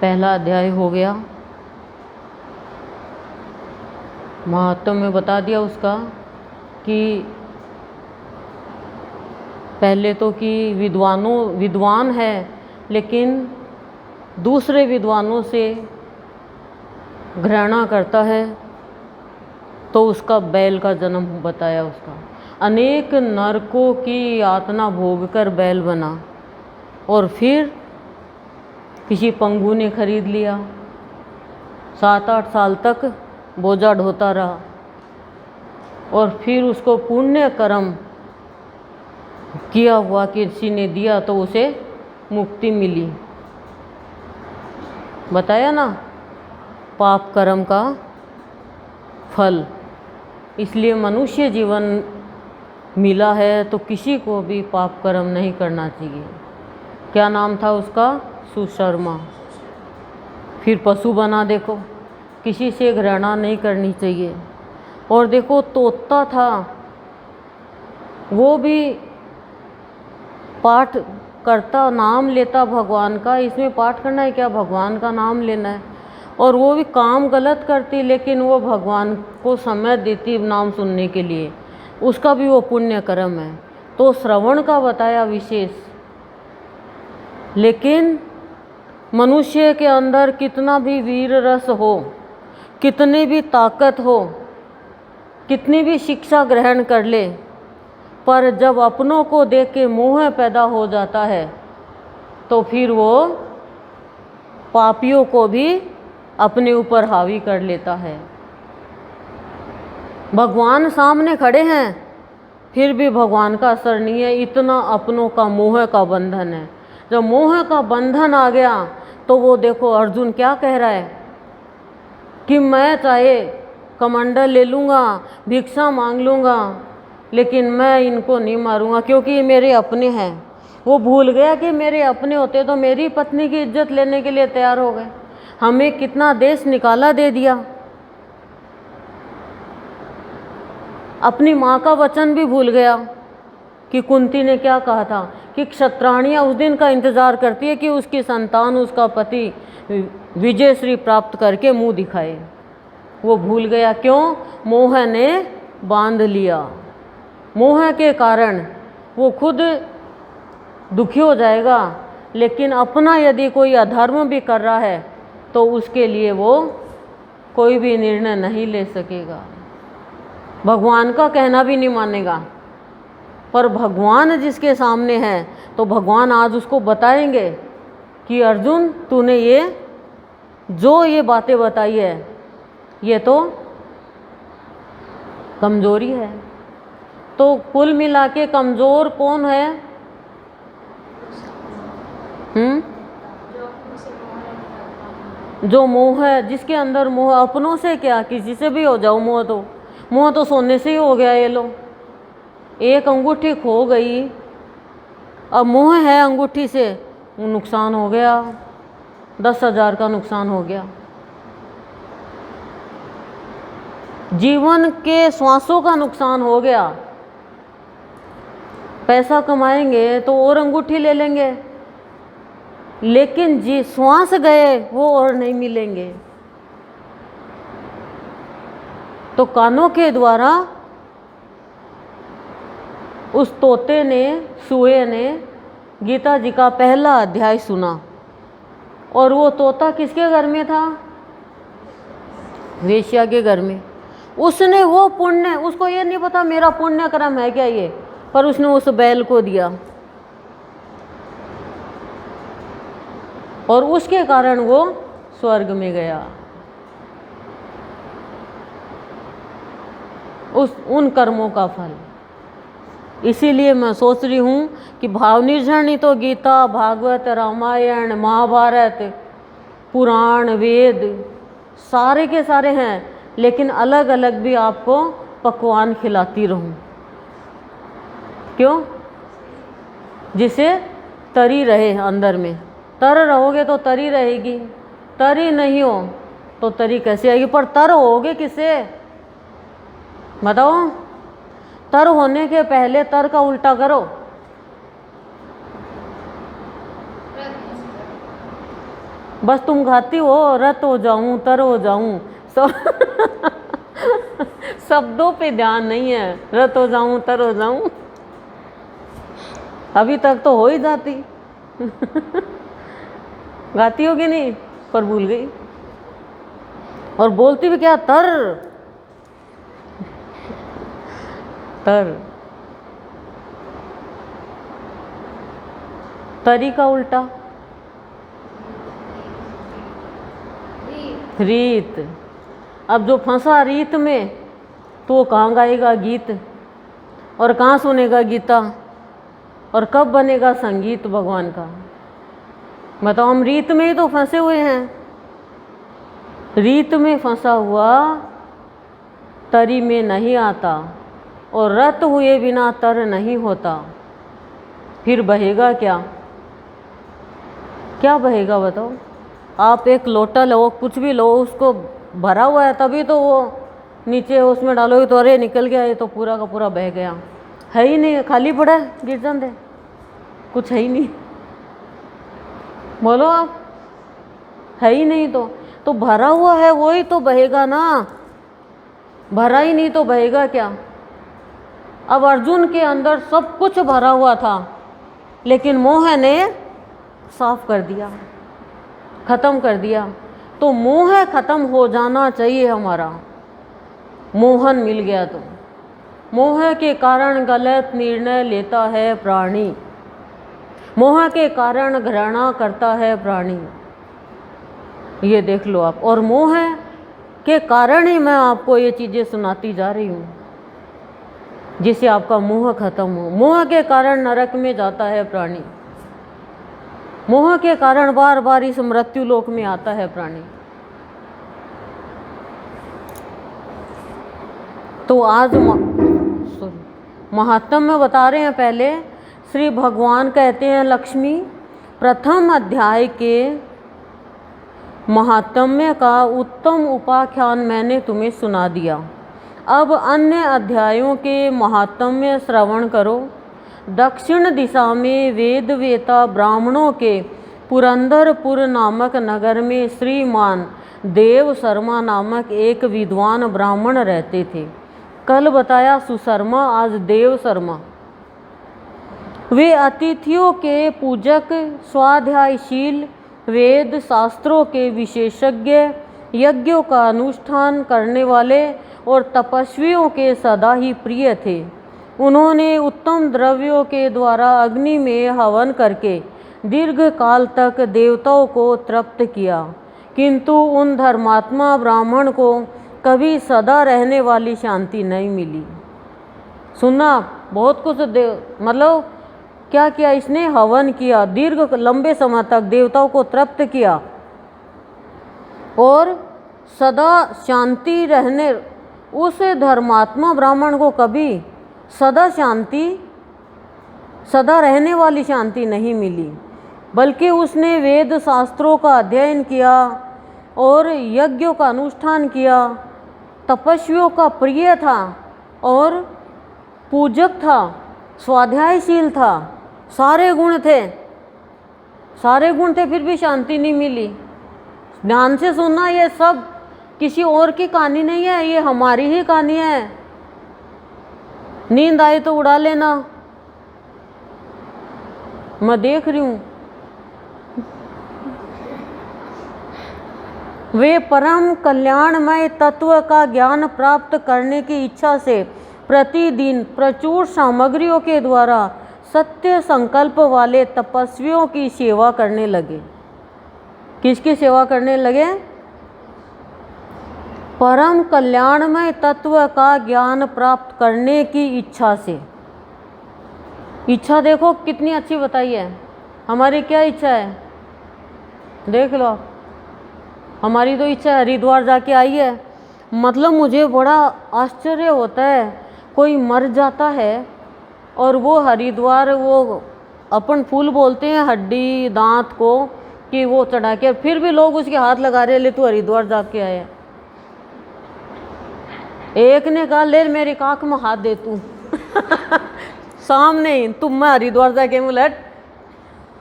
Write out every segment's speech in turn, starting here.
पहला अध्याय हो गया। महात्म में बता दिया उसका कि पहले तो कि विद्वान है लेकिन दूसरे विद्वानों से घृणा करता है, तो उसका बैल का जन्म बताया। उसका अनेक नरकों की यातना भोगकर बैल बना और फिर किसी पंगु ने खरीद लिया। 7-8 साल तक बोझा ढोता रहा और फिर उसको पुण्य कर्म किया हुआ किसी ने दिया तो उसे मुक्ति मिली। बताया ना, पाप कर्म का फल। इसलिए मनुष्य जीवन मिला है तो किसी को भी पाप कर्म नहीं करना चाहिए। क्या नाम था उसका? सुशर्मा। फिर पशु बना, देखो किसी से घृणा नहीं करनी चाहिए। और देखो तोता था, वो भी पाठ करता, नाम लेता भगवान का। इसमें पाठ करना है क्या? भगवान का नाम लेना है। और वो भी काम गलत करती लेकिन वो भगवान को समय देती नाम सुनने के लिए, उसका भी वो पुण्य कर्म है। तो श्रवण का बताया विशेष। लेकिन मनुष्य के अंदर कितना भी वीर रस हो, कितनी भी ताकत हो, कितनी भी शिक्षा ग्रहण कर ले, पर जब अपनों को देख के मोह पैदा हो जाता है तो फिर वो पापियों को भी अपने ऊपर हावी कर लेता है। भगवान सामने खड़े हैं फिर भी भगवान का असर नहीं है, इतना अपनों का मोह का बंधन है। जब मोह का बंधन आ गया तो वो देखो अर्जुन क्या कह रहा है कि मैं चाहे कमंडल ले लूँगा, भिक्षा मांग लूँगा, लेकिन मैं इनको नहीं मारूंगा क्योंकि ये मेरे अपने हैं। वो भूल गया कि मेरे अपने होते तो मेरी पत्नी की इज्जत लेने के लिए तैयार हो गए। हमें कितना देश निकाला दे दिया। अपनी माँ का वचन भी भूल गया कि कुंती ने क्या कहा था कि क्षत्राणियाँ उस दिन का इंतज़ार करती है कि उसकी संतान, उसका पति विजय श्री प्राप्त करके मुंह दिखाए। वो भूल गया। क्यों? मोह ने बांध लिया। मोह के कारण वो खुद दुखी हो जाएगा, लेकिन अपना यदि कोई अधर्म भी कर रहा है तो उसके लिए वो कोई भी निर्णय नहीं ले सकेगा, भगवान का कहना भी नहीं मानेगा। पर भगवान जिसके सामने है तो भगवान आज उसको बताएंगे कि अर्जुन तूने ये बातें बताई है ये तो कमजोरी है। तो कुल मिला के कमज़ोर कौन है? जो मोह है, जिसके अंदर मोह। अपनों से क्या, किसी से भी हो जाओ मोह तो सोने से ही हो गया। ये लो, एक अंगूठी खो गई, अब मोह है अंगूठी से, नुकसान हो गया, 10,000 का नुकसान हो गया। जीवन के श्वासों का नुकसान हो गया। पैसा कमाएंगे तो और अंगूठी ले लेंगे, लेकिन जी श्वास गए वो और नहीं मिलेंगे। तो कानों के द्वारा उस तोते ने, सूए ने गीता जी का पहला अध्याय सुना। और वो तोता किसके घर में था? वेश्या के घर में। उसने वो पुण्य, उसको ये नहीं पता मेरा पुण्य कर्म है क्या ये, पर उसने उस बैल को दिया और उसके कारण वो स्वर्ग में गया। उन कर्मों का फल। इसीलिए मैं सोच रही हूँ कि भाव निर्जरणी तो गीता, भागवत, रामायण, महाभारत, पुराण, वेद सारे के सारे हैं, लेकिन अलग अलग भी आपको पकवान खिलाती रहूं। क्यों? जिसे तरी रहे अंदर में। तर रहोगे तो तरी रहेगी, तरी नहीं हो तो तरी कैसे आएगी? पर तर होगे किसे बताओ? तर होने के पहले तर का उल्टा करो। बस तुम गाती हो रत हो जाऊं तर हो जाऊं, सब शब्दों पे ध्यान नहीं है, रत हो जाऊं तर हो जाऊं, अभी तक तो हो ही जाती। गाती होगी नहीं, पर भूल गई। और बोलती भी क्या, तर तर, तरी का उल्टा रीत। अब जो फंसा रीत में तो वो कहाँ गाएगा गीत, और कहाँ सुनेगा गीता, और कब बनेगा संगीत भगवान का। बताओ, हम रीत में ही तो फंसे हुए हैं। रीत में फंसा हुआ तरी में नहीं आता, और रत हुए बिना तर नहीं होता। फिर बहेगा क्या, क्या बहेगा बताओ। आप एक लोटा लो, कुछ भी लो, उसको भरा हुआ है तभी तो वो नीचे उसमें डालोगे तो अरे निकल गया, ये तो पूरा का पूरा बह गया। है ही नहीं, खाली पड़ा है, गिर जाते, कुछ है ही नहीं। बोलो आप, है ही नहीं तो भरा हुआ है वही तो बहेगा ना, भरा ही नहीं तो बहेगा क्या। अब अर्जुन के अंदर सब कुछ भरा हुआ था, लेकिन मोह ने साफ कर दिया, खत्म कर दिया। तो मोह खत्म हो जाना चाहिए हमारा। मोहन मिल गया तो मोह के कारण गलत निर्णय लेता है प्राणी, मोह के कारण घृणा करता है प्राणी। ये देख लो आप, और मोह के कारण ही मैं आपको ये चीज़ें सुनाती जा रही हूँ, जिससे आपका मोह खत्म हो। मोह के कारण नरक में जाता है प्राणी, मोह के कारण बार बार इस मृत्यु लोक में आता है प्राणी। तो आज महात्म्य में बता रहे हैं। पहले श्री भगवान कहते हैं, लक्ष्मी प्रथम अध्याय के महात्म्य का उत्तम उपाख्यान मैंने तुम्हें सुना दिया। अब अन्य अध्यायों के महात्म्य श्रवण करो। दक्षिण दिशा में वेद वेता ब्राह्मणों के पुरंदरपुर नामक नगर में श्रीमान देव शर्मा नामक एक विद्वान ब्राह्मण रहते थे। कल बताया सुशर्मा, आज देव शर्मा। वे अतिथियों के पूजक, स्वाध्यायशील, वेद शास्त्रों के विशेषज्ञ, यज्ञों का अनुष्ठान करने वाले और तपस्वियों के सदा ही प्रिय थे। उन्होंने उत्तम द्रव्यों के द्वारा अग्नि में हवन करके दीर्घ काल तक देवताओं को तृप्त किया, किंतु उन धर्मात्मा ब्राह्मण को कभी सदा रहने वाली शांति नहीं मिली। सुना, बहुत कुछ मतलब क्या किया इसने, हवन किया, दीर्घ लंबे समय तक देवताओं को तृप्त किया, और सदा शांति रहने, उस धर्मात्मा ब्राह्मण को कभी सदा शांति, सदा रहने वाली शांति नहीं मिली, बल्कि उसने वेद शास्त्रों का अध्ययन किया और यज्ञों का अनुष्ठान किया, तपस्वियों का प्रिय था और पूजक था, स्वाध्यायशील था, सारे गुण थे, सारे गुण थे, फिर भी शांति नहीं मिली। ध्यान से सुनना, ये सब किसी और की कहानी नहीं है, ये हमारी ही कहानी है। नींद आई तो उड़ा लेना, मैं देख रही हूँ। वे परम कल्याणमय तत्व का ज्ञान प्राप्त करने की इच्छा से प्रतिदिन प्रचुर सामग्रियों के द्वारा सत्य संकल्प वाले तपस्वियों की सेवा करने लगे। किसकी सेवा करने लगे? परम कल्याणमय तत्व का ज्ञान प्राप्त करने की इच्छा से। इच्छा देखो कितनी अच्छी बताई है। हमारी क्या इच्छा है, देख लो। हमारी तो इच्छा हरिद्वार जाके आई है। मतलब मुझे बड़ा आश्चर्य होता है, कोई मर जाता है और वो हरिद्वार, वो अपन फूल बोलते हैं हड्डी दांत को, कि वो चढ़ा के, फिर भी लोग उसके हाथ लगा रहे, ले तू हरिद्वार जाके आया। एक ने कहा ले मेरी काख में हाथ दे तू सामने ही, तुम मैं हरिद्वार जाके मिलट।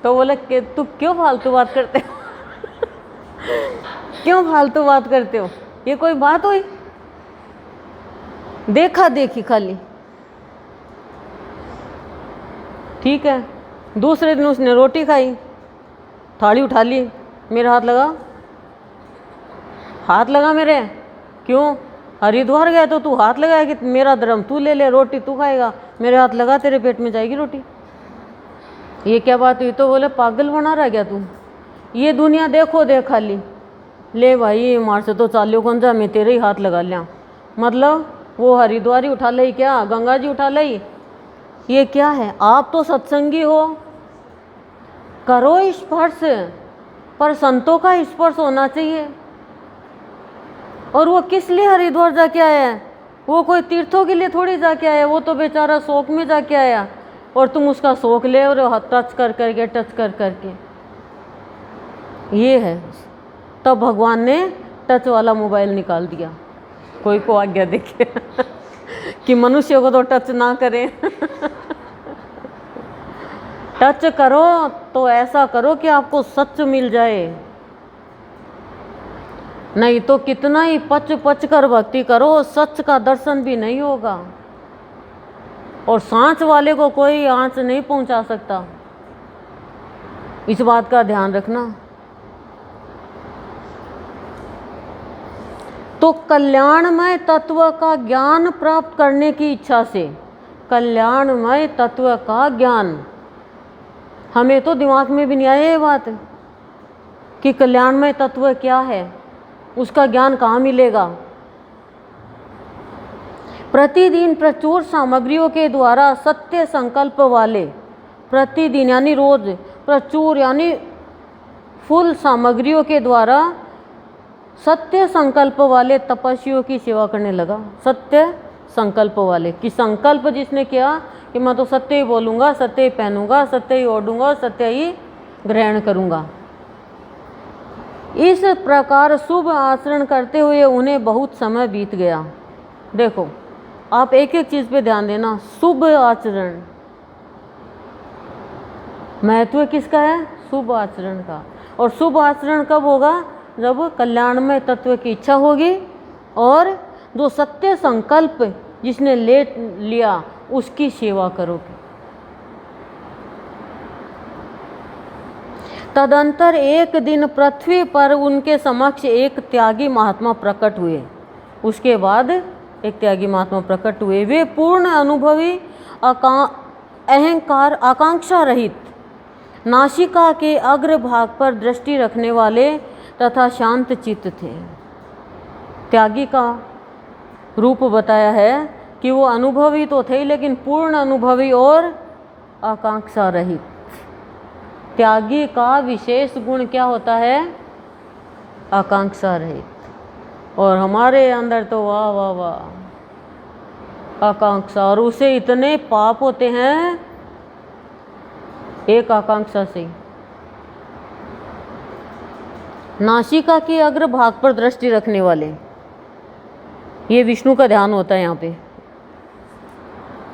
तो बोले कि तू क्यों फालतू बात करते क्यों फालतू बात करते हो? ये कोई बात हुई? देखा देखी खाली, ठीक है। दूसरे दिन उसने रोटी खाई, थाली उठा ली, मेरा हाथ लगा मेरे। क्यों? हरिद्वार गया तो तू हाथ लगाया कि मेरा धर्म तू ले ले, रोटी तू खाएगा, मेरे हाथ लगा तेरे पेट में जाएगी रोटी। ये क्या बात हुई? तो बोले पागल बना रहा क्या तू? ये दुनिया देखो देख खाली, ले भाई मार से तो चालियो कौन जा, मैं तेरे ही हाथ लगा लिया। मतलब वो हरिद्वार ही उठा ले क्या, गंगा जी उठा ले? ये क्या है? आप तो सत्संगी हो, करो स्पर्श, पर संतों का स्पर्श होना चाहिए। और वो किस लिए हरिद्वार जाके आया है? वो कोई तीर्थों के लिए थोड़ी जाके आया, वो तो बेचारा शौक में जाके आया, और तुम उसका शौक ले और टच कर करके। ये है। तब भगवान ने टच वाला मोबाइल निकाल दिया, कोई को आज्ञा देके कि मनुष्य को तो टच ना करें। टच करो तो ऐसा करो कि आपको सच मिल जाए, नहीं तो कितना ही पच कर भक्ति करो, सच का दर्शन भी नहीं होगा। और सांच वाले को कोई आंच नहीं पहुंचा सकता, इस बात का ध्यान रखना। तो कल्याणमय तत्व का ज्ञान प्राप्त करने की इच्छा से, कल्याणमय तत्व का ज्ञान, हमें तो दिमाग में भी नहीं आया ये बात कि कल्याणमय तत्व क्या है, उसका ज्ञान कहाँ मिलेगा। प्रतिदिन प्रचुर सामग्रियों के द्वारा सत्य संकल्प वाले, प्रतिदिन यानी रोज, प्रचुर यानी फुल सामग्रियों के द्वारा सत्य संकल्प वाले तपस्वियों की सेवा करने लगा। सत्य संकल्प वाले कि संकल्प जिसने किया कि मैं तो सत्य ही बोलूँगा, सत्य ही पहनूंगा, सत्य ही ओढ़ूंगा, सत्य ही ग्रहण करूँगा। इस प्रकार शुभ आचरण करते हुए उन्हें बहुत समय बीत गया। देखो आप एक एक चीज़ पे ध्यान देना। शुभ आचरण, महत्व किसका है? शुभ आचरण का। और शुभ आचरण कब होगा? जब कल्याणमय तत्व की इच्छा होगी और जो सत्य संकल्प जिसने ले लिया उसकी सेवा करोगे। तदंतर एक दिन पृथ्वी पर उनके समक्ष एक त्यागी महात्मा प्रकट हुए। उसके बाद एक त्यागी महात्मा प्रकट हुए। वे पूर्ण अनुभवी, अहंकार, आकांक्षा रहित, नासिका के अग्रभाग पर दृष्टि रखने वाले तथा शांत चित्त थे। त्यागी का रूप बताया है कि वो अनुभवी तो थे लेकिन पूर्ण अनुभवी और आकांक्षा रहित। त्यागी का विशेष गुण क्या होता है? आकांक्षा रहित। और हमारे अंदर तो वाह वाह वाह आकांक्षा, और उसे इतने पाप होते हैं एक आकांक्षा से। नासिका के अग्रभाग पर दृष्टि रखने वाले, ये विष्णु का ध्यान होता है यहाँ पे।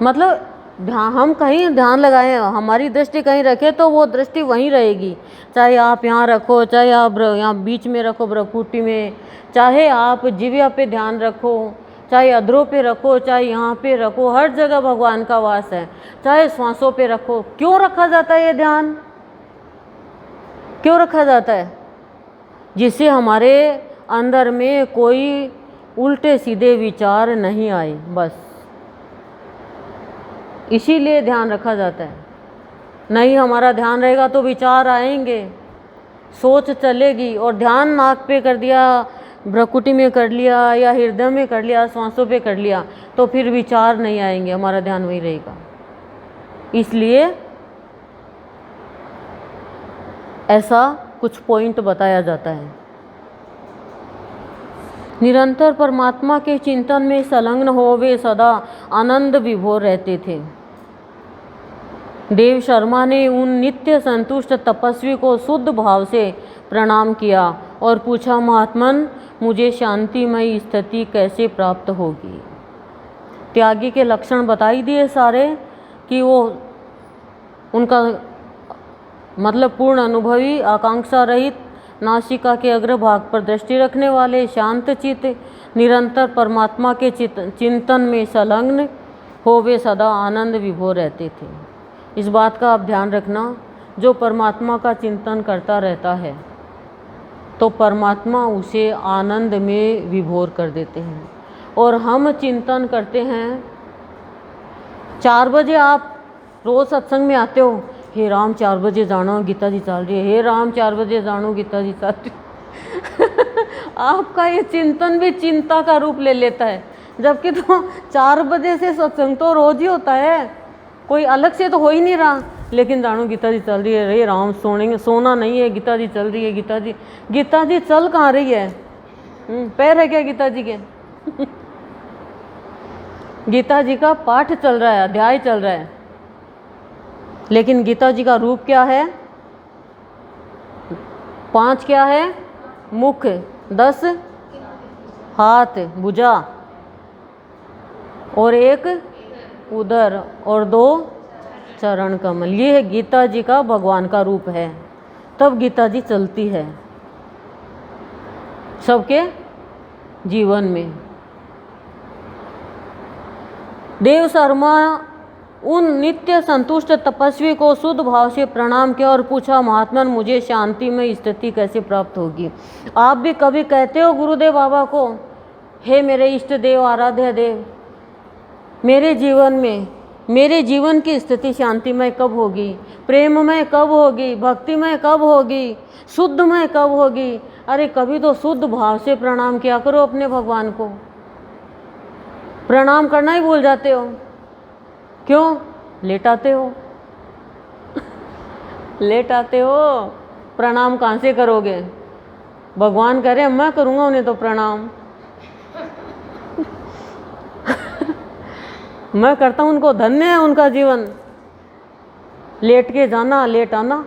मतलब ध्यान, हम कहीं ध्यान लगाएं, हमारी दृष्टि कहीं रखें तो वो दृष्टि वहीं रहेगी। चाहे आप यहाँ रखो, चाहे आप यहाँ बीच में रखो भ्रकुटी में, चाहे आप जिह्वा पे ध्यान रखो, चाहे अधरों पे रखो, चाहे यहाँ पे रखो, हर जगह भगवान का वास है। चाहे श्वासों पे रखो। क्यों रखा जाता है ये ध्यान? क्यों रखा जाता है? जिससे हमारे अंदर में कोई उल्टे सीधे विचार नहीं आए, बस इसीलिए ध्यान रखा जाता है। नहीं हमारा ध्यान रहेगा तो विचार आएंगे, सोच चलेगी। और ध्यान नाक पे कर दिया, भ्रकुटी में कर लिया, या हृदय में कर लिया, श्वासों पे कर लिया, तो फिर विचार नहीं आएंगे, हमारा ध्यान वही रहेगा। इसलिए ऐसा कुछ पॉइंट बताया जाता है। निरंतर परमात्मा के चिंतन में संलग्न हो वे सदा आनंद विभोर रहते थे। देव शर्मा ने उन नित्य संतुष्ट तपस्वी को शुद्ध भाव से प्रणाम किया और पूछा, महात्मन मुझे शांतिमय स्थिति कैसे प्राप्त होगी? त्यागी के लक्षण बताई दिए सारे कि वो उनका मतलब पूर्ण अनुभवी, आकांक्षा रहित, नासिका के अग्रभाग पर दृष्टि रखने वाले शांत चित्त निरंतर परमात्मा के चिंतन में संलग्न हो वे सदा आनंद विभोर रहते थे। इस बात का आप ध्यान रखना, जो परमात्मा का चिंतन करता रहता है तो परमात्मा उसे आनंद में विभोर कर देते हैं। और हम चिंतन करते हैं, 4 बजे आप रोज़ सत्संग में आते हो, हे राम 4 बजे जानो गीता जी चल रही है, हे राम 4 बजे जानो गीता जी चल रही है। आपका ये चिंतन भी चिंता का रूप ले लेता है, जबकि तो 4 बजे से सत्संग तो रोज ही होता है, कोई अलग से तो हो ही नहीं रहा, लेकिन जानो गीता जी चल रही है, रे राम सोना नहीं है, गीता जी चल रही है। गीता जी चल कहाँ रही है? पैर है क्या गीता जी के? गीता जी का पाठ चल रहा है, अध्याय चल रहा है, लेकिन गीता जी का रूप क्या है? 5 क्या है? मुख, 10 हाथ भुजा, और 1 उदर, और 2 चरण कमल। ये है गीता जी का भगवान का रूप है। तब गीता जी चलती है सबके जीवन में। देव शर्मा उन नित्य संतुष्ट तपस्वी को शुद्ध भाव से प्रणाम किया और पूछा, महात्मन मुझे शांति में स्थिति कैसे प्राप्त होगी? आप भी कभी कहते हो गुरुदेव बाबा को, हे मेरे इष्ट देव, आराध्य देव, मेरे जीवन की स्थिति शांतिमय कब होगी, प्रेममय कब होगी, भक्तिमय कब होगी, शुद्धमय कब होगी? अरे कभी तो शुद्ध भाव से प्रणाम किया करो अपने भगवान को। प्रणाम करना ही भूल जाते हो, क्यों? लेट आते हो। लेट आते हो, प्रणाम कहाँ से करोगे? भगवान कह रहे मैं करूँगा उन्हें तो प्रणाम। मैं करता हूँ उनको, धन्य है उनका जीवन। लेट के जाना, लेट आना।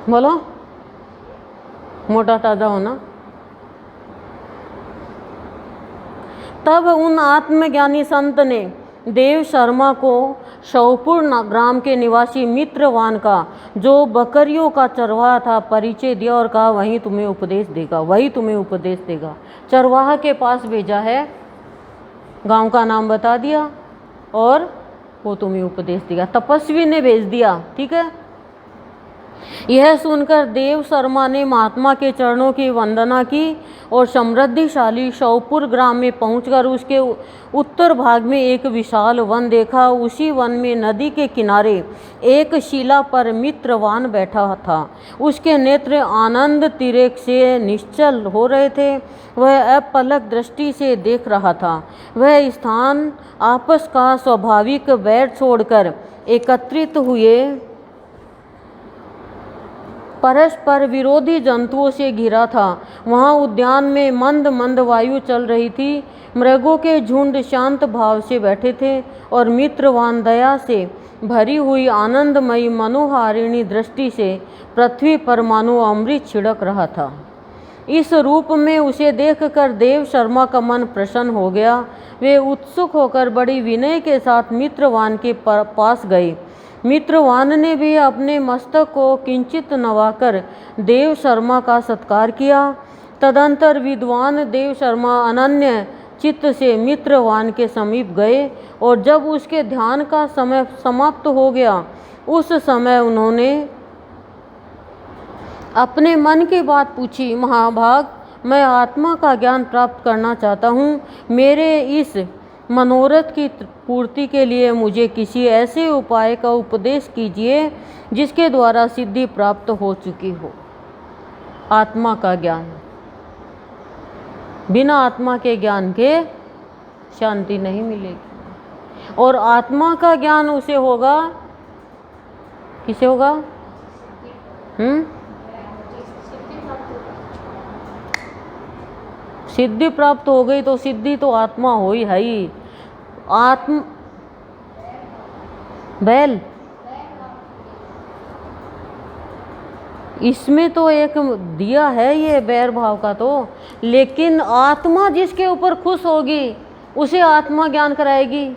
बोलो, मोटा ताजा होना। तब उन आत्मज्ञानी संत ने देव शर्मा को शवपुर ग्राम के निवासी मित्रवान का, जो बकरियों का चरवाहा था, परिचय दिया और कहा वही तुम्हें उपदेश देगा, वही तुम्हें उपदेश देगा। चरवाहा के पास भेजा है, गांव का नाम बता दिया और वो तुम्हें उपदेश देगा। तपस्वी ने भेज दिया, ठीक है। यह सुनकर देव शर्मा ने महात्मा के चरणों की वंदना की और समृद्धिशाली शवपुर ग्राम में पहुंचकर उसके उत्तर भाग में एक विशाल वन देखा। उसी वन में नदी के किनारे एक शिला पर मित्रवान बैठा था। उसके नेत्र आनंद तिरेक से निश्चल हो रहे थे। वह अपलक दृष्टि से देख रहा था। वह स्थान आपस का स्वाभाविक बैर छोड़कर एकत्रित हुए परस्पर विरोधी जंतुओं से घिरा था। वहाँ उद्यान में मंद मंद वायु चल रही थी। मृगों के झुंड शांत भाव से बैठे थे और मित्रवान दया से भरी हुई आनंदमयी मनोहारिणी दृष्टि से पृथ्वी पर मानो अमृत छिड़क रहा था। इस रूप में उसे देखकर देव शर्मा का मन प्रसन्न हो गया। वे उत्सुक होकर बड़ी विनय के साथ मित्रवान के पास गए। मित्रवान ने भी अपने मस्तक को किंचित नवाकर देव शर्मा का सत्कार किया। तदंतर विद्वान देव शर्मा अनन्य चित्त से मित्रवान के समीप गए और जब उसके ध्यान का समय समाप्त हो गया, उस समय उन्होंने अपने मन की बात पूछी। महाभाग, मैं आत्मा का ज्ञान प्राप्त करना चाहता हूँ। मेरे इस मनोरथ की पूर्ति के लिए मुझे किसी ऐसे उपाय का उपदेश कीजिए जिसके द्वारा सिद्धि प्राप्त हो चुकी हो। आत्मा का ज्ञान, बिना आत्मा के ज्ञान के शांति नहीं मिलेगी। और आत्मा का ज्ञान उसे होगा, किसे होगा? सिद्धि प्राप्त हो गई तो सिद्धि तो आत्मा हो ही है ही। बैल, इसमें तो एक दिया है ये बैर भाव का तो, लेकिन आत्मा जिसके ऊपर खुश होगी उसे आत्मा ज्ञान कराएगी।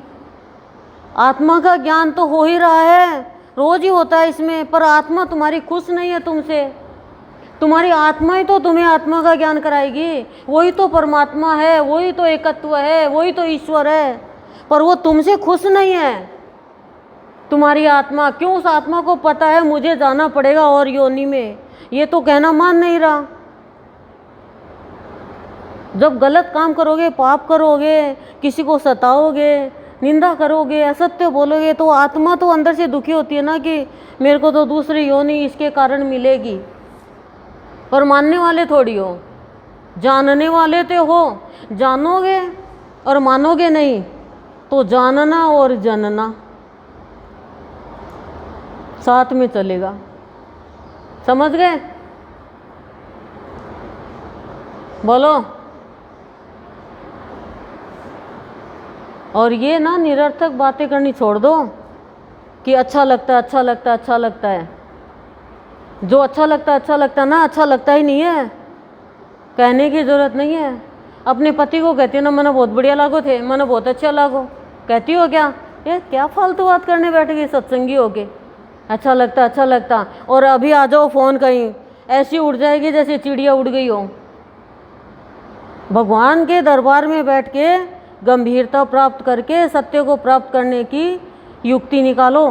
आत्मा का ज्ञान तो हो ही रहा है, रोज ही होता है इसमें। पर आत्मा तुम्हारी खुश नहीं है तुमसे। तुम्हारी आत्मा ही तो तुम्हें आत्मा का ज्ञान कराएगी। वही तो परमात्मा है, वही तो एकत्व है, वही तो ईश्वर है, पर वो तुमसे खुश नहीं है। तुम्हारी आत्मा क्यों? उस आत्मा को पता है मुझे जाना पड़ेगा और योनि में, ये तो कहना मान नहीं रहा। जब गलत काम करोगे, पाप करोगे, किसी को सताओगे, निंदा करोगे, असत्य बोलोगे, तो आत्मा तो अंदर से दुखी होती है ना कि मेरे को तो दूसरी योनि इसके कारण मिलेगी। पर मानने वाले थोड़ी हो, जानने वाले तो हो। जानोगे और मानोगे नहीं तो जानना और जनना साथ में चलेगा। समझ गए? बोलो। और ये ना निरर्थक बातें करनी छोड़ दो कि अच्छा लगता है, अच्छा लगता है, अच्छा लगता है। जो अच्छा लगता है, अच्छा लगता है ना, अच्छा लगता ही नहीं है। कहने की ज़रूरत नहीं है। अपने पति को कहती हो ना, मैंने बहुत बढ़िया लागो थे, मैंने बहुत अच्छा लागो, कहती हो क्या? ये क्या फालतू बात करने बैठ गई सत्संगी होके। अच्छा लगता, अच्छा लगता, और अभी आ जाओ फ़ोन कहीं, ऐसी उड़ जाएगी जैसे चिड़िया उड़ गई हो। भगवान के दरबार में बैठ के गंभीरता प्राप्त करके सत्य को प्राप्त करने की युक्ति निकालो।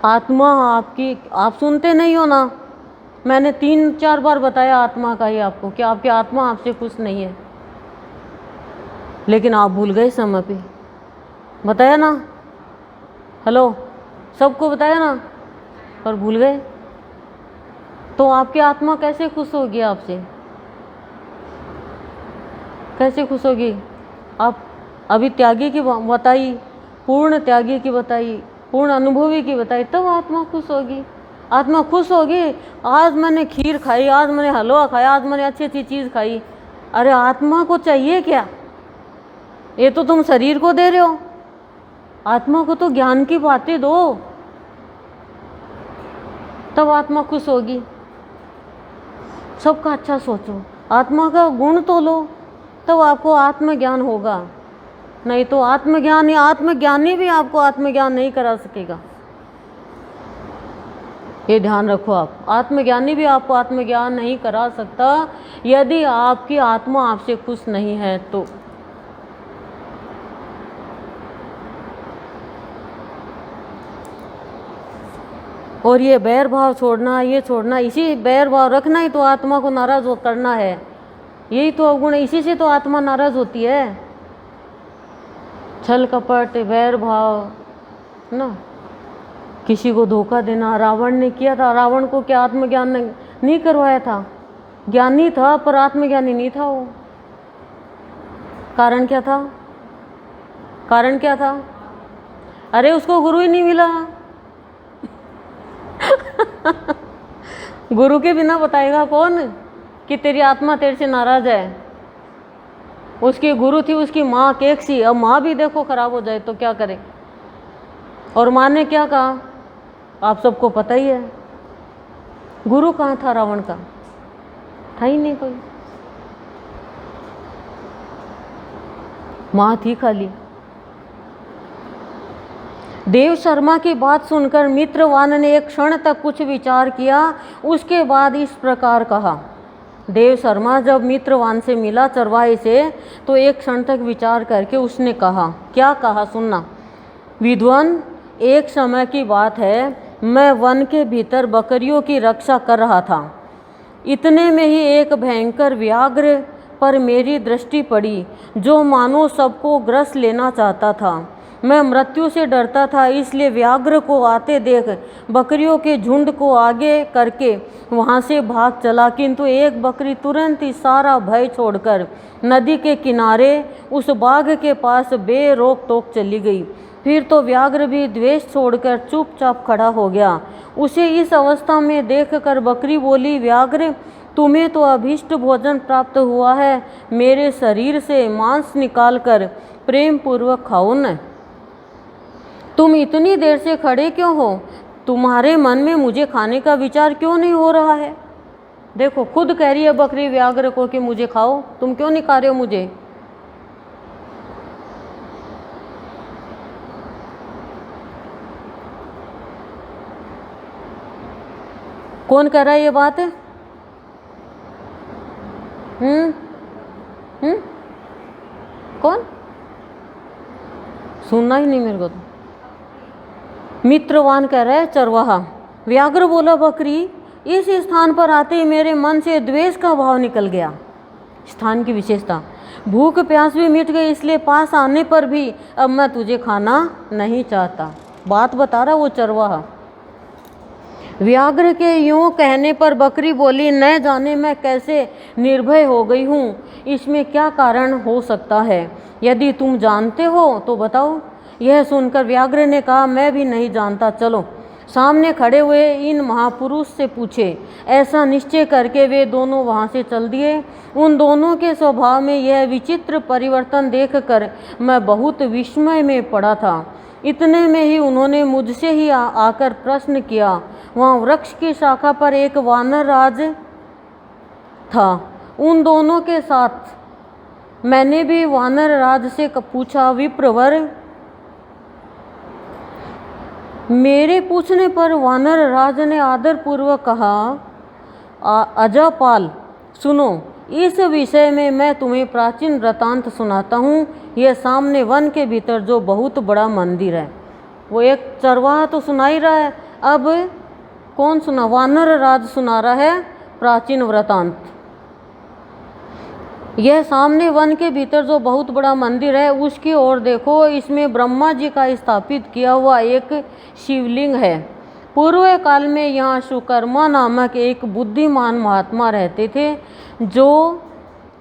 आत्मा आपकी, आप सुनते नहीं हो ना। मैंने 3-4 बार बताया आत्मा का ही आपको कि आपकी आत्मा आपसे खुश नहीं है, लेकिन आप भूल गए समय पे। बताया ना? हेलो, सबको बताया ना, पर भूल गए। तो आपकी आत्मा कैसे खुश होगी आपसे? कैसे खुश होगी? आप अभी त्यागी की बताई, पूर्ण त्यागी की बताई, पूर्ण अनुभवी की बताई, तब आत्मा खुश होगी। आत्मा खुश होगी, आज मैंने खीर खाई, आज मैंने हलवा खाया, आज मैंने अच्छी अच्छी चीज़ खाई। अरे आत्मा को चाहिए क्या? ये तो तुम शरीर को दे रहे हो। आत्मा को तो ज्ञान की बातें दो, तब आत्मा खुश होगी। सबका अच्छा सोचो, आत्मा का गुण तो लो, तब आपको आत्मज्ञान होगा। नहीं तो आत्मज्ञानी भी आपको आत्मज्ञान नहीं करा सकेगा। ये ध्यान रखो आप, आत्मज्ञानी भी आपको आत्मज्ञान नहीं करा सकता यदि आपकी आत्मा आपसे खुश नहीं है तो। और ये बैर भाव छोड़ना, ये छोड़ना, इसी बैर भाव रखना ही तो आत्मा को नाराज करना है। यही तो अवगुण है, इसी से तो आत्मा नाराज होती है। छल कपट, बैर भाव ना, किसी को धोखा देना। रावण ने किया था। रावण को क्या आत्मज्ञान नहीं करवाया था? ज्ञानी था पर आत्मज्ञानी नहीं था वो। कारण क्या था? कारण क्या था? अरे उसको गुरु ही नहीं मिला। गुरु के बिना बताएगा कौन कि तेरी आत्मा तेरे से नाराज है? उसकी गुरु थी उसकी माँ केकसी। अब माँ भी देखो खराब हो जाए तो क्या करे। और माँ ने क्या कहा आप सबको पता ही है। गुरु कहाँ था रावण का? था ही नहीं कोई, माँ थी खाली। देव शर्मा की बात सुनकर मित्रवान ने एक क्षण तक कुछ विचार किया, उसके बाद इस प्रकार कहा। देव शर्मा जब मित्रवान से मिला चरवाहे से, तो एक क्षण तक विचार करके उसने कहा, क्या कहा सुनना। विद्वान, एक समय की बात है, मैं वन के भीतर बकरियों की रक्षा कर रहा था। इतने में ही एक भयंकर व्याघ्र पर मेरी दृष्टि पड़ी, जो मानो सबको ग्रस लेना चाहता था। मैं मृत्यु से डरता था, इसलिए व्याघ्र को आते देख बकरियों के झुंड को आगे करके वहाँ से भाग चला, किंतु एक बकरी तुरंत ही सारा भय छोड़कर नदी के किनारे उस बाघ के पास बेरोक टोक चली गई। फिर तो व्याघ्र भी द्वेष छोड़कर चुपचाप खड़ा हो गया। उसे इस अवस्था में देखकर बकरी बोली, व्याघ्र, तुम्हें तो अभीष्ट भोजन प्राप्त हुआ है, मेरे शरीर से मांस निकालकर प्रेम पूर्वक खाओ न। तुम इतनी देर से खड़े क्यों हो? तुम्हारे मन में मुझे खाने का विचार क्यों नहीं हो रहा है? देखो खुद कह रही है बकरी व्याघ्र को कि मुझे खाओ, तुम क्यों नहीं खा रहे हो मुझे? कौन कह रहा है ये बात है? कौन? सुनना ही नहीं मेरे को तो। मित्रवान कह रहा है चरवाहा। व्याघ्र बोला बकरी, इस स्थान पर आते ही मेरे मन से द्वेष का भाव निकल गया। स्थान की विशेषता, भूख प्यास भी मिट गई, इसलिए पास आने पर भी अब मैं तुझे खाना नहीं चाहता। बात बता रहा वो चरवाहा। व्याघ्र के यूं कहने पर बकरी बोली, न जाने मैं कैसे निर्भय हो गई हूँ, इसमें क्या कारण हो सकता है? यदि तुम जानते हो तो बताओ। यह सुनकर व्याघ्र ने कहा, मैं भी नहीं जानता, चलो सामने खड़े हुए इन महापुरुष से पूछे। ऐसा निश्चय करके वे दोनों वहाँ से चल दिए। उन दोनों के स्वभाव में यह विचित्र परिवर्तन देखकर मैं बहुत विस्मय में पड़ा था। इतने में ही उन्होंने मुझसे ही आकर प्रश्न किया। वहाँ वृक्ष की शाखा पर एक वानर राज था। उन दोनों के साथ मैंने भी वानर राज से पूछा, विप्रवर। मेरे पूछने पर वानर राज ने आदरपूर्वक कहा, अजापाल सुनो, इस विषय में मैं तुम्हें प्राचीन वृतांत सुनाता हूँ। यह सामने वन के भीतर जो बहुत बड़ा मंदिर है, वो एक चरवाहा तो सुना ही रहा है, अब कौन सुना? वानर राज सुना रहा है प्राचीन वृतांत। यह सामने वन के भीतर जो बहुत बड़ा मंदिर है, उसकी ओर देखो। इसमें ब्रह्मा जी का स्थापित किया हुआ एक शिवलिंग है। पूर्व काल में यहाँ सुकर्मा नामक एक बुद्धिमान महात्मा रहते थे, जो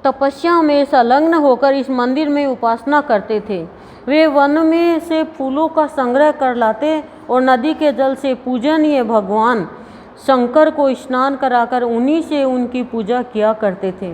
तपस्या में संलग्न होकर इस मंदिर में उपासना करते थे। वे वन में से फूलों का संग्रह कर लाते और नदी के जल से पूजनीय भगवान शंकर को स्नान कराकर उन्हीं से उनकी पूजा किया करते थे।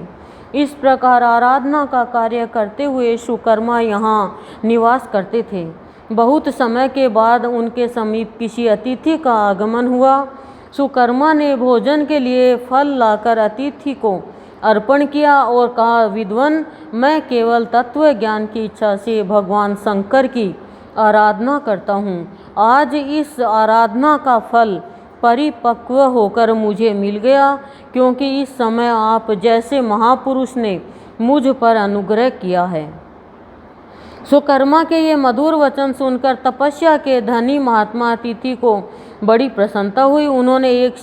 इस प्रकार आराधना का कार्य करते हुए सुकर्मा यहाँ निवास करते थे। बहुत समय के बाद उनके समीप किसी अतिथि का आगमन हुआ। सुकर्मा ने भोजन के लिए फल लाकर अतिथि को अर्पण किया और कहा, विद्वान, मैं केवल तत्व ज्ञान की इच्छा से भगवान शंकर की आराधना करता हूँ। आज इस आराधना का फल परिपक्व होकर मुझे मिल गया, क्योंकि इस समय आप जैसे महापुरुष ने मुझ पर अनुग्रह किया है। सुकर्मा के ये मधुर वचन सुनकर तपस्या के धनी महात्मा अतिथि को बड़ी प्रसन्नता हुई। उन्होंने एक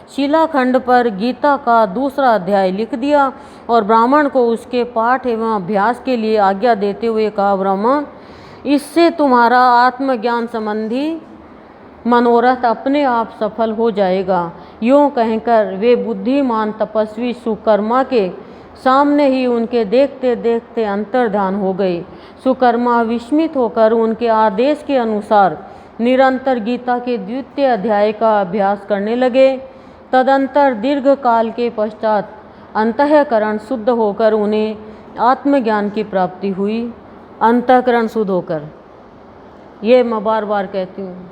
शिलाखंड पर गीता का दूसरा अध्याय लिख दिया और ब्राह्मण को उसके पाठ एवं अभ्यास के लिए आज्ञा देते हुए कहा, ब्राह्मण, इससे तुम्हारा आत्मज्ञान संबंधी मनोरथ अपने आप सफल हो जाएगा। यूँ कहकर वे बुद्धिमान तपस्वी सुकर्मा के सामने ही उनके देखते देखते अंतर्ध्यान हो गए। सुकर्मा विस्मित होकर उनके आदेश के अनुसार निरंतर गीता के द्वितीय अध्याय का अभ्यास करने लगे। तदंतर दीर्घ काल के पश्चात अंतःकरण शुद्ध होकर उन्हें आत्मज्ञान की प्राप्ति हुई। अंतःकरण शुद्ध होकर, ये मैं बार बार कहती हूँ,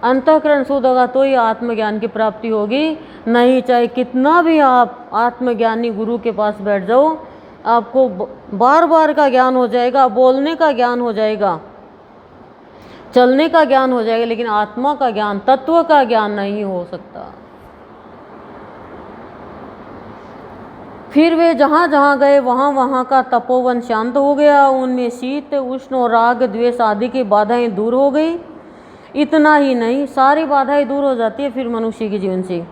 अंतःकरण शुद्ध होगा तो ही आत्मज्ञान की प्राप्ति होगी। नहीं चाहे कितना भी आप आत्मज्ञानी गुरु के पास बैठ जाओ, आपको बार बार का ज्ञान हो जाएगा, बोलने का ज्ञान हो जाएगा, चलने का ज्ञान हो जाएगा, लेकिन आत्मा का ज्ञान, तत्व का ज्ञान नहीं हो सकता। फिर वे जहाँ जहाँ गए वहाँ वहाँ का तपोवन शांत हो गया। उनमें शीत उष्ण और राग द्वेष आदि की बाधाएं दूर हो गई। इतना ही नहीं, सारी बाधाएं दूर हो जाती है फिर मनुष्य के जीवन से।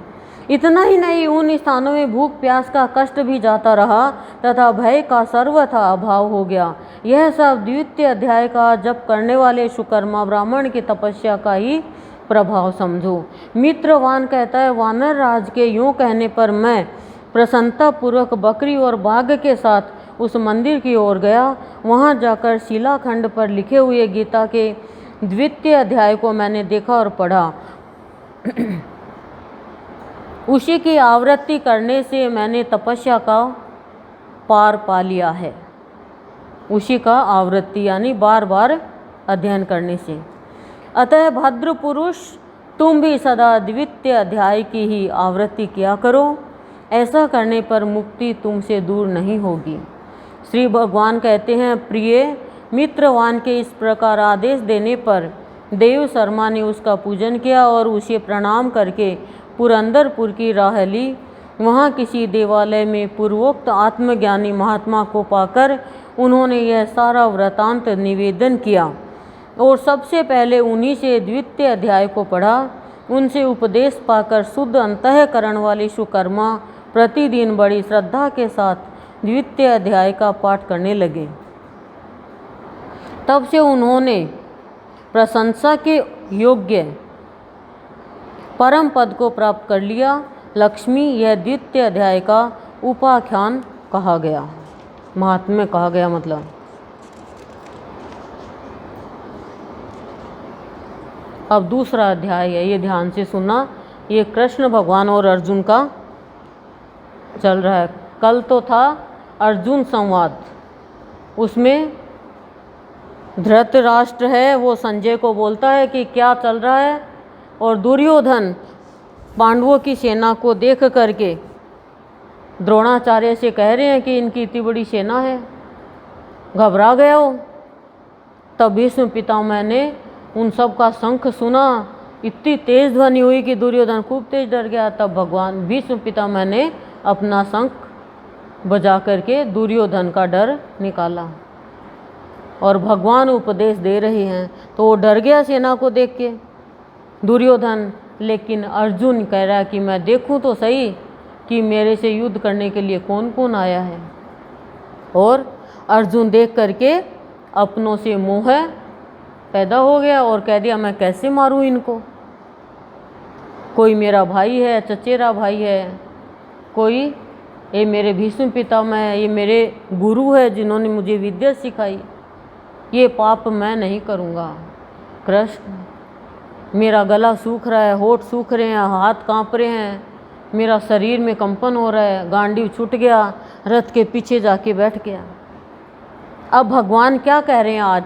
इतना ही नहीं, उन स्थानों में भूख प्यास का कष्ट भी जाता रहा तथा भय का सर्वथा अभाव हो गया। यह सब द्वितीय अध्याय का जप करने वाले सुकर्मा ब्राह्मण की तपस्या का ही प्रभाव समझो। मित्रवान कहता है, वानर राज के यूँ कहने पर मैं प्रसन्नतापूर्वक बकरी और बाघ के साथ उस मंदिर की ओर गया। वहाँ जाकर शिलाखंड पर लिखे हुए गीता के द्वितीय अध्याय को मैंने देखा और पढ़ा। उसी की आवृत्ति करने से मैंने तपस्या का पार पा लिया है। उसी का आवृत्ति यानी बार बार अध्ययन करने से। अतः भद्र पुरुष, तुम भी सदा द्वितीय अध्याय की ही आवृत्ति किया करो। ऐसा करने पर मुक्ति तुमसे दूर नहीं होगी। श्री भगवान कहते हैं, प्रिय मित्रवान के इस प्रकार आदेश देने पर देव शर्मा ने उसका पूजन किया और उसे प्रणाम करके पुरंदरपुर की राह ली। वहाँ किसी देवालय में पूर्वोक्त आत्मज्ञानी महात्मा को पाकर उन्होंने यह सारा वृतांत निवेदन किया और सबसे पहले उन्हीं से द्वितीय अध्याय को पढ़ा। उनसे उपदेश पाकर शुद्ध अंतःकरण वाली सुकर्मा प्रतिदिन बड़ी श्रद्धा के साथ द्वितीय अध्याय का पाठ करने लगे। तब से उन्होंने प्रशंसा के योग्य परम पद को प्राप्त कर लिया। लक्ष्मी यह द्वितीय अध्याय का उपाख्यान कहा गया, महात्म्य कहा गया। मतलब अब दूसरा अध्याय है, ये ध्यान से सुनना। ये कृष्ण भगवान और अर्जुन का चल रहा है। कल तो था अर्जुन संवाद, उसमें धृतराष्ट्र है वो संजय को बोलता है कि क्या चल रहा है, और दुर्योधन पांडवों की सेना को देख करके द्रोणाचार्य से कह रहे हैं कि इनकी इतनी बड़ी सेना है, घबरा गया हो। तब भीष्म पितामह ने उन सब का शंख सुना, इतनी तेज ध्वनि हुई कि दुर्योधन खूब तेज डर गया। तब भगवान भीष्म पितामह ने अपना शंख बजा करके दुर्योधन का डर निकाला, और भगवान उपदेश दे रहे हैं। तो वो डर गया सेना को देख के दुर्योधन, लेकिन अर्जुन कह रहा है कि मैं देखूं तो सही कि मेरे से युद्ध करने के लिए कौन कौन आया है। और अर्जुन देख करके अपनों से मोह पैदा हो गया और कह दिया मैं कैसे मारूं इनको, कोई मेरा भाई है, चचेरा भाई है, कोई ये मेरे भीष्म पितामह है, ये मेरे गुरु है जिन्होंने मुझे विद्या सिखाई, ये पाप मैं नहीं करूँगा। कृष्ण, मेरा गला सूख रहा है, होठ सूख रहे हैं, हाथ कांप रहे हैं, मेरा शरीर में कंपन हो रहा है, गांडीव छूट गया, रथ के पीछे जाके बैठ गया। अब भगवान क्या कह रहे हैं आज?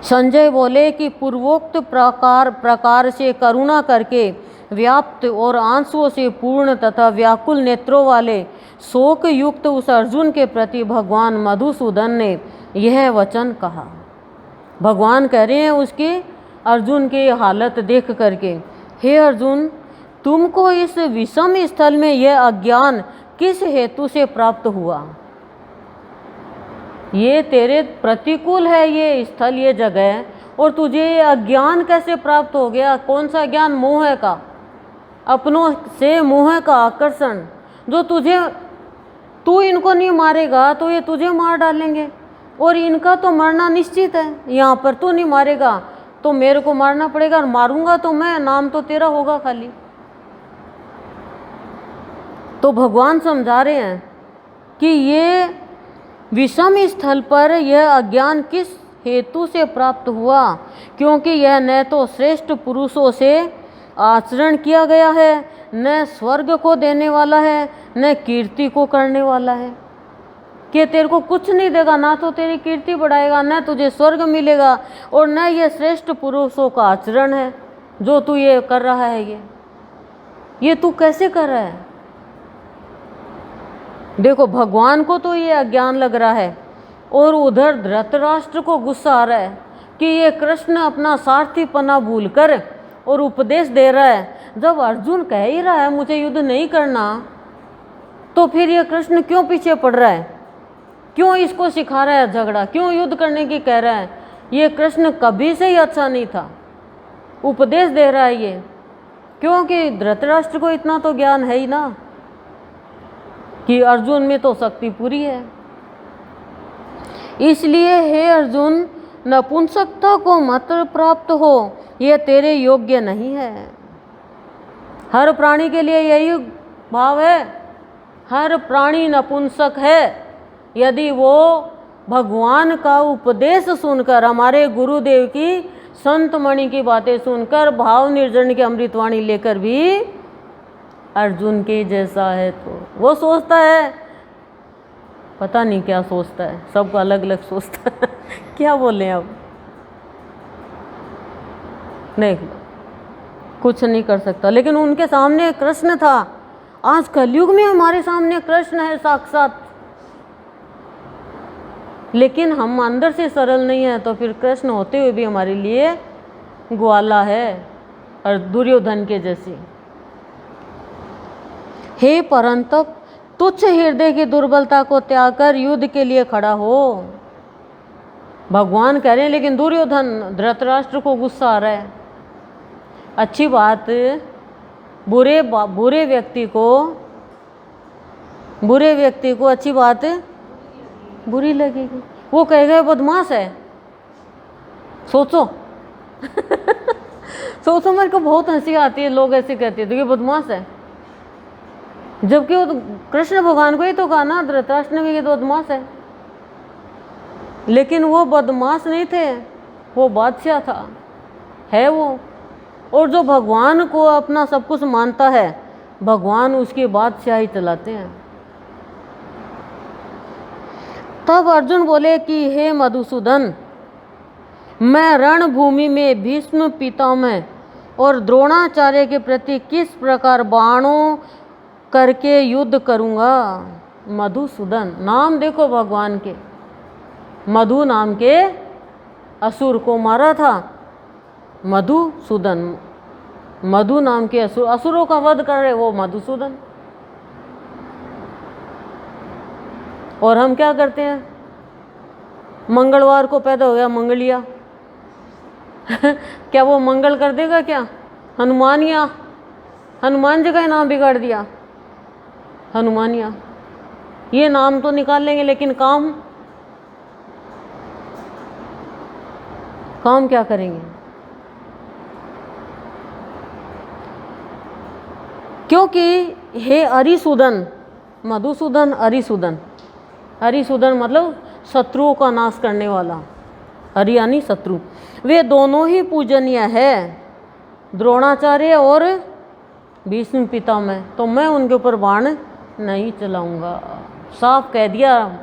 संजय बोले कि पूर्वोक्त प्रकार से करुणा करके व्याप्त और आंसुओं से पूर्ण तथा व्याकुल नेत्रों वाले शोक युक्त उस अर्जुन के प्रति भगवान मधुसूदन ने यह वचन कहा। भगवान कह रहे हैं उसकी अर्जुन की हालत देख करके, हे अर्जुन, तुमको इस विषम स्थल में यह अज्ञान किस हेतु से प्राप्त हुआ? ये तेरे प्रतिकूल है ये स्थल, ये जगह, और तुझे ये अज्ञान कैसे प्राप्त हो गया? कौन सा ज्ञान? मोह का, अपनों से मोह का आकर्षण, जो तुझे, तू इनको नहीं मारेगा तो ये तुझे मार डालेंगे, और इनका तो मरना निश्चित है। यहाँ पर तू नहीं मारेगा तो मेरे को मारना पड़ेगा, और मारूंगा तो मैं, नाम तो तेरा होगा खाली। तो भगवान समझा रहे हैं कि ये विषम स्थल पर यह अज्ञान किस हेतु से प्राप्त हुआ, क्योंकि यह न तो श्रेष्ठ पुरुषों से आचरण किया गया है, न स्वर्ग को देने वाला है, न कीर्ति को करने वाला है। कि तेरे को कुछ नहीं देगा, ना तो तेरी कीर्ति बढ़ाएगा, न तुझे स्वर्ग मिलेगा, और न ये श्रेष्ठ पुरुषों का आचरण है जो तू ये कर रहा है। ये तू कैसे कर रहा है? देखो, भगवान को तो ये अज्ञान लग रहा है, और उधर धृतराष्ट्र को गुस्सा आ रहा है कि ये कृष्ण अपना सारथीपना भूलकर और उपदेश दे रहा है। जब अर्जुन कह ही रहा है मुझे युद्ध नहीं करना, तो फिर ये कृष्ण क्यों पीछे पड़ रहा है? क्यों इसको सिखा रहा है झगड़ा? क्यों युद्ध करने की कह रहा है? ये कृष्ण कभी से ही अच्छा नहीं था, उपदेश दे रहा है ये, क्योंकि धृतराष्ट्र को इतना तो ज्ञान है ही ना कि अर्जुन में तो शक्ति पूरी है। इसलिए हे अर्जुन, नपुंसकता को मत प्राप्त हो, यह तेरे योग्य नहीं है। हर प्राणी के लिए यही भाव है, हर प्राणी नपुंसक है। यदि वो भगवान का उपदेश सुनकर, हमारे गुरुदेव की संत मणि की बातें सुनकर, भाव निर्जन की अमृतवाणी लेकर भी अर्जुन के जैसा है, तो वो सोचता है, पता नहीं क्या सोचता है, सबका अलग अलग सोचता है। क्या बोलें अब? नहीं, कुछ नहीं कर सकता। लेकिन उनके सामने कृष्ण था। आज कलयुग में हमारे सामने कृष्ण है साक्षात, लेकिन हम अंदर से सरल नहीं है, तो फिर कृष्ण होते हुए भी हमारे लिए ग्वाला है। और दुर्योधन के जैसी। हे परंतप, तुच्छ हृदय की दुर्बलता को त्याग कर युद्ध के लिए खड़ा हो। भगवान कह रहे हैं, लेकिन दुर्योधन धृतराष्ट्र को गुस्सा आ रहा है। अच्छी बात बुरे व्यक्ति को अच्छी बात बुरी लगेगी। वो कहेगा बदमाश है। सोचो सोचो, मेरे को बहुत हंसी आती है, लोग ऐसे कहते हैं तो ये बदमाश है, जबकि वो कृष्ण भगवान को ही तो कहा ना, धृतराष्ट्र ने भी ये तो बदमाश है। लेकिन वो बदमाश नहीं थे, वो बादशाह था, है वो। और जो भगवान को अपना सब कुछ मानता है, भगवान उसकी बादशाही चलाते हैं। तब अर्जुन बोले कि हे मधुसूदन, मैं रणभूमि में भीष्म पितामह और द्रोणाचार्य के प्रति किस प्रकार बाणों करके युद्ध करूंगा। मधुसूदन नाम देखो भगवान के, मधु नाम के असुर को मारा था। मधुसूदन, मधु नाम के असुरों का वध कर रहे वो मधुसूदन। और हम क्या करते हैं, मंगलवार को पैदा हो गया मंगलिया क्या वो मंगल कर देगा क्या? हनुमानिया, हनुमान जी का नाम बिगाड़ दिया, हनुमानिया। ये नाम तो निकाल लेंगे, लेकिन काम क्या करेंगे? क्योंकि हे अरिसूदन, मधुसूदन अरिसूदन, अरिसूदन मतलब शत्रुओं का नाश करने वाला, हरि यानी शत्रु। वे दोनों ही पूजनीय है, द्रोणाचार्य और भीष्म पितामह, तो मैं उनके ऊपर बाण नहीं चलाऊंगा। साफ कह दिया।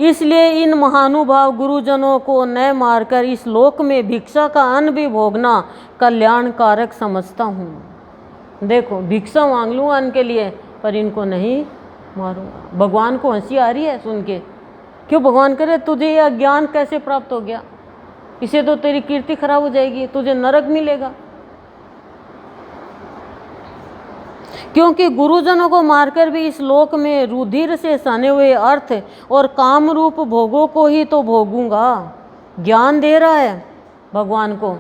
इसलिए इन महानुभाव गुरुजनों को न मारकर इस लोक में भिक्षा का अन्न भी भोगना कल्याणकारक समझता हूँ। देखो, भिक्षा मांग लूँ अन्न के लिए, पर इनको नहीं मारूंगा। भगवान को हंसी आ रही है सुन के। क्यों? भगवान करे तुझे यह ज्ञान कैसे प्राप्त हो गया? इसे तो तेरी कीर्ति खराब हो जाएगी, तुझे नरक मिलेगा। क्योंकि गुरुजनों को मारकर भी इस लोक में रुधिर से सने हुए अर्थ और काम रूप भोगों को ही तो भोगूंगा। ज्ञान दे रहा है भगवान को।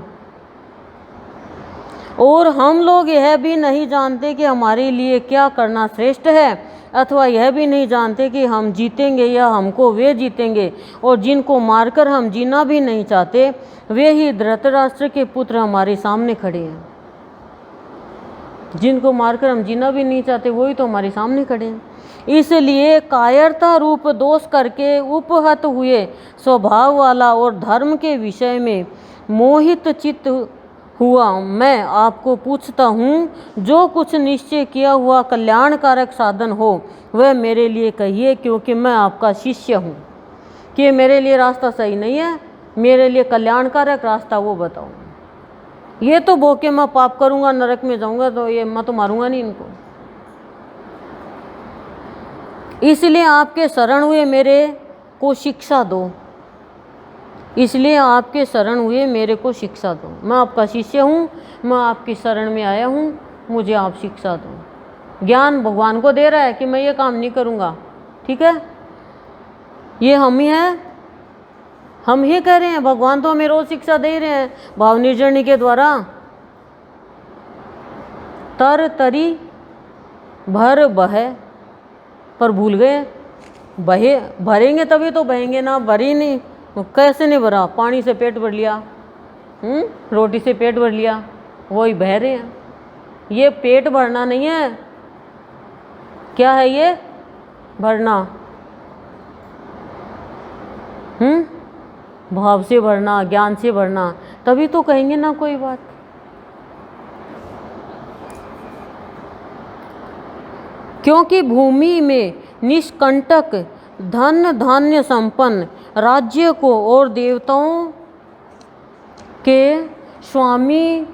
और हम लोग यह भी नहीं जानते कि हमारे लिए क्या करना श्रेष्ठ है, अथवा यह भी नहीं जानते कि हम जीतेंगे या हमको वे जीतेंगे। और जिनको मारकर हम जीना भी नहीं चाहते, वे ही धृतराष्ट्र के पुत्र हमारे सामने खड़े हैं। जिनको मारकर हम जीना भी नहीं चाहते, वही तो हमारे सामने खड़े हैं। इसलिए कायरता रूप दोष करके उपहत हुए स्वभाव वाला और धर्म के विषय में मोहित चित्त हुआ मैं आपको पूछता हूँ, जो कुछ निश्चय किया हुआ कल्याणकारक साधन हो वह मेरे लिए कहिए, क्योंकि मैं आपका शिष्य हूँ। कि मेरे लिए रास्ता सही नहीं है, मेरे लिए कल्याणकारक रास्ता वो बताओ। ये तो भोके मैं पाप करूँगा, नरक में जाऊँगा, तो ये मैं तो मारूँगा नहीं इनको। इसलिए आपके शरण हुए मेरे को शिक्षा दो, इसलिए आपके शरण हुए मेरे को शिक्षा दो। मैं आपका शिष्य हूँ, मैं आपकी शरण में आया हूँ, मुझे आप शिक्षा दो। ज्ञान भगवान को दे रहा है कि मैं ये काम नहीं करूँगा, ठीक है? ये हम ही हैं, हम ही कह रहे हैं। भगवान तो हमें रोज शिक्षा दे रहे हैं भाव निर्जरणी के द्वारा। तर तरी भर बहे, पर भूल गए। बहे भरेंगे तभी तो बहेंगे ना, भरी नहीं। कैसे नहीं भरा? पानी से पेट भर लिया, रोटी से पेट भर लिया, वही बह रहे हैं। ये पेट भरना नहीं है, क्या है ये? भरना। भाव से भरना, ज्ञान से भरना, तभी तो कहेंगे ना कोई बात। क्योंकि भूमि में निष्कंटक धन धान्य संपन्न राज्य को और देवताओं के स्वामी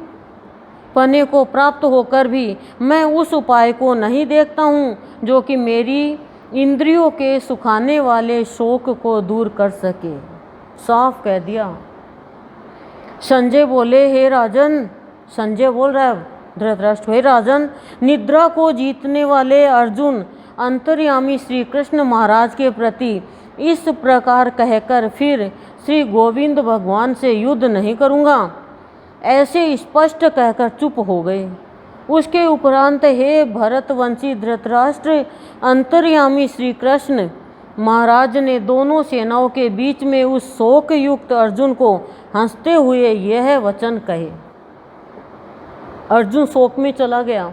पने को प्राप्त होकर भी मैं उस उपाय को नहीं देखता हूँ जो कि मेरी इंद्रियों के सुखाने वाले शोक को दूर कर सके। साफ कह दिया। संजय बोले, हे राजन, संजय बोल रहा है धृतराष्ट्र, हे राजन, निद्रा को जीतने वाले अर्जुन अंतर्यामी श्री कृष्ण महाराज के प्रति इस प्रकार कहकर फिर श्री गोविंद भगवान से युद्ध नहीं करूँगा, ऐसे स्पष्ट कहकर चुप हो गए। उसके उपरांत हे भरतवंशी धृतराष्ट्र, अंतर्यामी श्री कृष्ण महाराज ने दोनों सेनाओं के बीच में उस शोक युक्त अर्जुन को हंसते हुए यह वचन कहे। अर्जुन शोक में चला गया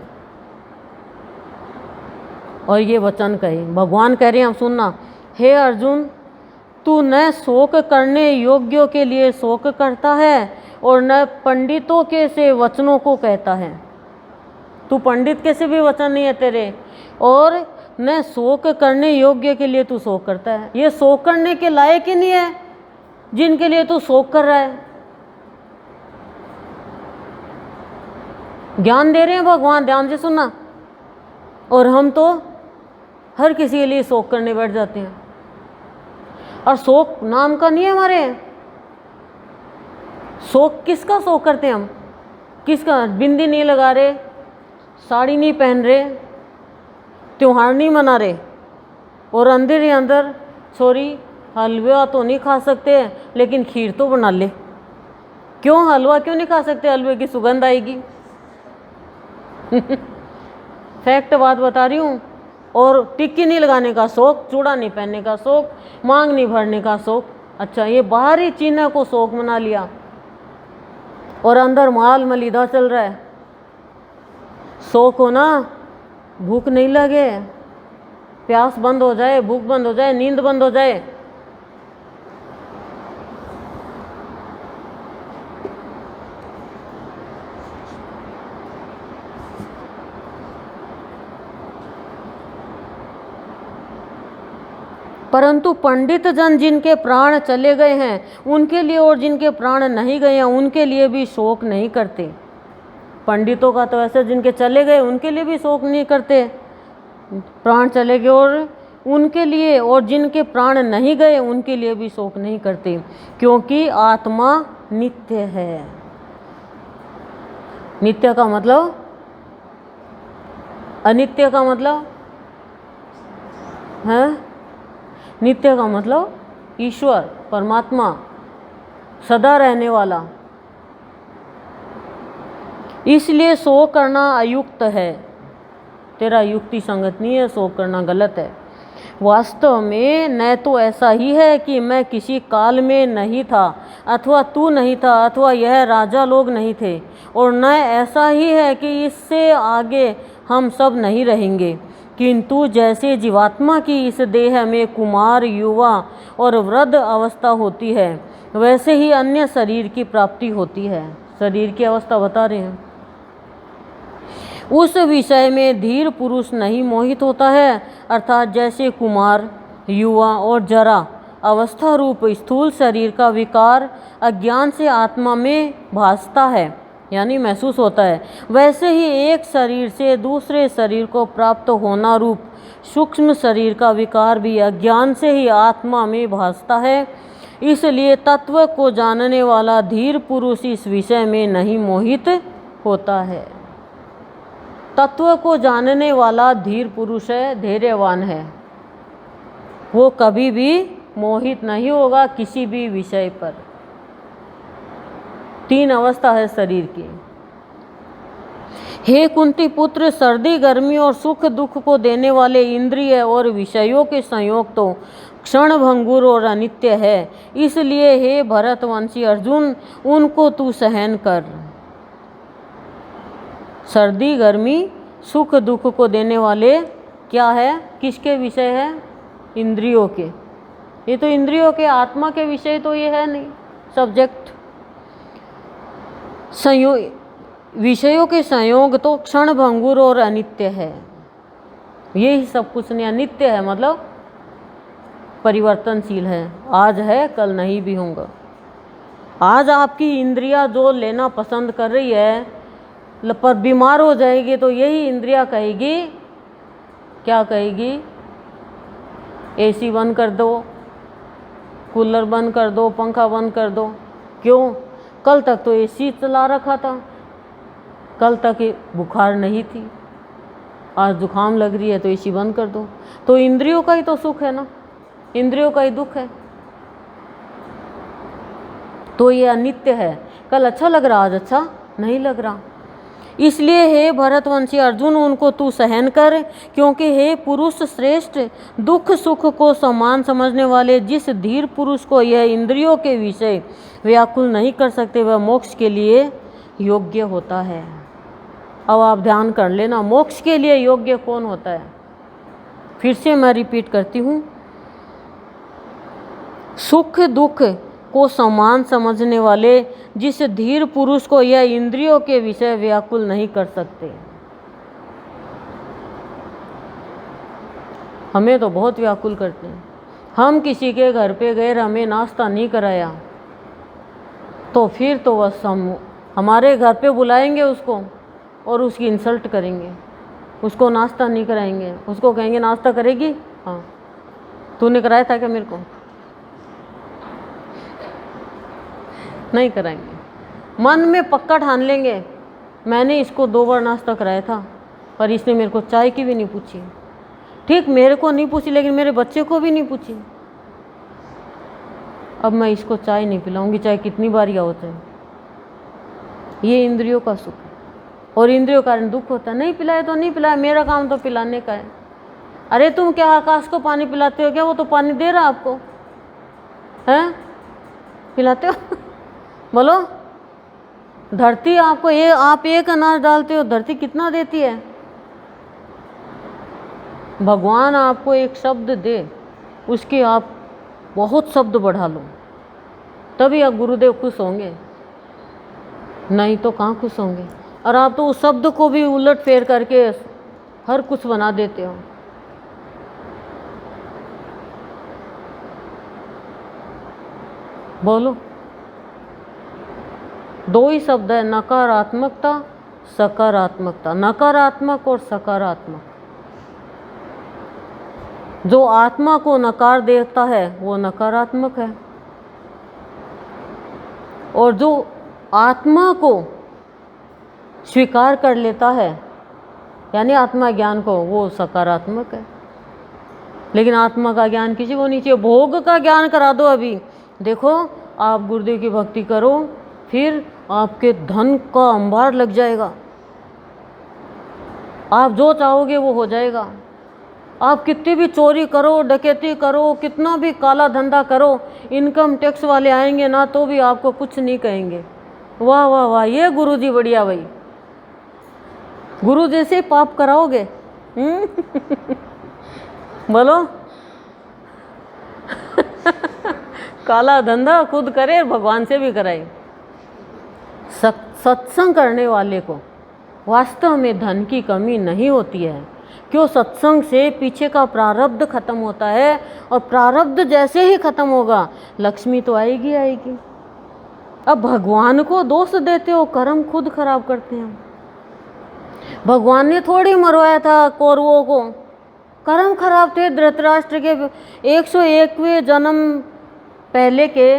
और ये वचन कहे। भगवान कह रहे हैं, हम सुनना, हे अर्जुन, तू न शोक करने योग्यों के लिए शोक करता है और न पंडितों के से वचनों को कहता है। तू पंडित के से भी वचन नहीं है तेरे, और न शोक करने योग्य के लिए तू शोक करता है। ये शोक करने के लायक ही नहीं है जिनके लिए तू शोक कर रहा है। ज्ञान दे रहे हैं भगवान, ध्यान से सुनना, और हम तो हर किसी के लिए शोक करने बैठ जाते हैं। और शोक नाम का नहीं है हमारे। शोक किसका शोक करते हैं हम? किसका? बिंदी नहीं लगा रहे, साड़ी नहीं पहन रहे, त्योहार नहीं मना रहे, और अंदर ही अंदर सॉरी हलवा तो नहीं खा सकते लेकिन खीर तो बना ले। क्यों हलवा क्यों नहीं खा सकते? हलवे की सुगंध आएगी। फैक्ट बात बता रही हूँ। और टिक्की नहीं लगाने का शौक, चूड़ा नहीं पहनने का शौक, मांग नहीं भरने का शौक। अच्छा, ये बाहरी चीज़ों को शौक मना लिया और अंदर माल मलीदा चल रहा है। शौक हो ना, भूख नहीं लगे, प्यास बंद हो जाए, भूख बंद हो जाए, नींद बंद हो जाए। परंतु पंडित जन जिनके प्राण चले गए हैं उनके लिए, और जिनके प्राण नहीं गए हैं उनके लिए भी शोक नहीं करते। पंडितों का तो ऐसे, जिनके चले गए उनके लिए भी शोक नहीं करते, प्राण चले गए और उनके लिए, और जिनके प्राण नहीं गए उनके लिए भी शोक नहीं करते, क्योंकि आत्मा नित्य है। नित्य का मतलब, अनित्य का मतलब है, नित्य का मतलब ईश्वर परमात्मा सदा रहने वाला। इसलिए शोक करना अयुक्त है। तेरा युक्ति संगत नहीं है, शोक करना गलत है। वास्तव में न तो ऐसा ही है कि मैं किसी काल में नहीं था, अथवा तू नहीं था, अथवा यह राजा लोग नहीं थे, और न ऐसा ही है कि इससे आगे हम सब नहीं रहेंगे, किंतु जैसे जीवात्मा की इस देह में कुमार, युवा और वृद्ध अवस्था होती है, वैसे ही अन्य शरीर की प्राप्ति होती है। शरीर की अवस्था बता रहे हैं। उस विषय में धीर पुरुष नहीं मोहित होता है, अर्थात जैसे कुमार, युवा और जरा अवस्था रूप स्थूल शरीर का विकार अज्ञान से आत्मा में भासता है, यानी महसूस होता है, वैसे ही एक शरीर से दूसरे शरीर को प्राप्त होना रूप सूक्ष्म शरीर का विकार भी अज्ञान से ही आत्मा में भासता है। इसलिए तत्व को जानने वाला धीर पुरुष इस विषय में नहीं मोहित होता है। तत्व को जानने वाला धीर पुरुष है, धैर्यवान है, वो कभी भी मोहित नहीं होगा किसी भी विषय पर। 3 अवस्था है शरीर की। हे कुंती पुत्र, सर्दी गर्मी और सुख दुख को देने वाले इंद्रिय और विषयों के संयोग तो क्षण भंगुर और अनित्य है। इसलिए हे भरतवंशी अर्जुन, उनको तू सहन कर। सर्दी गर्मी सुख दुख को देने वाले क्या है, किसके विषय है? इंद्रियों के। ये तो इंद्रियों के, आत्मा के विषय तो ये है नहीं, सब्जेक्ट। विषयों के संयोग तो क्षण भंगुर और अनित्य है। यही सब कुछ नहीं, अनित्य है मतलब परिवर्तनशील है। आज है, कल नहीं भी होगा। आज आपकी इंद्रियां जो लेना पसंद कर रही है, पर बीमार हो जाएगी तो यही इंद्रियां कहेगी, क्या कहेगी? एसी बंद कर दो, कूलर बंद कर दो, पंखा बंद कर दो। क्यों? कल तक तो एसी चला रखा था, कल तक बुखार नहीं थी, आज जुकाम लग रही है तो एसी बंद कर दो। तो इंद्रियों का ही तो सुख है ना, इंद्रियों का ही दुख है। तो ये अनित्य है, कल अच्छा लग रहा आज अच्छा नहीं लग रहा। इसलिए हे भरतवंशी अर्जुन, उनको तू सहन कर, क्योंकि हे पुरुष श्रेष्ठ, दुख सुख को समान समझने वाले जिस धीर पुरुष को यह इंद्रियों के विषय व्याकुल नहीं कर सकते, वह मोक्ष के लिए योग्य होता है। अब आप ध्यान कर लेना, मोक्ष के लिए योग्य कौन होता है। फिर से मैं रिपीट करती हूँ, सुख दुख को समान समझने वाले जिस धीर पुरुष को यह इंद्रियों के विषय व्याकुल नहीं कर सकते। हमें तो बहुत व्याकुल करते हैं। हम किसी के घर पे गए, हमें नाश्ता नहीं कराया तो फिर तो बस हम हमारे घर पे बुलाएंगे उसको और उसकी इंसल्ट करेंगे, उसको नाश्ता नहीं कराएंगे, उसको कहेंगे नाश्ता करेगी, हाँ तूने कराया था क्या मेरे को, नहीं कराएंगे। मन में पक्का ठान लेंगे, मैंने इसको 2 बार नाश्ता कराया था पर इसने मेरे को चाय की भी नहीं पूछी। ठीक, मेरे को नहीं पूछी लेकिन मेरे बच्चे को भी नहीं पूछी। अब मैं इसको चाय नहीं पिलाऊंगी, चाहे कितनी बार या होता है। ये इंद्रियों का सुख है और इंद्रियों का कारण दुख होता है। नहीं पिलाया तो नहीं पिलाया, मेरा काम तो पिलाने का है। अरे तुम क्या आकाश को पानी पिलाते हो क्या, वो तो पानी दे रहा आपको, हैं पिलाते हो बोलो, धरती आपको आप एक अनाज डालते हो, धरती कितना देती है। भगवान आपको एक शब्द दे, उसके आप बहुत शब्द बढ़ा लो, तभी आप गुरुदेव खुश होंगे, नहीं तो कहाँ खुश होंगे। और आप तो उस शब्द को भी उलट फेर करके हर कुछ बना देते हो। बोलो, 2 ही शब्द है, नकारात्मकता सकारात्मकता, नकारात्मक और सकारात्मक। जो आत्मा को नकार देता है वो नकारात्मक है, और जो आत्मा को स्वीकार कर लेता है यानी आत्मा ज्ञान को, वो सकारात्मक है। लेकिन आत्मा का ज्ञान किसी को नहीं चाहिए। भोग का ज्ञान करा दो अभी, देखो आप गुरुदेव की भक्ति करो, फिर आपके धन का अंबार लग जाएगा, आप जो चाहोगे वो हो जाएगा। आप कितनी भी चोरी करो, डकैती करो, कितना भी काला धंधा करो, इनकम टैक्स वाले आएंगे ना तो भी आपको कुछ नहीं कहेंगे। वाह वाह वाह, ये गुरुजी बढ़िया भाई, गुरु जैसे पाप कराओगे बोलो काला धंधा खुद करे, भगवान से भी कराए। सत्संग करने वाले को वास्तव में धन की कमी नहीं होती है, क्यों? सत्संग से पीछे का प्रारब्ध खत्म होता है, और प्रारब्ध जैसे ही खत्म होगा लक्ष्मी तो आएगी आएगी। अब भगवान को दोष देते हो, कर्म खुद खराब करते हैं। भगवान ने थोड़ी मरवाया था कौरवों को, कर्म खराब थे। धृतराष्ट्र के 101वें जन्म पहले के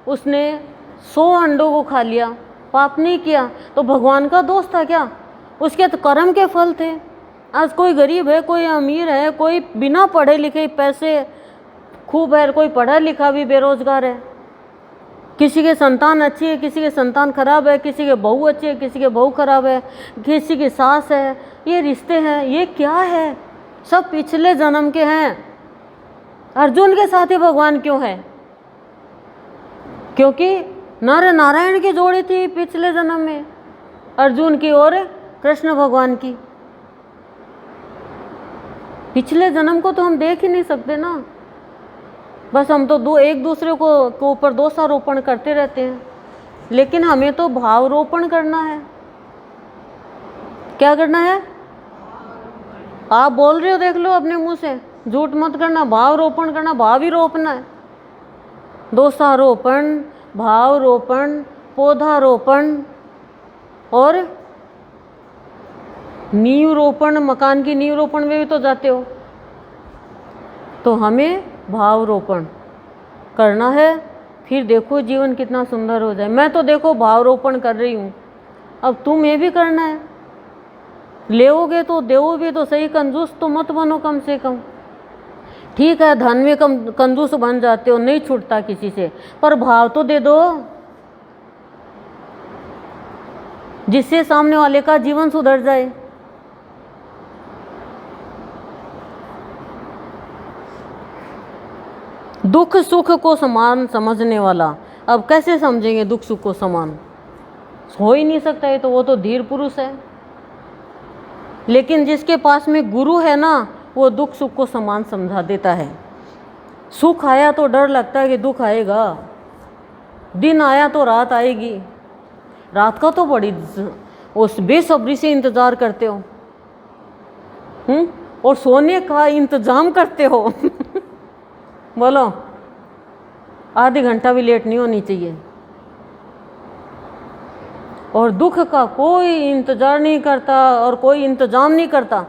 उसने 100 अंडों को खा लिया, पाप नहीं किया, तो भगवान का दोष था क्या? उसके तो कर्म के फल थे। आज कोई गरीब है, कोई अमीर है, कोई बिना पढ़े लिखे पैसे खूब है, कोई पढ़ा लिखा भी बेरोजगार है, किसी के संतान अच्छी है, किसी के संतान खराब है, किसी के बहू अच्छी है, किसी के बहू खराब है, किसी की सास है। ये रिश्ते हैं, ये क्या है? सब पिछले जन्म के हैं। अर्जुन के साथ ही भगवान क्यों है? क्योंकि नर नारायण की जोड़ी थी पिछले जन्म में, अर्जुन की और कृष्ण भगवान की। पिछले जन्म को तो हम देख ही नहीं सकते ना, बस हम तो एक दूसरे को ऊपर दोषारोपण करते रहते हैं। लेकिन हमें तो भावरोपण करना है। क्या करना है? आप बोल रहे हो, देख लो अपने मुंह से, झूठ मत करना। भावरोपण करना, भाव ही रोपना है। दोषारोपण, भावरोपण, पौधारोपण और नींव रोपण, मकान की नींव रोपण में भी तो जाते हो। तो हमें भावरोपण करना है, फिर देखो जीवन कितना सुंदर हो जाए। मैं तो देखो भावरोपण कर रही हूँ, अब तुम्हें भी करना है, लेओगे तो देओगे तो सही, कंजूस तो मत बनो कम से कम। ठीक है धन में कंजूस बन जाते हो, नहीं छूटता किसी से, पर भाव तो दे दो जिससे सामने वाले का जीवन सुधर जाए। दुख सुख को समान समझने वाला, अब कैसे समझेंगे दुख सुख को समान, हो ही नहीं सकता है, तो वो तो धीर पुरुष है। लेकिन जिसके पास में गुरु है ना, वो दुख सुख को समान समझा देता है। सुख आया तो डर लगता है कि दुख आएगा, दिन आया तो रात आएगी, रात का तो बड़ी उस बेसब्री से इंतजार करते हो, और सोने का इंतजाम करते हो बोलो, आधे घंटा भी लेट नहीं होनी चाहिए। और दुख का कोई इंतजार नहीं करता और कोई इंतजाम नहीं करता।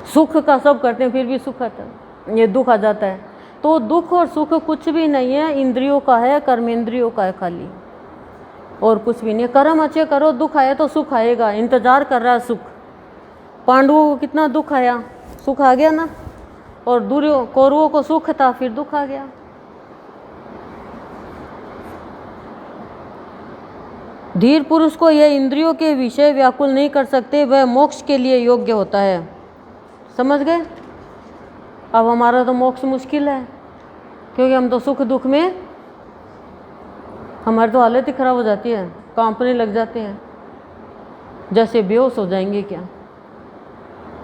सुख का सब करते हैं, फिर भी सुख आता है, ये दुख आ जाता है। तो दुख और सुख कुछ भी नहीं है, इंद्रियों का है, कर्मेंद्रियों का है खाली, और कुछ भी नहीं। कर्म अच्छे करो, दुख आया तो सुख आएगा, इंतजार कर रहा है सुख। पांडवों को कितना दुख आया, सुख आ गया ना, और कौरवों को सुख था, फिर दुख आ गया। धीर पुरुष को यह इंद्रियों के विषय व्याकुल नहीं कर सकते, वह मोक्ष के लिए योग्य होता है। समझ गए? अब हमारा तो मोक्ष मुश्किल है, क्योंकि हम तो सुख दुख में हमारी तो हालत ही खराब हो जाती है, कांपने लग जाते हैं, जैसे बेहोश हो जाएंगे क्या।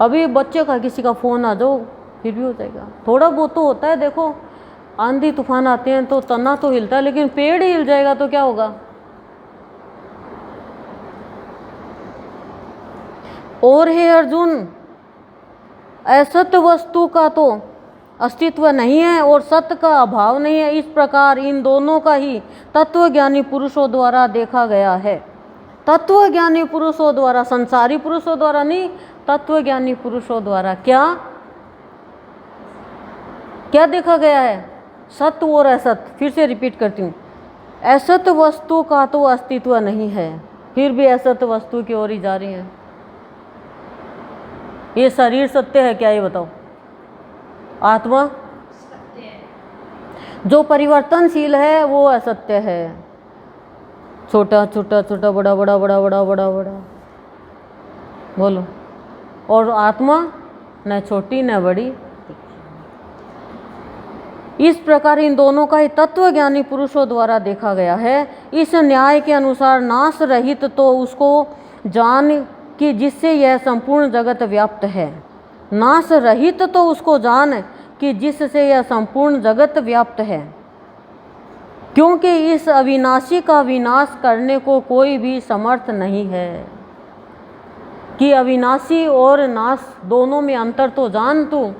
अभी बच्चे का किसी का फ़ोन आ जाओ फिर भी हो जाएगा। थोड़ा बहुत तो होता है, देखो आंधी तूफान आते हैं तो तना तो हिलता है, लेकिन पेड़ ही हिल जाएगा तो क्या होगा। और हे अर्जुन, असत वस्तु का तो अस्तित्व नहीं है और सत्य का अभाव नहीं है, इस प्रकार इन दोनों का ही तत्वज्ञानी पुरुषों द्वारा देखा गया है। तत्वज्ञानी पुरुषों द्वारा, संसारी पुरुषों द्वारा नहीं, तत्वज्ञानी पुरुषों द्वारा। क्या क्या देखा गया है? सत्य और असत। फिर से रिपीट करती हूँ, असत वस्तु का तो अस्तित्व नहीं है, फिर भी असत वस्तु की ओर ही जा रही है। ये शरीर सत्य है क्या, ये बताओ? आत्मा सत्य है। जो परिवर्तनशील है वो असत्य है, छोटा छोटा छोटा, बड़ा बड़ा, बड़ा बड़ा, बड़ा बड़ा, बोलो। और आत्मा न छोटी न बड़ी। इस प्रकार इन दोनों का ही तत्वज्ञानी पुरुषों द्वारा देखा गया है। इस न्याय के अनुसार नाश रहित तो उसको जान कि जिससे यह संपूर्ण जगत व्याप्त है, नाश रहित तो उसको जान कि जिससे यह संपूर्ण जगत व्याप्त है, क्योंकि इस अविनाशी का विनाश करने को कोई भी समर्थ नहीं है। कि अविनाशी और नाश दोनों में अंतर तो जान, तू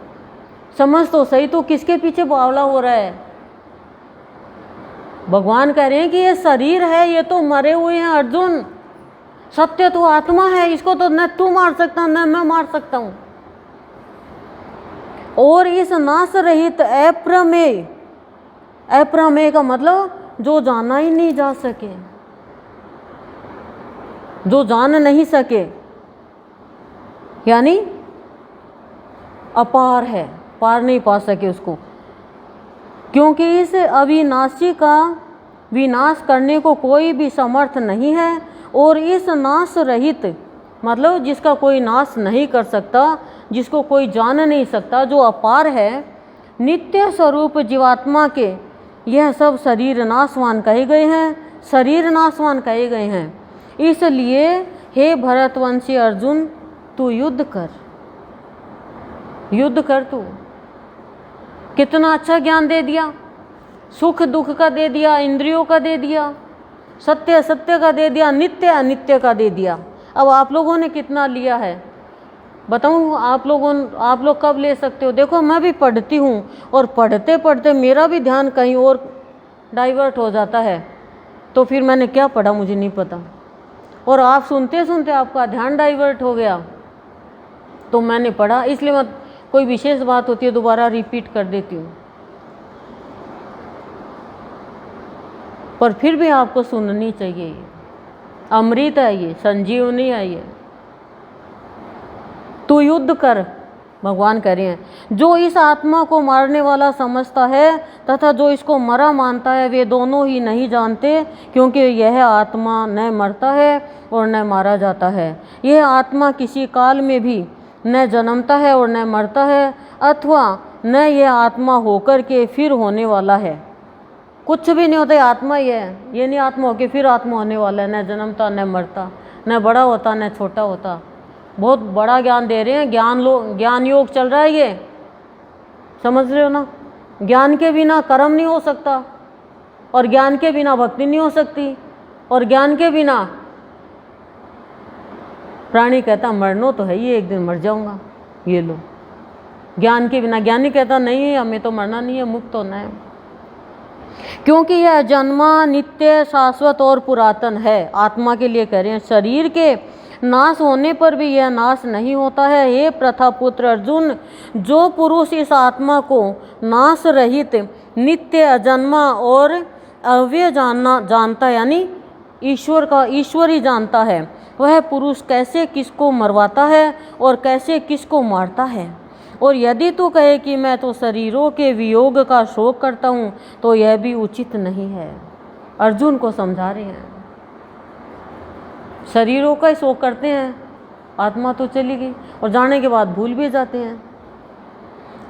समझ तो सही, तू किसके पीछे बावला हो रहा है। भगवान कह रहे हैं कि ये शरीर है, ये तो मरे हुए हैं अर्जुन, सत्य तो आत्मा है, इसको तो न तू मार सकता न मैं मार सकता हूं। और इस नाश रहित अप्रमेय, अप्रमेय का मतलब जो जाना ही नहीं जा सके, जो जान नहीं सके, यानी अपार है, पार नहीं पा सके उसको। क्योंकि इस अविनाशी का विनाश करने को कोई भी समर्थ नहीं है। और इस नाश रहित मतलब जिसका कोई नाश नहीं कर सकता, जिसको कोई जान नहीं सकता, जो अपार है, नित्य स्वरूप जीवात्मा के यह सब शरीर नाशवान कहे गए हैं, शरीर नाशवान कहे गए हैं। इसलिए हे भरतवंशी अर्जुन, तू युद्ध कर, युद्ध कर। तू कितना अच्छा ज्ञान दे दिया, सुख दुख का दे दिया, इंद्रियों का दे दिया, सत्य असत्य का दे दिया, नित्य अनित्य का दे दिया। अब आप लोगों ने कितना लिया है बताऊं? आप लोग कब ले सकते हो? देखो मैं भी पढ़ती हूँ, और पढ़ते पढ़ते मेरा भी ध्यान कहीं और डाइवर्ट हो जाता है, तो फिर मैंने क्या पढ़ा मुझे नहीं पता, और आप सुनते सुनते आपका ध्यान डाइवर्ट हो गया, तो मैंने पढ़ा। इसलिए मैं कोई विशेष बात होती है दोबारा रिपीट कर देती हूँ। पर फिर भी आपको सुननी चाहिए। अमृत है ये, संजीवनी है ये। तू युद्ध कर, भगवान कह रहे हैं। जो इस आत्मा को मारने वाला समझता है तथा जो इसको मरा मानता है, वे दोनों ही नहीं जानते, क्योंकि यह आत्मा न मरता है और न मारा जाता है। यह आत्मा किसी काल में भी न जन्मता है और न मरता है, अथवा न यह आत्मा होकर के फिर होने वाला है। कुछ भी नहीं होता, आत्मा ही है। ये नहीं आत्मा होके फिर आत्मा होने वाला है, न जन्मता न मरता, न बड़ा होता न छोटा होता। बहुत बड़ा ज्ञान दे रहे हैं। ज्ञान योग चल रहा है ये, समझ रहे हो ना। ज्ञान के बिना कर्म नहीं हो सकता, और ज्ञान के बिना भक्ति नहीं हो सकती, और ज्ञान के बिना प्राणी कहता मरना तो है ही, एक दिन मर जाऊंगा। ये लो, ज्ञान के बिना। ज्ञानी कहता नहीं, हमें तो मरना नहीं है, मुक्त होना है, क्योंकि यह जन्मा, नित्य, शाश्वत और पुरातन है। आत्मा के लिए कह रहे हैं। शरीर के नाश होने पर भी यह नाश नहीं होता है। हे प्रथा पुत्र अर्जुन, जो पुरुष इस आत्मा को नाश रहित, नित्य, अजन्मा और अव्यय जानता है, यानी ईश्वर ही जानता है, वह पुरुष कैसे किसको मरवाता है और कैसे किसको मारता है। और यदि तू कहे कि मैं तो शरीरों के वियोग का शोक करता हूँ, तो यह भी उचित नहीं है। अर्जुन को समझा रहे हैं। शरीरों का ही शोक करते हैं, आत्मा तो चली गई और जाने के बाद भूल भी जाते हैं।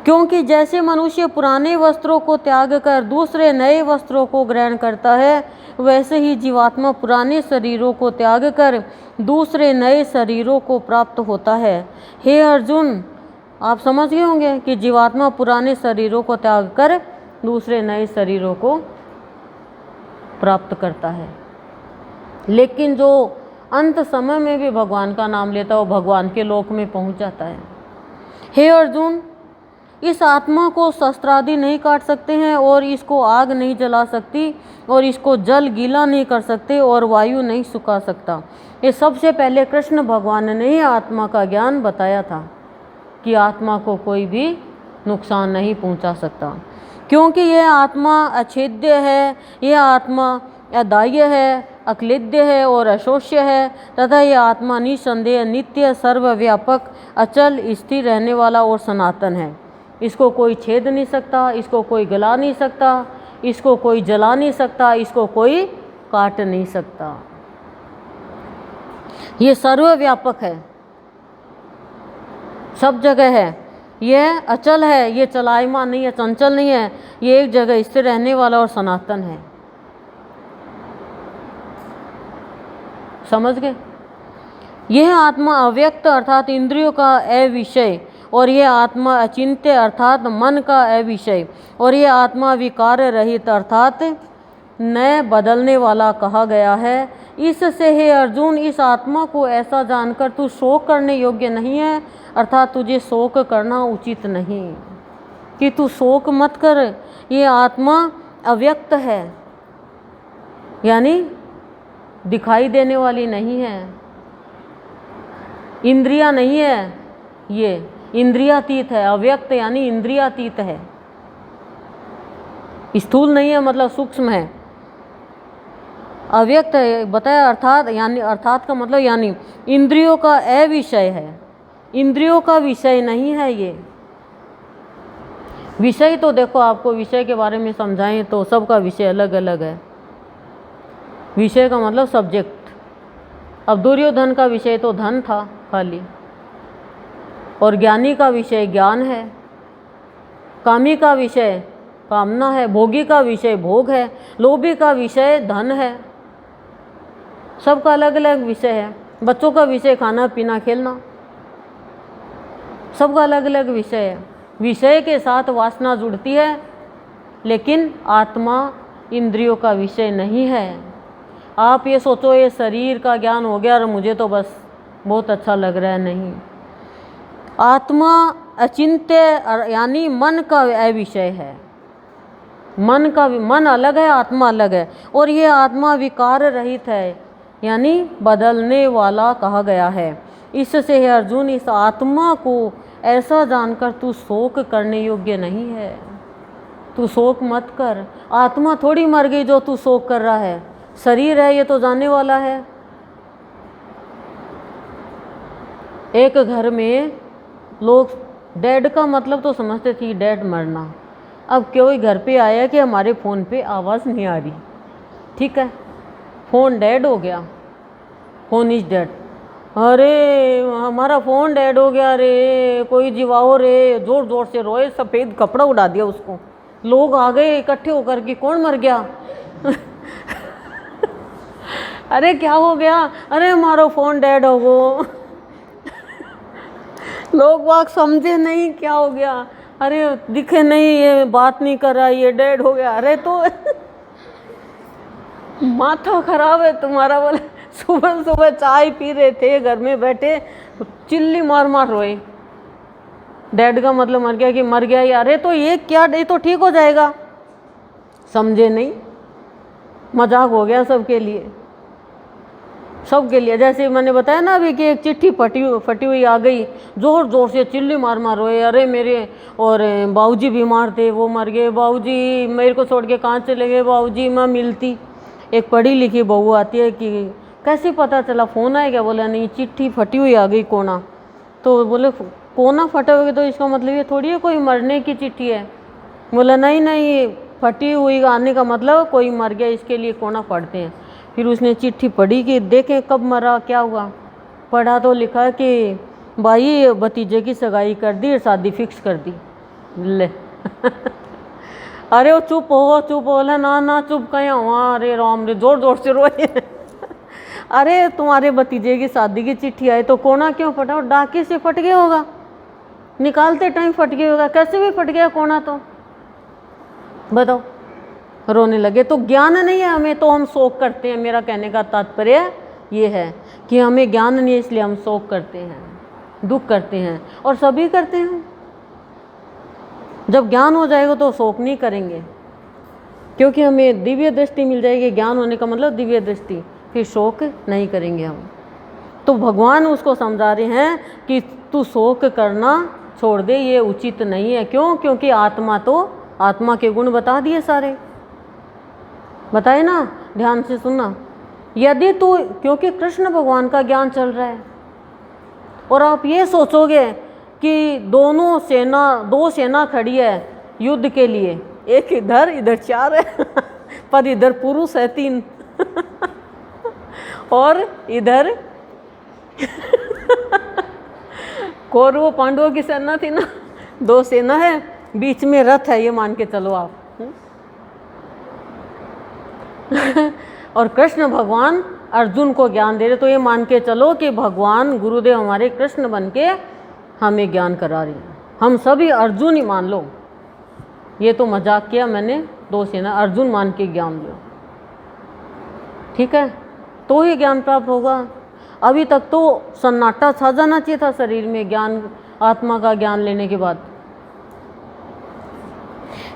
क्योंकि जैसे मनुष्य पुराने वस्त्रों को त्याग कर दूसरे नए वस्त्रों को ग्रहण करता है, वैसे ही जीवात्मा पुराने शरीरों को त्याग कर दूसरे नए शरीरों को प्राप्त होता है। हे अर्जुन, आप समझ गए होंगे कि जीवात्मा पुराने शरीरों को त्याग कर दूसरे नए शरीरों को प्राप्त करता है। लेकिन जो अंत समय में भी भगवान का नाम लेता है, वो भगवान के लोक में पहुंच जाता है। हे अर्जुन, इस आत्मा को शस्त्रादि नहीं काट सकते हैं, और इसको आग नहीं जला सकती, और इसको जल गीला नहीं कर सकते, और वायु नहीं सुखा सकता। ये सबसे पहले कृष्ण भगवान ने ही आत्मा का ज्ञान बताया था कि आत्मा को कोई भी नुकसान नहीं पहुंचा सकता, क्योंकि यह आत्मा अछेद्य है, यह आत्मा अदाह्य है, अक्लिद्य है और अशोष्य है, तथा यह आत्मा निसंदेह नित्य, सर्वव्यापक, अचल, स्थिर रहने वाला और सनातन है। इसको कोई छेद नहीं सकता, इसको कोई गला नहीं सकता, इसको कोई जला नहीं सकता, इसको कोई काट नहीं सकता। ये सर्वव्यापक है, सब जगह है। यह अचल है, ये चलायमान नहीं है, चंचल नहीं है, ये एक जगह स्थिर रहने वाला और सनातन है। समझ गए। यह आत्मा अव्यक्त अर्थात इंद्रियों का अविषय, और यह आत्मा अचिंत्य अर्थात मन का अविषय, और यह आत्मा विकार रहित अर्थात न बदलने वाला कहा गया है। इससे हे अर्जुन, इस आत्मा को ऐसा जानकर तू शोक करने योग्य नहीं है, अर्थात तुझे शोक करना उचित नहीं, कि तू शोक मत कर। ये आत्मा अव्यक्त है, यानी दिखाई देने वाली नहीं है, इंद्रिया नहीं है, ये इंद्रियातीत है। अव्यक्त यानी इंद्रियातीत है, स्थूल नहीं है, मतलब सूक्ष्म है। अव्यक्त है बताया, अर्थात यानी अर्थात का मतलब यानी इंद्रियों का अविषय है, इंद्रियों का विषय नहीं है। ये विषय तो देखो, आपको विषय के बारे में समझाएं तो सबका विषय अलग अलग है। विषय का मतलब सब्जेक्ट। अब दुर्योधन का विषय तो धन था खाली, और ज्ञानी का विषय ज्ञान है, कामी का विषय कामना है, भोगी का विषय भोग है, लोभी का विषय धन है। सबका अलग अलग विषय है। बच्चों का विषय खाना पीना खेलना, सबका अलग अलग विषय है। विषय के साथ वासना जुड़ती है, लेकिन आत्मा इंद्रियों का विषय नहीं है। आप ये सोचो ये शरीर का ज्ञान हो गया और मुझे तो बस बहुत अच्छा लग रहा है, नहीं। आत्मा अचिंत्य यानी मन का अविषय है। मन अलग है, आत्मा अलग है, और ये आत्मा विकार रहित है, यानी बदलने वाला कहा गया है। इससे हे अर्जुन, इस आत्मा को ऐसा जानकर तू शोक करने योग्य नहीं है, तू शोक मत कर। आत्मा थोड़ी मर गई जो तू शोक कर रहा है, शरीर है ये तो जाने वाला है। एक घर में लोग डेड का मतलब तो समझते थे डेड मरना। अब कोई घर पे आया कि हमारे फ़ोन पे आवाज़ नहीं आ रही, ठीक है, फ़ोन डेड हो गया, फ़ोन इज डेड, अरे हमारा फ़ोन डेड हो गया रे, कोई जीवाओ रे, ज़ोर ज़ोर से रोए, सफ़ेद कपड़ा उड़ा दिया उसको। लोग आ गए इकट्ठे होकर कि कौन मर गया अरे क्या हो गया, अरे हमारा फ़ोन डेड हो गो लोग वाक समझे नहीं क्या हो गया, अरे दिखे नहीं, ये बात नहीं कर रहा, ये डेड हो गया। अरे तो माथा खराब है तुम्हारा। बोले सुबह सुबह चाय पी रहे थे, घर में बैठे चिल्ली मार मार रोए। डेड का मतलब मर गया कि मर गया यार, अरे तो ये क्या, ये तो ठीक हो जाएगा। समझे नहीं, मजाक हो गया सबके लिए, सबके लिए। जैसे मैंने बताया ना अभी कि एक चिट्ठी फटी हुई आ गई, ज़ोर ज़ोर से चिल्ली मार मार रोए, अरे मेरे और बाबूजी बीमार थे, वो मर गए, बाबूजी मेरे को छोड़ के कहाँ चले गए, बाबूजी मैं मिलती। एक पढ़ी लिखी बहू आती है कि कैसे पता चला, फ़ोन आएगा? बोला नहीं, चिट्ठी फटी हुई आ गई कोना। तो बोले कोना फटे हुए तो इसका मतलब ये थोड़ी है कोई मरने की चिट्ठी है। बोला नहीं नहीं, फटी हुई आने का मतलब कोई मर गया, इसके लिए कोना पढ़ते हैं। फिर उसने चिट्ठी पढ़ी कि देखें कब मरा क्या हुआ। पढ़ा तो लिखा कि भाई भतीजे की सगाई कर दी, शादी फिक्स कर दी। ले अरे वो चुप हो, चुप हो। बोला ना ना चुप कहीं हुआ, अरे राम रे, जोर जोर से रोए अरे तुम्हारे भतीजे की शादी की चिट्ठी आई तो कोना क्यों फटा? डाके से फट गया होगा, निकालते टाइम फट गया होगा, कैसे भी फट गया कोना तो बताओ। रोने लगे। तो ज्ञान नहीं है हमें तो हम शोक करते हैं। मेरा कहने का तात्पर्य ये है कि हमें ज्ञान नहीं है इसलिए हम शोक करते हैं, दुख करते हैं, और सभी करते हैं। जब ज्ञान हो जाएगा तो शोक नहीं करेंगे, क्योंकि हमें दिव्य दृष्टि मिल जाएगी। ज्ञान होने का मतलब दिव्य दृष्टि, फिर शोक नहीं करेंगे हम। तो भगवान उसको समझा रहे हैं कि तू शोक करना छोड़ दे, ये उचित नहीं है। क्यों? क्योंकि आत्मा तो, आत्मा के गुण बता दिए सारे, बताए ना, ध्यान से सुनना। यदि तू, क्योंकि कृष्ण भगवान का ज्ञान चल रहा है, और आप ये सोचोगे कि दो सेना खड़ी है युद्ध के लिए, एक इधर इधर 4 है पर इधर पुरुष है 3 और इधर कौरवों पांडवों की सेना थी ना, 2 सेना है, बीच में रथ है, ये मान के चलो आप और कृष्ण भगवान अर्जुन को ज्ञान दे रहे, तो ये मान के चलो कि भगवान गुरुदेव हमारे कृष्ण बन के हमें ज्ञान करा रही है। हम सभी अर्जुन ही मान लो, ये तो मजाक किया मैंने, 2 सेना अर्जुन मान के ज्ञान लो, ठीक है, तो ही ज्ञान प्राप्त होगा। अभी तक तो सन्नाटा छा जाना चाहिए था शरीर में ज्ञान, आत्मा का ज्ञान लेने के बाद।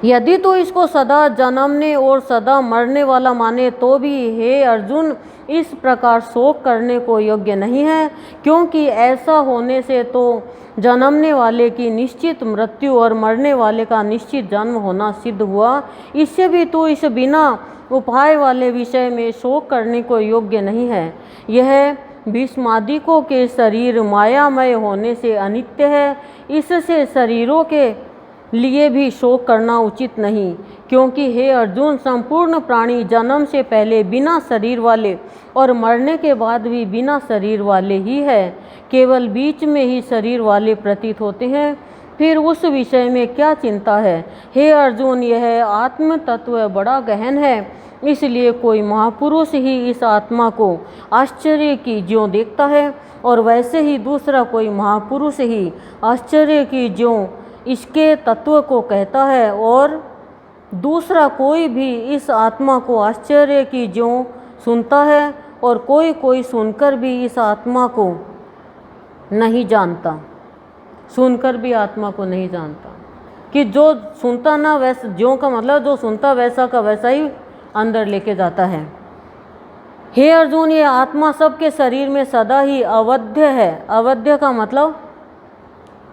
यदि तो इसको सदा जन्मने और सदा मरने वाला माने तो भी हे अर्जुन इस प्रकार शोक करने को योग्य नहीं है, क्योंकि ऐसा होने से तो जन्मने वाले की निश्चित मृत्यु और मरने वाले का निश्चित जन्म होना सिद्ध हुआ। इससे भी तो इस बिना उपाय वाले विषय में शोक करने को योग्य नहीं है। यह भीष्मादिकों के शरीर मायामय होने से अनित्य है, इससे शरीरों के लिए भी शोक करना उचित नहीं, क्योंकि हे अर्जुन संपूर्ण प्राणी जन्म से पहले बिना शरीर वाले और मरने के बाद भी बिना शरीर वाले ही है, केवल बीच में ही शरीर वाले प्रतीत होते हैं, फिर उस विषय में क्या चिंता है। हे अर्जुन यह आत्म तत्व बड़ा गहन है, इसलिए कोई महापुरुष ही इस आत्मा को आश्चर्य की ज्यों देखता है और वैसे ही दूसरा कोई महापुरुष ही आश्चर्य की ज्यों इसके तत्व को कहता है, और दूसरा कोई भी इस आत्मा को आश्चर्य की ज्यों सुनता है, और कोई कोई सुनकर भी इस आत्मा को नहीं जानता, सुनकर भी आत्मा को नहीं जानता। कि जो सुनता ना वैसा, ज्यों का मतलब जो सुनता वैसा का वैसा ही अंदर लेके जाता है। हे अर्जुन ये आत्मा सबके शरीर में सदा ही अवध्य है। अवध्य का मतलब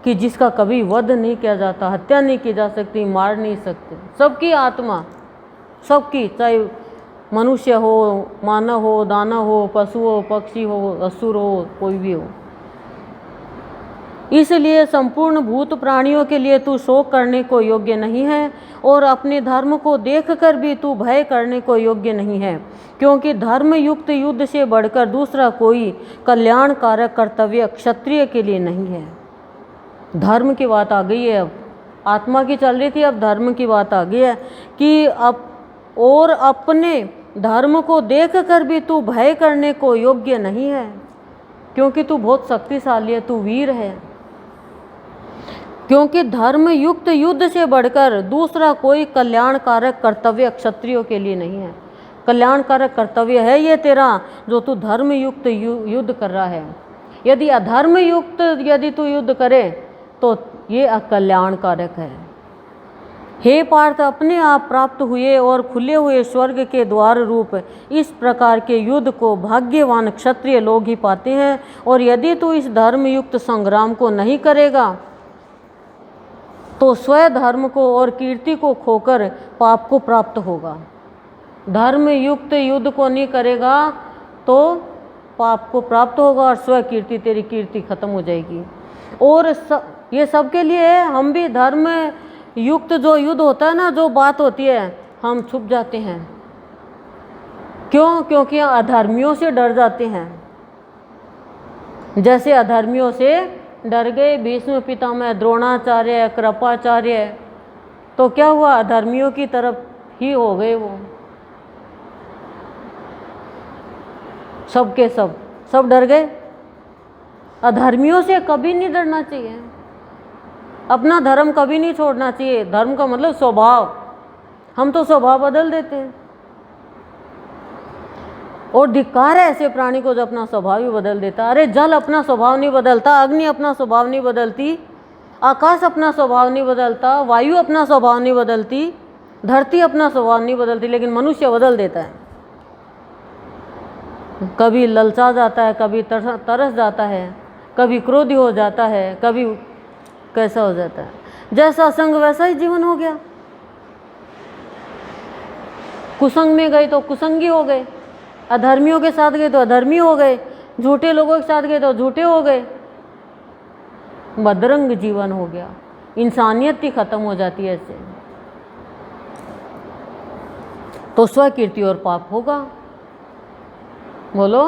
कि जिसका कभी वध नहीं किया जाता, हत्या नहीं की जा सकती, मार नहीं सकते। सबकी आत्मा, सबकी, चाहे मनुष्य हो, मानव हो, दानव हो, पशु हो, पक्षी हो, असुर हो, कोई भी हो। इसलिए संपूर्ण भूत प्राणियों के लिए तू शोक करने को योग्य नहीं है और अपने धर्म को देखकर भी तू भय करने को योग्य नहीं है, क्योंकि धर्म युक्त युद्ध से बढ़कर दूसरा कोई कल्याणकारक कर्तव्य क्षत्रिय के लिए नहीं है। धर्म की बात आ गई है, अब आत्मा की चल रही थी, अब धर्म की बात आ गई है कि अब और अपने धर्म को देखकर भी तू भय करने को योग्य नहीं है, क्योंकि तू बहुत शक्तिशाली है, तू वीर है। क्योंकि धर्म युक्त युद्ध से बढ़कर दूसरा कोई कल्याणकारक कर्तव्य क्षत्रियों के लिए नहीं है। कल्याणकारक कर्तव्य है ये तेरा, जो तू धर्म युक्त युद्ध कर रहा है। यदि अधर्म युक्त यदि तू युद्ध करे तो ये अकल्याणकारक है। हे पार्थ, अपने आप प्राप्त हुए और खुले हुए स्वर्ग के द्वार रूप इस प्रकार के युद्ध को भाग्यवान क्षत्रिय लोग ही पाते हैं, और यदि तू इस धर्म युक्त संग्राम को नहीं करेगा तो स्वधर्म को और कीर्ति को खोकर पाप को प्राप्त होगा। धर्म युक्त युद्ध को नहीं करेगा तो पाप को प्राप्त होगा और स्व कीर्ति, तेरी कीर्ति खत्म हो जाएगी। और ये सबके लिए है। हम भी धर्म युक्त जो युद्ध होता है ना, जो बात होती है, हम छुप जाते हैं। क्यों? क्योंकि अधर्मियों से डर जाते हैं। जैसे अधर्मियों से डर गए भीष्म पितामह, द्रोणाचार्य, कृपाचार्य, तो क्या हुआ? अधर्मियों की तरफ ही हो गए वो। सब के सब डर गए। अधर्मियों से कभी नहीं डरना चाहिए, अपना धर्म कभी नहीं छोड़ना चाहिए। धर्म का मतलब स्वभाव, हम तो स्वभाव बदल देते हैं, और धिक्कार है ऐसे प्राणी को जो अपना स्वभाव ही बदल देता। अरे जल अपना स्वभाव नहीं बदलता, अग्नि अपना स्वभाव नहीं बदलती, आकाश अपना स्वभाव नहीं बदलता, वायु अपना स्वभाव नहीं बदलती, धरती अपना स्वभाव नहीं बदलती, लेकिन मनुष्य बदल देता है। कभी ललचा जाता है, कभी तरस जाता है, कभी क्रोधी हो जाता है, कभी कैसा हो जाता है। जैसा संग वैसा ही जीवन हो गया। कुसंग में गए तो कुसंगी हो गए, अधर्मियों के साथ गए तो अधर्मी हो गए, झूठे लोगों के साथ गए तो झूठे हो गए। बदरंग जीवन हो गया, इंसानियत ही खत्म हो जाती है ऐसे। तो स्वकीर्ति और पाप होगा। बोलो।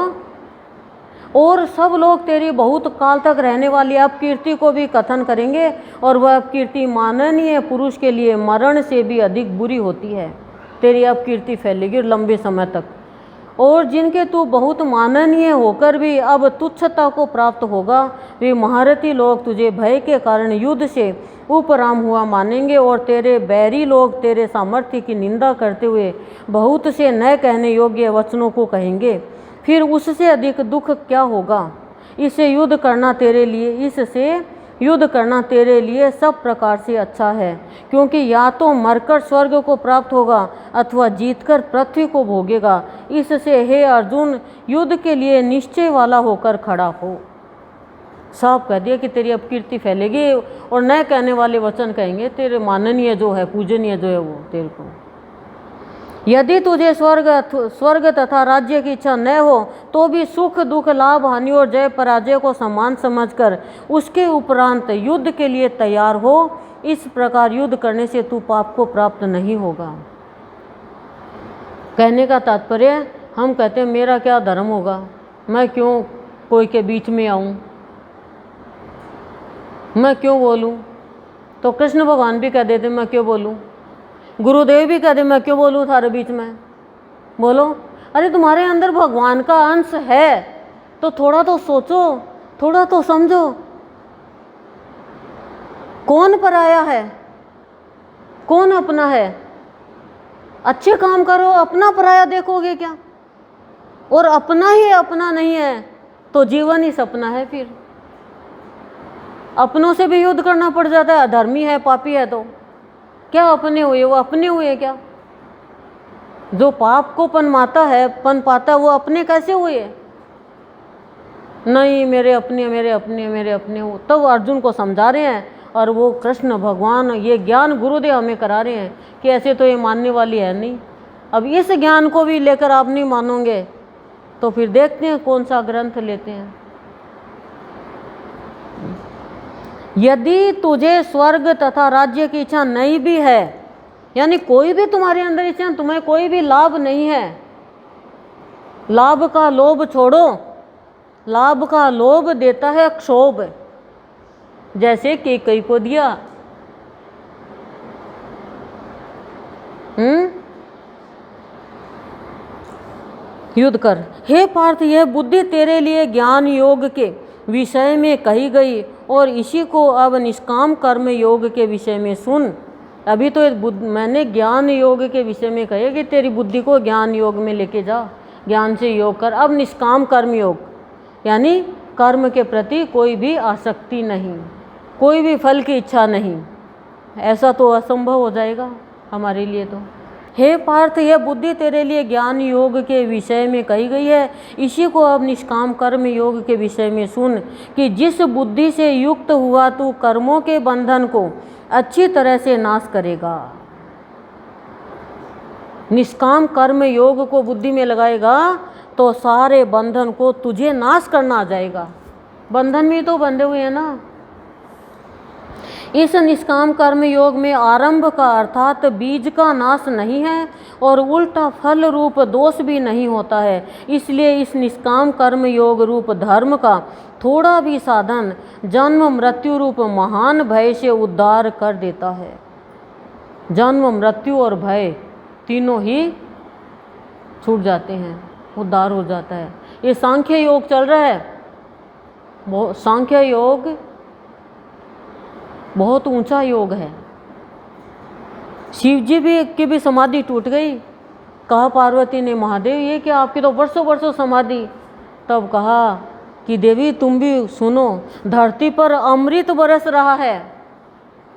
और सब लोग तेरी बहुत काल तक रहने वाली अपकीर्ति को भी कथन करेंगे, और वह अपकीर्ति माननीय पुरुष के लिए मरण से भी अधिक बुरी होती है। तेरी अपकीर्ति फैलेगी लंबे समय तक। और जिनके तू बहुत माननीय होकर भी अब तुच्छता को प्राप्त होगा, वे महारथी लोग तुझे भय के कारण युद्ध से उपराम हुआ मानेंगे, और तेरे बैरी लोग तेरे सामर्थ्य की निंदा करते हुए बहुत से न कहने योग्य वचनों को कहेंगे। फिर उससे अधिक दुख क्या होगा? इससे युद्ध करना तेरे लिए सब प्रकार से अच्छा है, क्योंकि या तो मरकर स्वर्ग को प्राप्त होगा अथवा जीतकर पृथ्वी को भोगेगा। इससे हे अर्जुन, युद्ध के लिए निश्चय वाला होकर खड़ा हो। साफ कह दिया कि तेरी अपकीर्ति फैलेगी, और न कहने वाले वचन कहेंगे तेरे माननीय जो है, पूजनीय जो है वो तेरे को। यदि तुझे स्वर्ग तथा राज्य की इच्छा न हो तो भी सुख दुख, लाभ हानि और जय पराजय को समान समझकर उसके उपरांत युद्ध के लिए तैयार हो। इस प्रकार युद्ध करने से तू पाप को प्राप्त नहीं होगा। कहने का तात्पर्य, हम कहते हैं मेरा क्या धर्म होगा, मैं क्यों कोई के बीच में आऊं, मैं क्यों बोलूं। तो कृष्ण भगवान भी कह देते मैं क्यों बोलूं, गुरुदेव भी कह दे मैं क्यों बोलूं थारे बीच में। बोलो। अरे तुम्हारे अंदर भगवान का अंश है तो थोड़ा तो सोचो, थोड़ा तो समझो। कौन पराया है, कौन अपना है? अच्छे काम करो, अपना पराया देखोगे क्या? और अपना ही अपना नहीं है तो जीवन ही सपना है। फिर अपनों से भी युद्ध करना पड़ जाता है। अधर्मी है, पापी है तो क्या अपने हुए? वो अपने हुए क्या? जो पाप को पनपाता है वो अपने कैसे हुए? नहीं मेरे अपने मेरे अपने मेरे अपने हो। तब अर्जुन को समझा रहे हैं और वो कृष्ण भगवान ये ज्ञान गुरुदेव हमें करा रहे हैं कि ऐसे तो ये मानने वाली है नहीं। अब इस ज्ञान को भी लेकर आप नहीं मानोगे तो फिर देखते हैं कौन सा ग्रंथ लेते हैं। यदि तुझे स्वर्ग तथा राज्य की इच्छा नहीं भी है, यानी कोई भी तुम्हारे अंदर इच्छा, तुम्हें कोई भी लाभ नहीं है, लाभ का लोभ छोड़ो, लाभ का लोभ देता है क्षोभ, जैसे कैकेयी को दिया। युद्ध कर। हे पार्थ, यह बुद्धि तेरे लिए ज्ञान योग के विषय में कही गई और इसी को अब निष्काम कर्म योग के विषय में सुन। अभी तो मैंने ज्ञान योग के विषय में कहे कि तेरी बुद्धि को ज्ञान योग में लेके जा, ज्ञान से योग कर। अब निष्काम कर्म योग, यानी कर्म के प्रति कोई भी आसक्ति नहीं, कोई भी फल की इच्छा नहीं। ऐसा तो असंभव हो जाएगा हमारे लिए तो। हे पार्थ, यह बुद्धि तेरे लिए ज्ञान योग के विषय में कही गई है, इसी को अब निष्काम कर्म योग के विषय में सुन कि जिस बुद्धि से युक्त हुआ तू कर्मों के बंधन को अच्छी तरह से नाश करेगा। निष्काम कर्म योग को बुद्धि में लगाएगा तो सारे बंधन को तुझे नाश करना आ जाएगा। बंधन में तो बंधे हुए हैं ना। इस निष्काम कर्म योग में आरंभ का अर्थात बीज का नाश नहीं है और उल्टा फल रूप दोष भी नहीं होता है। इसलिए इस निष्काम कर्म योग रूप धर्म का थोड़ा भी साधन जन्म मृत्यु रूप महान भय से उद्धार कर देता है। जन्म मृत्यु और भय तीनों ही छूट जाते हैं, उद्धार हो जाता है। ये सांख्य योग चल रहा है, सांख्य योग बहुत ऊंचा योग है। शिव जी की भी समाधि टूट गई। कहा पार्वती ने, महादेव ये क्या, आपकी तो वर्षों वर्षों समाधि। तब कहा कि देवी तुम भी सुनो, धरती पर अमृत बरस रहा है।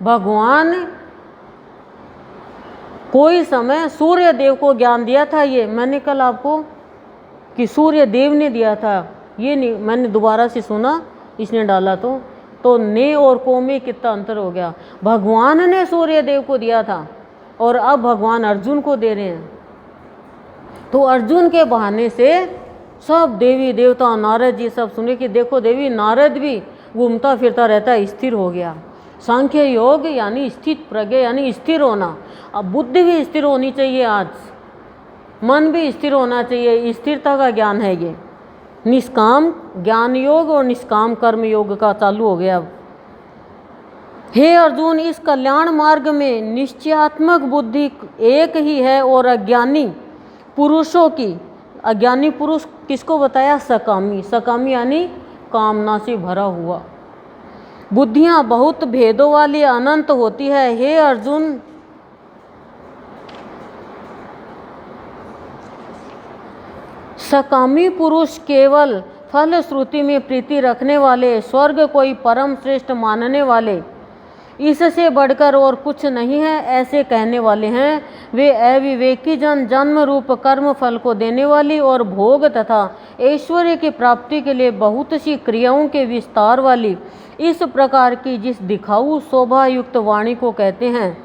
भगवान कोई समय सूर्य देव को ज्ञान दिया था। ये मैंने कल आपको कि सूर्य देव ने दिया था, ये नहीं, मैंने दोबारा से सुना, इसने डाला तो ने और को में कितना अंतर हो गया। भगवान ने सूर्य देव को दिया था और अब भगवान अर्जुन को दे रहे हैं। तो अर्जुन के बहाने से सब देवी देवता नारद जी सब सुने कि देखो देवी, नारद भी घूमता फिरता रहता, स्थिर हो गया। सांख्य योग यानी स्थित प्रज्ञा, यानी स्थिर होना। अब बुद्धि भी स्थिर होनी चाहिए, आज मन भी स्थिर होना चाहिए। स्थिरता का ज्ञान है ये। निष्काम ज्ञान योग और निष्काम कर्म योग का चालू हो गया अब। हे अर्जुन, इस कल्याण मार्ग में निश्चयात्मक बुद्धि एक ही है और अज्ञानी पुरुषों की, अज्ञानी पुरुष किसको बताया, सकामी। सकामी यानी कामना से भरा हुआ। बुद्धियां बहुत भेदों वाली अनंत होती है। हे अर्जुन, सकामी पुरुष केवल फल श्रुति में प्रीति रखने वाले, स्वर्ग कोई परम श्रेष्ठ मानने वाले, इससे बढ़कर और कुछ नहीं है ऐसे कहने वाले हैं। वे अविवेकी जन जन्म रूप कर्म फल को देने वाली और भोग तथा ऐश्वर्य की प्राप्ति के लिए बहुत सी क्रियाओं के विस्तार वाली इस प्रकार की जिस दिखाऊ शोभायुक्त वाणी को कहते हैं,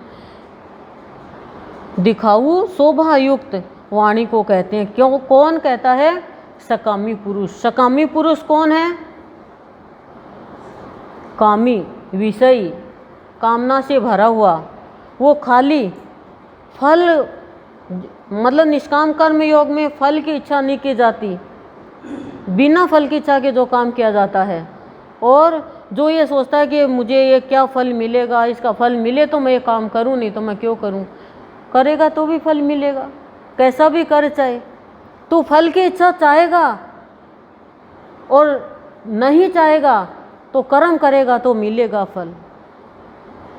दिखाऊ शोभायुक्त वाणी को कहते हैं। क्यों, कौन कहता है, सकामी पुरुष। सकामी पुरुष कौन है, कामी, विषयी, कामना से भरा हुआ। वो खाली फल, मतलब निष्काम कर्म योग में फल की इच्छा नहीं की जाती, बिना फल की इच्छा के जो काम किया जाता है। और जो ये सोचता है कि मुझे ये क्या फल मिलेगा, इसका फल मिले तो मैं ये काम करूं, नहीं तो मैं क्यों करूं। करेगा तो भी फल मिलेगा, कैसा भी कर चाहे। तो फल की इच्छा चाहेगा और नहीं चाहेगा तो कर्म करेगा तो मिलेगा फल।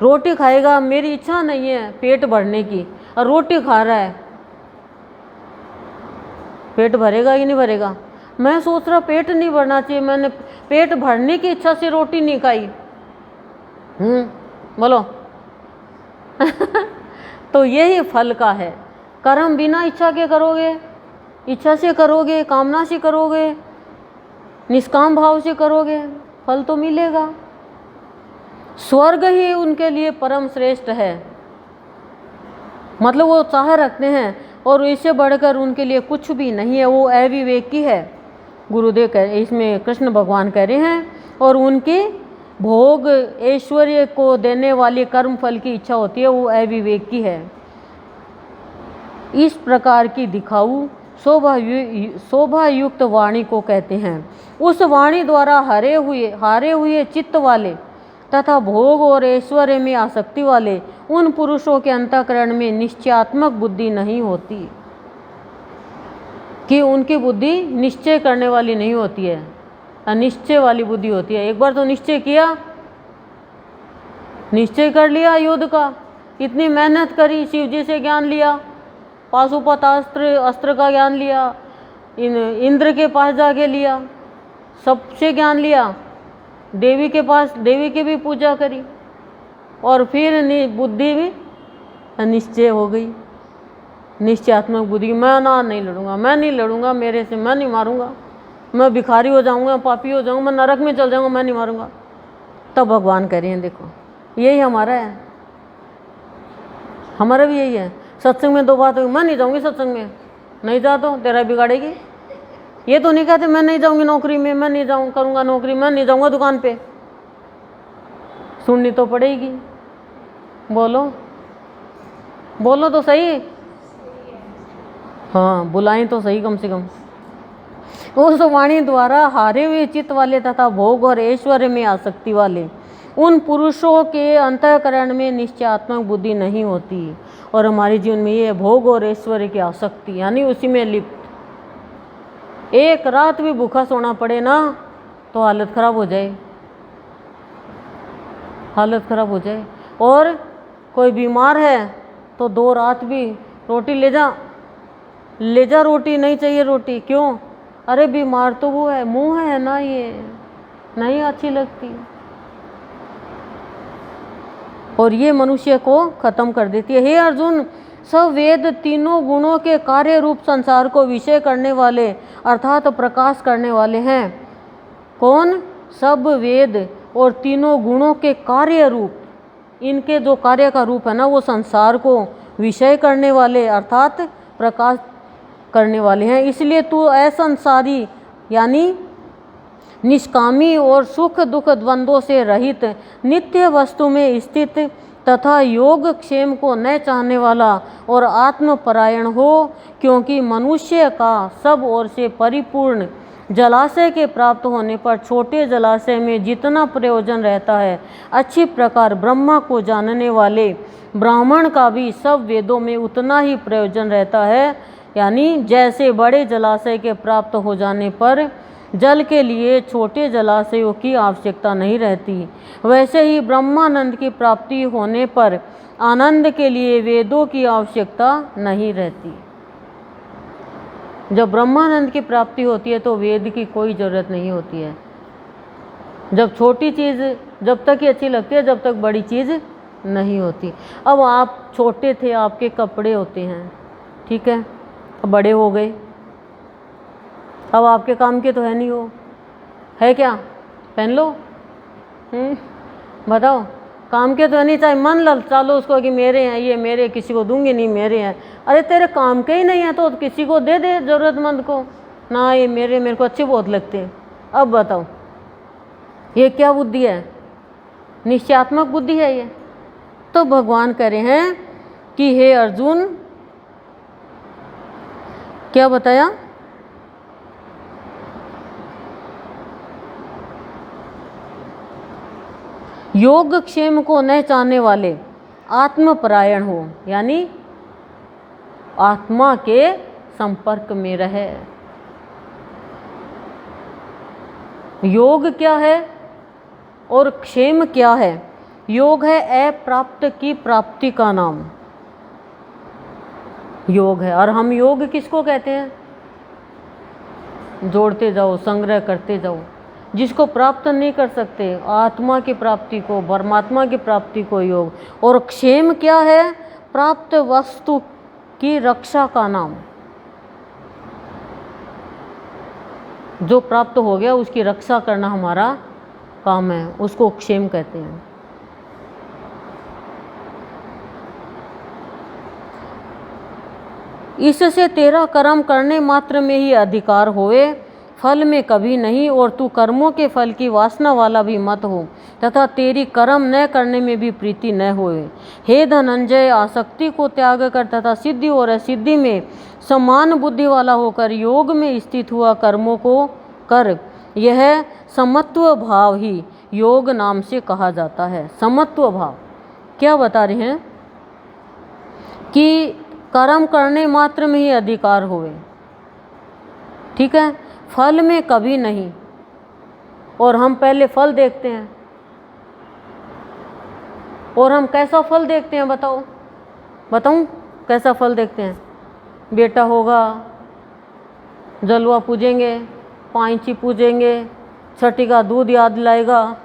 रोटी खाएगा, मेरी इच्छा नहीं है पेट भरने की और रोटी खा रहा है, पेट भरेगा कि नहीं भरेगा। मैं सोच रहा पेट नहीं भरना चाहिए, मैंने पेट भरने की इच्छा से रोटी नहीं खाई। बोलो तो यही फल का है। कर्म बिना इच्छा के करोगे, इच्छा से करोगे, कामना से करोगे निष्काम भाव से करोगे फल तो मिलेगा। स्वर्ग ही उनके लिए परम श्रेष्ठ है, मतलब वो चाह रखते हैं और इससे बढ़कर उनके लिए कुछ भी नहीं है, वो अविवेकी है। गुरुदेव कह इसमें कृष्ण भगवान कह रहे हैं, और उनकी भोग ऐश्वर्य को देने वाली कर्म फल की इच्छा होती है, वो अविवेकी है। इस प्रकार की दिखाऊ शोभायुक्त वाणी को कहते हैं। उस वाणी द्वारा हारे हुए चित्त वाले तथा भोग और ऐश्वर्य में आसक्ति वाले उन पुरुषों के अंतःकरण में निश्चयात्मक बुद्धि नहीं होती, कि उनकी बुद्धि निश्चय करने वाली नहीं होती है, अनिश्चय वाली बुद्धि होती है। एक बार तो निश्चय किया, निश्चय कर लिया युद्ध का, इतनी मेहनत करी, शिव जी से ज्ञान लिया, पाशुपत अस्त्र का ज्ञान लिया, इंद्र के पास जाके लिया, सबसे ज्ञान लिया, देवी के पास, देवी की भी पूजा करी, और फिर बुद्धि भी निश्चय हो गई, निश्चयात्मक बुद्धि। मैं नहीं लड़ूंगा, मैं नहीं लड़ूंगा, मेरे से मैं नहीं मारूंगा, मैं भिखारी हो जाऊंगा, पापी हो जाऊंगा, मैं नरक में चल जाऊंगा, मैं नहीं मारूंगा। तब भगवान कह रहे हैं देखो यही हमारा है, हमारा भी यही है। सत्संग में 2 बात होगी, मैं नहीं जाऊंगी सत्संग में, नहीं जा तो तेरा बिगाड़ेगी। ये तो नहीं कहते मैं नहीं जाऊंगी नौकरी में, मैं नहीं जाऊँ करूँगा नौकरी, मैं नहीं जाऊँगा दुकान पे, सुननी तो पड़ेगी। बोलो बोलो तो सही, हाँ बुलाएं तो सही कम से कम। उस वाणी द्वारा हारे हुए चित्त वाले तथा भोग और ऐश्वर्य में आसक्ति वाले उन पुरुषों के अंतःकरण में निश्चयात्मक बुद्धि नहीं होती, और हमारे जीवन में ये भोग और ऐश्वर्य की आसक्ति, यानी उसी में लिप्त। एक रात भी भूखा सोना पड़े ना तो हालत खराब हो जाए, हालत खराब हो जाए। और कोई बीमार है तो 2 रात भी रोटी ले जा रोटी नहीं चाहिए रोटी, क्यों? अरे बीमार तो वो है, मुंह है ना, ये नहीं अच्छी लगती, और ये मनुष्य को खत्म कर देती है। हे अर्जुन, सब वेद तीनों गुणों के कार्य रूप संसार को विषय करने वाले अर्थात प्रकाश करने वाले हैं। कौन? सब वेद और तीनों गुणों के कार्य रूप, इनके जो कार्य का रूप है ना, वो संसार को विषय करने वाले अर्थात प्रकाश करने वाले हैं। इसलिए तू असंसारी यानी निष्कामी और सुख दुख द्वंद्वों से रहित नित्य वस्तु में स्थित तथा योग क्षेम को न चाहने वाला और आत्मपरायण हो, क्योंकि मनुष्य का सब ओर से परिपूर्ण जलाशय के प्राप्त होने पर छोटे जलाशय में जितना प्रयोजन रहता है, अच्छी प्रकार ब्रह्मा को जानने वाले ब्राह्मण का भी सब वेदों में उतना ही प्रयोजन रहता है। यानी जैसे बड़े जलाशय के प्राप्त हो जाने पर जल के लिए छोटे जलाशयों की आवश्यकता नहीं रहती, वैसे ही ब्रह्मानंद की प्राप्ति होने पर आनंद के लिए वेदों की आवश्यकता नहीं रहती। जब ब्रह्मानंद की प्राप्ति होती है तो वेद की कोई ज़रूरत नहीं होती है। जब छोटी चीज़ जब तक ही अच्छी लगती है, जब तक बड़ी चीज़ नहीं होती। अब आप छोटे थे, आपके कपड़े होते हैं, ठीक है, अब बड़े हो गए, अब आपके काम के तो है नहीं, हो है क्या? पहन लो, बताओ, काम के तो है नहीं, चाहे मन ललचा लो उसको कि मेरे हैं, ये मेरे, किसी को दूंगी नहीं, मेरे हैं। अरे तेरे काम के ही नहीं है तो किसी को दे दे, ज़रूरतमंद को ना, ये मेरे को अच्छे बहुत लगते हैं। अब बताओ ये क्या बुद्धि है? निश्चयात्मक बुद्धि है ये। तो भगवान कह रहे हैं कि हे अर्जुन, क्या बताया? योग क्षेम को न चाहने वाले आत्मपरायण हो, यानी आत्मा के संपर्क में रहे। योग क्या है और क्षेम क्या है? योग है अप्राप्त की प्राप्ति का नाम, योग है। और हम योग किसको कहते हैं? जोड़ते जाओ, संग्रह करते जाओ। जिसको प्राप्त नहीं कर सकते, आत्मा की प्राप्ति को, परमात्मा की प्राप्ति को योग। और क्षेम क्या है? प्राप्त वस्तु की रक्षा का नाम। जो प्राप्त हो गया उसकी रक्षा करना हमारा काम है, उसको क्षेम कहते हैं। इससे तेरा कर्म करने मात्र में ही अधिकार होए, फल में कभी नहीं, और तू कर्मों के फल की वासना वाला भी मत हो, तथा तेरी कर्म न करने में भी प्रीति न होए। हे धनंजय, आसक्ति को त्याग कर तथा सिद्धि और असिद्धि में समान बुद्धि वाला होकर योग में स्थित हुआ कर्मों को कर। यह समत्व भाव ही योग नाम से कहा जाता है। समत्व भाव क्या बता रहे हैं कि कर्म करने मात्र में ही अधिकार होवे, ठीक है, फल में कभी नहीं। और हम पहले फल देखते हैं, और हम कैसा फल देखते हैं बताऊं कैसा फल देखते हैं? बेटा होगा, जलवा पूजेंगे, पांची पूजेंगे, छठी का दूध याद लाएगा,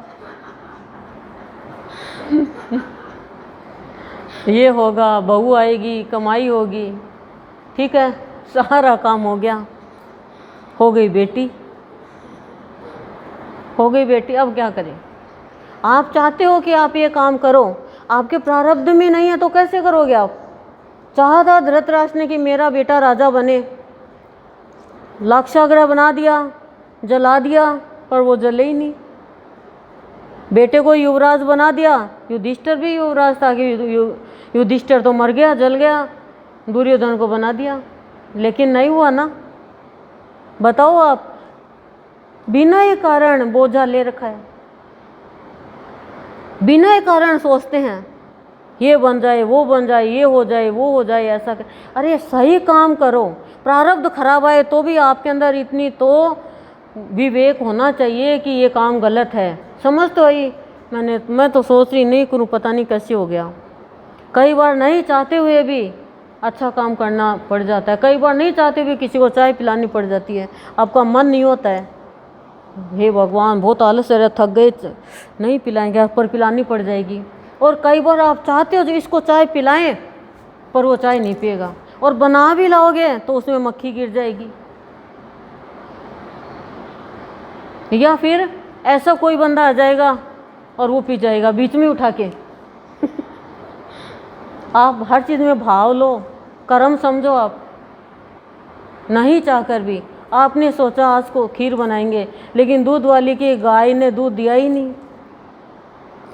ये होगा, बहू आएगी, कमाई होगी, ठीक है, सारा काम हो गया, हो गई बेटी, अब क्या करें? आप चाहते हो कि आप ये काम करो, आपके प्रारब्ध में नहीं है तो कैसे करोगे आप? चाहा था धृतराष्ट्र ने कि मेरा बेटा राजा बने, लाक्षागृह बना दिया, जला दिया, पर वो जले ही नहीं। बेटे को युवराज बना दिया, युधिष्ठिर भी युवराज था कि युधिष्ठिर तो मर गया, जल गया, दुर्योधन को बना दिया, लेकिन नहीं हुआ ना। बताओ आप, बिना ये कारण बोझा ले रखा है, बिना ये कारण सोचते हैं ये बन जाए, वो बन जाए, ये हो जाए, वो हो जाए, ऐसा कर। अरे सही काम करो, प्रारब्ध खराब आए तो भी आपके अंदर इतनी तो विवेक होना चाहिए कि ये काम गलत है। समझ तो आई, मैं तो सोच रही नहीं करूँ, पता नहीं कैसे हो गया। कई बार नहीं चाहते हुए भी अच्छा काम करना पड़ जाता है, कई बार नहीं चाहते हुए किसी को चाय पिलानी पड़ जाती है, आपका मन नहीं होता है, हे भगवान बहुत आलस है, थक गए, नहीं पिलाएंगे, पर पिलानी पड़ जाएगी। और कई बार आप चाहते हो जो इसको चाय पिलाएं, पर वो चाय नहीं पिएगा, और बना भी लाओगे तो उसमें मक्खी गिर जाएगी। या फिर ऐसा कोई बंदा आ जाएगा और वो पी जाएगा बीच में उठा के। आप हर चीज़ में भाव लो, कर्म समझो। आप नहीं चाहकर भी आपने सोचा आज को खीर बनाएंगे, लेकिन दूध वाली की गाय ने दूध दिया ही नहीं।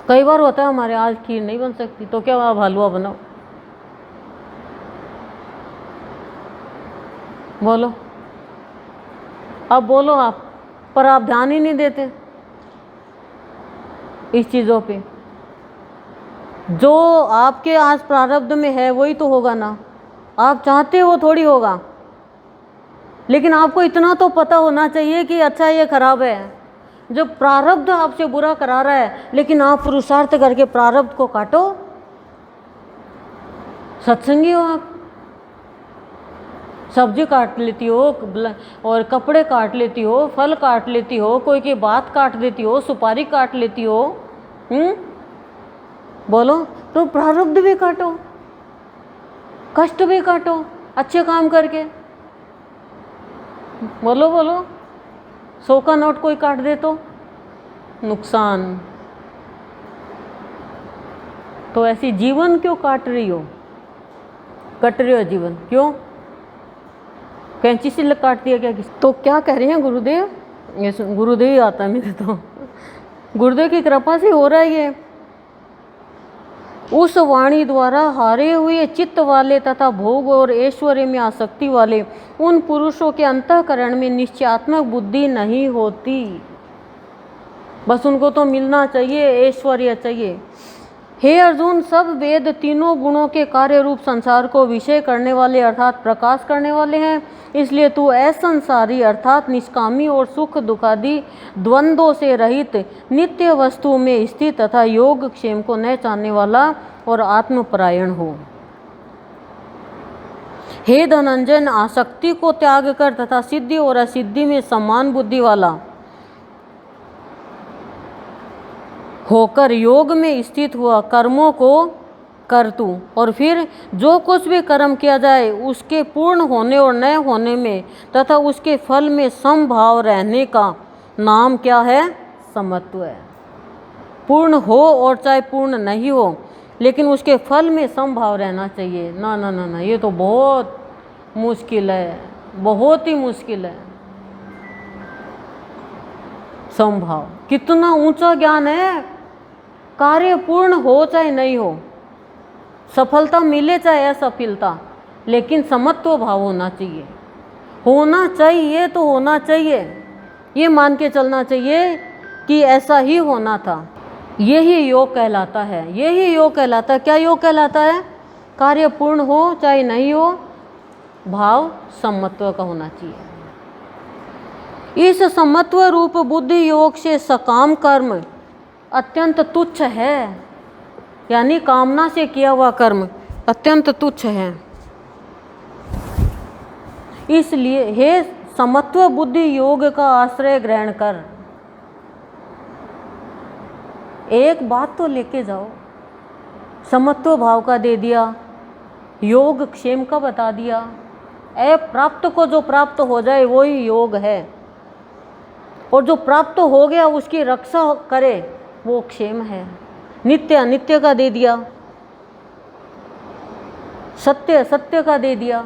कई बार होता है हमारे, आज खीर नहीं बन सकती तो क्या आप हलवा बनाओ। बोलो, अब बोलो आप, पर आप ध्यान ही नहीं देते इस चीज़ों पे। जो आपके आज प्रारब्ध में है वही तो होगा ना, आप चाहते हो थोड़ी होगा। लेकिन आपको इतना तो पता होना चाहिए कि अच्छा ये खराब है। जब प्रारब्ध आपसे बुरा करा रहा है, लेकिन आप पुरुषार्थ करके प्रारब्ध को काटो। सत्संगी हो आप, सब्जी काट लेती हो और कपड़े काट लेती हो, फल काट लेती हो, कोई की बात काट देती हो, सुपारी काट लेती हो। बोलो, तो प्रारब्ध भी काटो, कष्ट भी काटो अच्छे काम करके। बोलो बोलो, 100 का नोट कोई काट दे तो नुकसान। तो ऐसी जीवन क्यों काट रही हो, कट रही हो जीवन क्यों? कैंची से काट दिया क्या किसी? तो क्या कह रहे हैं गुरुदेव? ये गुरुदेव ही आता है मेरे तो, गुरुदेव की कृपा से हो रहा है ये। उस वाणी द्वारा हारे हुए चित्त वाले तथा भोग और ऐश्वर्य में आसक्ति वाले उन पुरुषों के अंतःकरण में निश्चयात्मक बुद्धि नहीं होती। बस उनको तो मिलना चाहिए, ऐश्वर्य चाहिए। हे अर्जुन, सब वेद तीनों गुणों के कार्य रूप संसार को विषय करने वाले अर्थात प्रकाश करने वाले हैं। इसलिए तू असंसारी अर्थात निष्कामी और सुख दुखादि द्वंद्वों से रहित नित्य वस्तु में स्थित तथा योग क्षेम को न चाहने वाला और आत्मपरायण हो। हे धनंजय, आसक्ति को त्याग कर तथा सिद्धि और असिद्धि में समान बुद्धि वाला होकर योग में स्थित हुआ कर्मों को कर तू, और फिर जो कुछ भी कर्म किया जाए उसके पूर्ण होने और न होने में तथा उसके फल में समभाव रहने का नाम क्या है? समत्व है। पूर्ण हो और चाहे पूर्ण नहीं हो, लेकिन उसके फल में समभाव रहना चाहिए। ना ना ना ना, ये तो बहुत मुश्किल है, बहुत ही मुश्किल है। समभाव कितना ऊंचा ज्ञान है। कार्य पूर्ण हो चाहे नहीं हो, सफलता मिले चाहे असफलता, लेकिन समत्व भाव होना चाहिए। होना चाहिए तो होना चाहिए, ये मान के चलना चाहिए कि ऐसा ही होना था। यही योग कहलाता है, यही योग कहलाता है। क्या योग कहलाता है? कार्य पूर्ण हो चाहे नहीं हो, भाव समत्व का होना चाहिए। इस समत्व रूप बुद्धि योग से सकाम कर्म अत्यंत तुच्छ है, यानी कामना से किया हुआ कर्म अत्यंत तुच्छ है। इसलिए हे समत्व बुद्धि योग का आश्रय ग्रहण कर। एक बात तो लेके जाओ, समत्व भाव का दे दिया, योग क्षेम का बता दिया। प्राप्त को जो प्राप्त हो जाए वही योग है, और जो प्राप्त हो गया उसकी रक्षा करे वो क्षेम है। नित्य अनित्य का दे दिया, सत्य सत्य का दे दिया,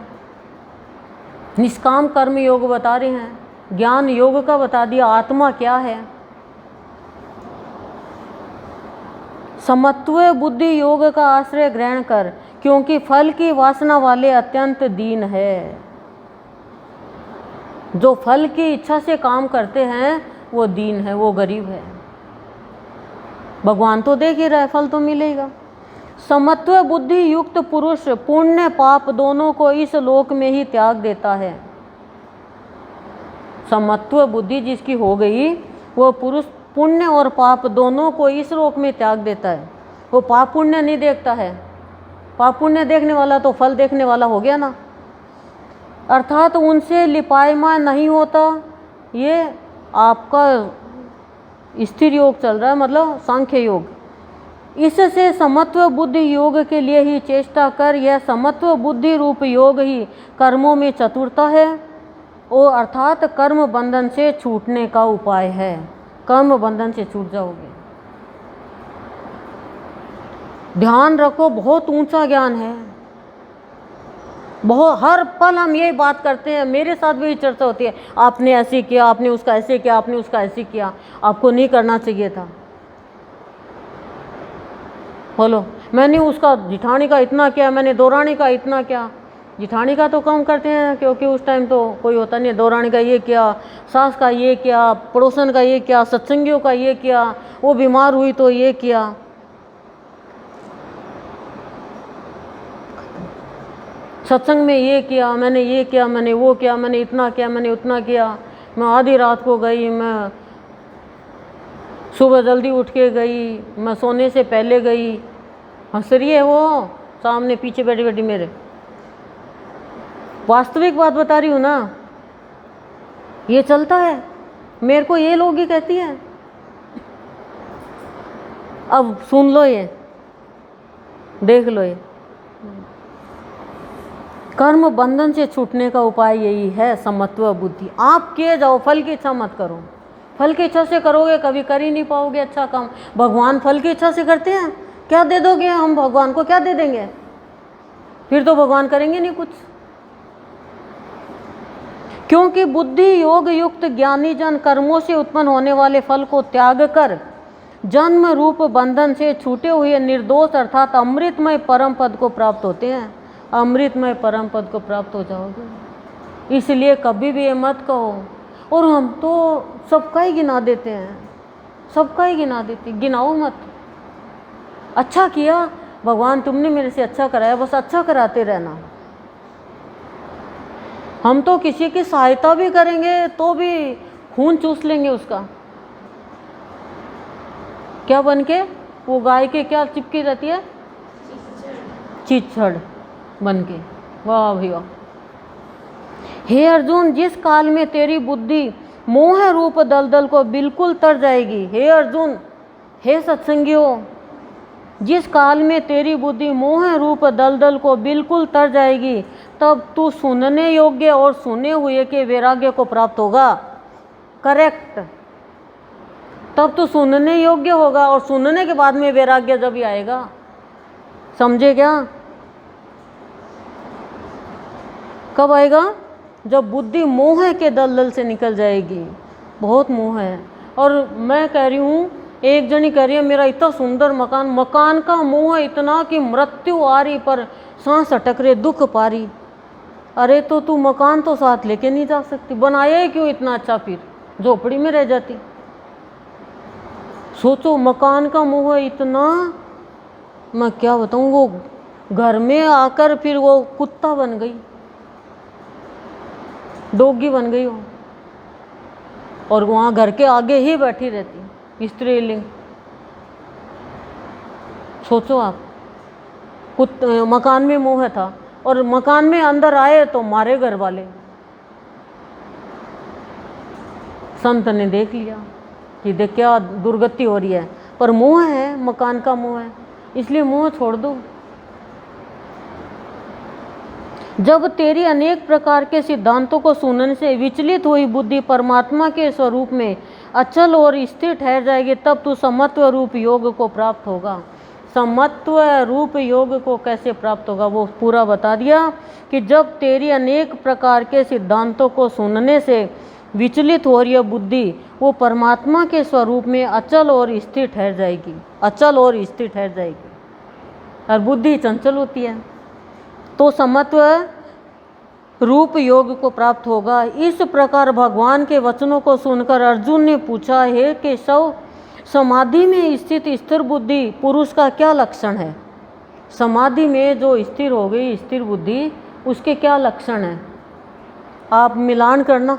निष्काम कर्म योग बता रहे हैं, ज्ञान योग का बता दिया, आत्मा क्या है। समत्व बुद्धि योग का आश्रय ग्रहण कर, क्योंकि फल की वासना वाले अत्यंत दीन है। जो फल की इच्छा से काम करते हैं वो दीन है, वो गरीब है। भगवान तो देख ही रहा है, फल तो मिलेगा। समत्व बुद्धि युक्त पुरुष पुण्य पाप दोनों को इस लोक में ही त्याग देता है। समत्व बुद्धि जिसकी हो गई, वो पुरुष पुण्य और पाप दोनों को इस लोक में त्याग देता है। वो पाप पुण्य नहीं देखता है। पाप पुण्य देखने वाला तो फल देखने वाला हो गया ना, अर्थात उनसे लिपायमान नहीं होता। ये आपका स्थिर योग चल रहा है, मतलब सांख्य योग। इससे समत्व बुद्धि योग के लिए ही चेष्टा कर। यह समत्व बुद्धि रूप योग ही कर्मों में चतुरता है, और अर्थात कर्म बंधन से छूटने का उपाय है। कर्म बंधन से छूट जाओगे। ध्यान रखो, बहुत ऊंचा ज्ञान है, बहुत। हर पल हम यही बात करते हैं, मेरे साथ भी चर्चा होती है, आपने ऐसे किया, आपने उसका ऐसे किया, आपने उसका ऐसे किया, आपको नहीं करना चाहिए था। बोलो, मैंने उसका जिठानी का इतना किया, मैंने दौरानी का इतना किया। जिठानी का तो कम करते हैं, क्योंकि उस टाइम तो कोई होता नहीं। दौरानी का ये किया, सास का ये किया, पड़ोसन का ये किया, सत्संगियों का ये किया, वो बीमार हुई तो ये किया। सत्संग में ये किया, मैंने ये किया, मैंने वो किया, मैंने इतना किया, मैंने उतना किया। मैं आधी रात को गई, मैं सुबह जल्दी उठ के गई, मैं सोने से पहले गई। हंस रही है वो सामने पीछे बैठी बैठी मेरे। वास्तविक बात बता रही हूँ ना, ये चलता है। मेरे को ये लोग ही कहती है। अब सुन लो, ये देख लो, ये कर्म बंधन से छूटने का उपाय यही है, समत्व बुद्धि। आप किए जाओ, फल की इच्छा मत करो। फल की इच्छा से करोगे कभी कर ही नहीं पाओगे अच्छा काम। भगवान फल की इच्छा से करते हैं? क्या दे दोगे हम भगवान को? क्या दे देंगे? फिर तो भगवान करेंगे नहीं कुछ। क्योंकि बुद्धि योग युक्त ज्ञानी जन कर्मों से उत्पन्न होने वाले फल को त्याग कर जन्म रूप बंधन से छूटे हुए निर्दोष अर्थात अमृतमय परम पद को प्राप्त होते हैं। अमृतमय परम पद को प्राप्त हो जाओगे। इसलिए कभी भी ये मत कहो, और हम तो सबका ही गिना देते हैं, सबका ही गिना देते। गिनाओ मत। अच्छा किया भगवान, तुमने मेरे से अच्छा कराया, बस अच्छा कराते रहना। हम तो किसी की सहायता भी करेंगे तो भी खून चूस लेंगे उसका। क्या बन के? वो गाय के क्या चिपकी रहती है? चीचड़ बन के। वाह भैया। हे अर्जुन, जिस काल में तेरी बुद्धि मोह रूप दलदल को बिल्कुल तर जाएगी, हे अर्जुन, हे सत्संगियों, जिस काल में तेरी बुद्धि मोह रूप दलदल को बिल्कुल तर जाएगी, तब तू सुनने योग्य और सुने हुए के वैराग्य को प्राप्त होगा। करेक्ट, तब तो सुनने योग्य होगा और सुनने के बाद में वैराग्य जब ही आएगा। समझे क्या? कब आएगा? जब बुद्धि मोह के दलदल से निकल जाएगी। बहुत मोह है। और मैं कह रही हूँ, एक जनी कह रही है मेरा इतना सुंदर मकान, मकान का मोह इतना कि मृत्यु आ रही पर सांस अटक रहे, दुख पा रही। अरे तो तू मकान तो साथ लेके नहीं जा सकती, बनाया ही क्यों इतना अच्छा, फिर झोपड़ी में रह जाती। सोचो, मकान का मोह इतना, मैं क्या बताऊँ, वो घर में आकर फिर वो कुत्ता बन गई, डॉगी बन गई हो, और वहाँ घर के आगे ही बैठी रहती, स्त्रीलिंग। सोचो आप, मकान में मोह था और मकान में अंदर आए तो मारे घर वाले। संत ने देख लिया कि देख क्या दुर्गति हो रही है, पर मोह है, मकान का मोह है, इसलिए मोह छोड़ दो। जब तेरी अनेक प्रकार के सिद्धांतों को सुनने से विचलित हुई बुद्धि परमात्मा के स्वरूप में अचल और स्थिर ठहर जाएगी, तब तू समत्व रूप योग को प्राप्त होगा। समत्व रूप योग को कैसे प्राप्त होगा वो पूरा बता दिया कि जब तेरी अनेक प्रकार के सिद्धांतों को सुनने से विचलित हो रही है बुद्धि, वो परमात्मा के स्वरूप में अचल और स्थिर ठहर जाएगी। अचल और स्थिर ठहर जाएगी, और बुद्धि चंचल होती है, तो समत्व रूप योग को प्राप्त होगा। इस प्रकार भगवान के वचनों को सुनकर अर्जुन ने पूछा, है केशव, समाधि में स्थित स्थिर बुद्धि पुरुष का क्या लक्षण है? समाधि में जो स्थिर हो गई स्थिर बुद्धि, उसके क्या लक्षण है? आप मिलान करना,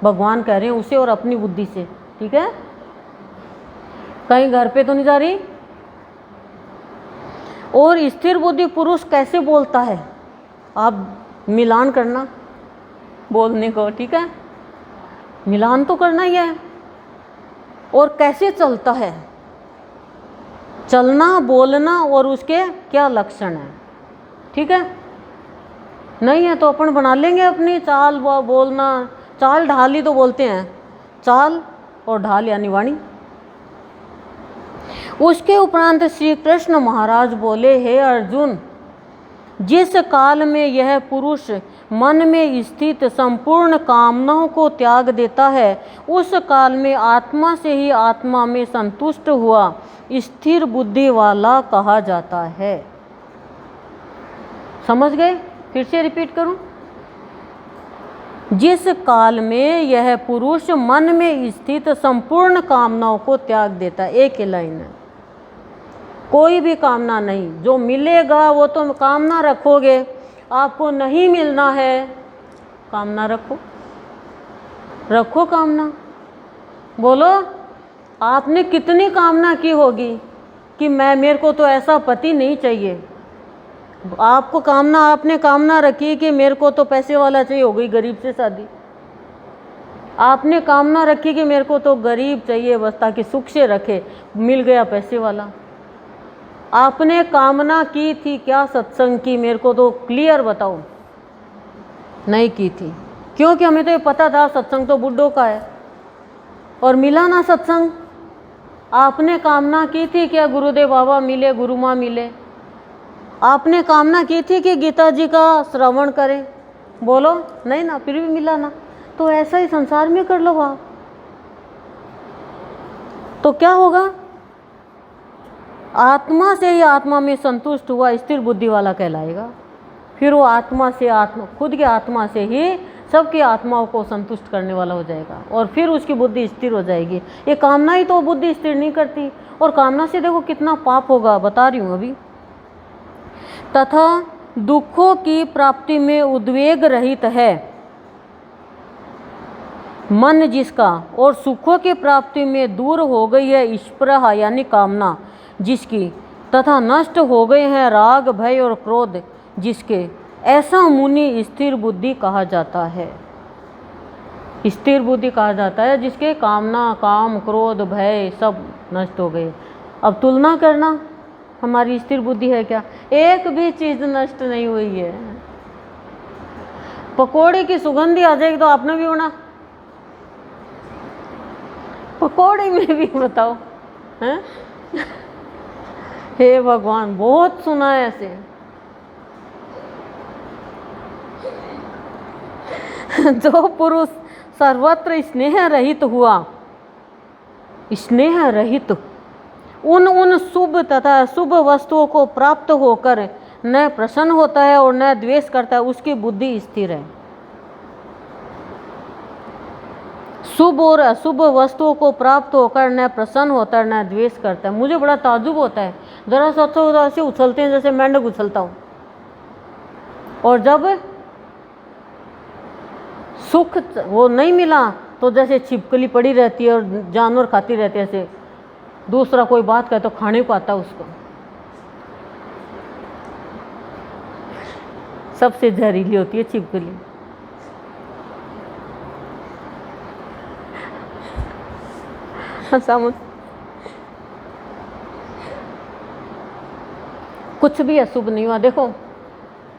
भगवान कह रहे हैं उसे और अपनी बुद्धि से, ठीक है? कहीं घर पे तो नहीं जा रही? और स्थिर बुद्धि पुरुष कैसे बोलता है, आप मिलान करना बोलने को, ठीक है? मिलान तो करना ही है। और कैसे चलता है, चलना, बोलना, और उसके क्या लक्षण है, ठीक है? नहीं है तो अपन बना लेंगे अपनी चाल, व बोलना, चाल ढाल ही तो बोलते हैं, चाल और ढाल यानी वाणी। उसके उपरांत श्री कृष्ण महाराज बोले, हे अर्जुन, जिस काल में यह पुरुष मन में स्थित संपूर्ण कामनाओं को त्याग देता है, उस काल में आत्मा से ही आत्मा में संतुष्ट हुआ स्थिर बुद्धि वाला कहा जाता है। समझ गए? फिर से रिपीट करूं, जिस काल में यह पुरुष मन में स्थित संपूर्ण कामनाओं को त्याग देता है, एक ही लाइन है, कोई भी कामना नहीं, जो मिलेगा वो तो कामना रखोगे, आपको नहीं मिलना है, कामना रखो, रखो कामना। बोलो, आपने कितनी कामना की होगी कि मेरे को तो ऐसा पति नहीं चाहिए, आपको कामना, आपने कामना रखी कि मेरे को तो पैसे वाला चाहिए, हो गई गरीब से शादी। आपने कामना रखी कि मेरे को तो गरीब चाहिए बस, ताकि सुख से रखे, मिल गया पैसे वाला। आपने कामना की थी क्या सत्संग की, मेरे को तो क्लियर बताओ? नहीं की थी, क्योंकि हमें तो ये पता था सत्संग तो बुड्ढों का है, और मिला ना सत्संग। आपने कामना की थी क्या गुरुदेव बाबा मिले, गुरु माँ मिले? आपने कामना की थी कि गीता जी का श्रवण करें? बोलो, नहीं ना, फिर भी मिला ना। तो ऐसा ही संसार में कर लो आप, तो क्या होगा? आत्मा से ही आत्मा में संतुष्ट हुआ स्थिर बुद्धि वाला कहलाएगा। फिर वो आत्मा से, आत्मा खुद की आत्मा से ही सबकी आत्माओं को संतुष्ट करने वाला हो जाएगा, और फिर उसकी बुद्धि स्थिर हो जाएगी। ये कामना ही तो बुद्धि स्थिर नहीं करती, और कामना से देखो कितना पाप होगा, बता रही हूँ अभी। तथा दुखों की प्राप्ति में उद्वेग रहित है मन जिसका, और सुखों की प्राप्ति में दूर हो गई है स्पृहा यानी कामना जिसकी, तथा नष्ट हो गए हैं राग, भय और क्रोध जिसके, ऐसा मुनि स्थिर बुद्धि कहा जाता है। स्थिर बुद्धि कहा जाता है जिसके कामना, काम, क्रोध, भय सब नष्ट हो गए। अब तुलना करना, हमारी स्थिर बुद्धि है क्या? एक भी चीज नष्ट नहीं हुई है। पकोड़े की सुगंधी आ जाएगी तो आपने भी होना, पकोड़े में भी बताओ हैं? हे भगवान, बहुत सुना है ऐसे। जो पुरुष सर्वत्र स्नेह रहित हुआ, स्नेह रहित, उन शुभ तथा शुभ वस्तुओं को प्राप्त होकर न प्रसन्न होता है और न द्वेष करता है, उसकी बुद्धि स्थिर है। शुभ और अशुभ वस्तुओं को प्राप्त होकर न प्रसन्न होता है न द्वेष करता है। मुझे बड़ा ताज्जुब होता है, जरा सोचो तो ऐसे उछलते हैं जैसे मेंढक उछलता हूँ, और जब सुख वो नहीं मिला तो जैसे छिपकली पड़ी रहती है और जानवर खाती रहती है, ऐसे दूसरा कोई बात करे तो खाने को आता उसको। सबसे जहरीली होती है छिपकली। कुछ भी अशुभ नहीं हुआ। देखो,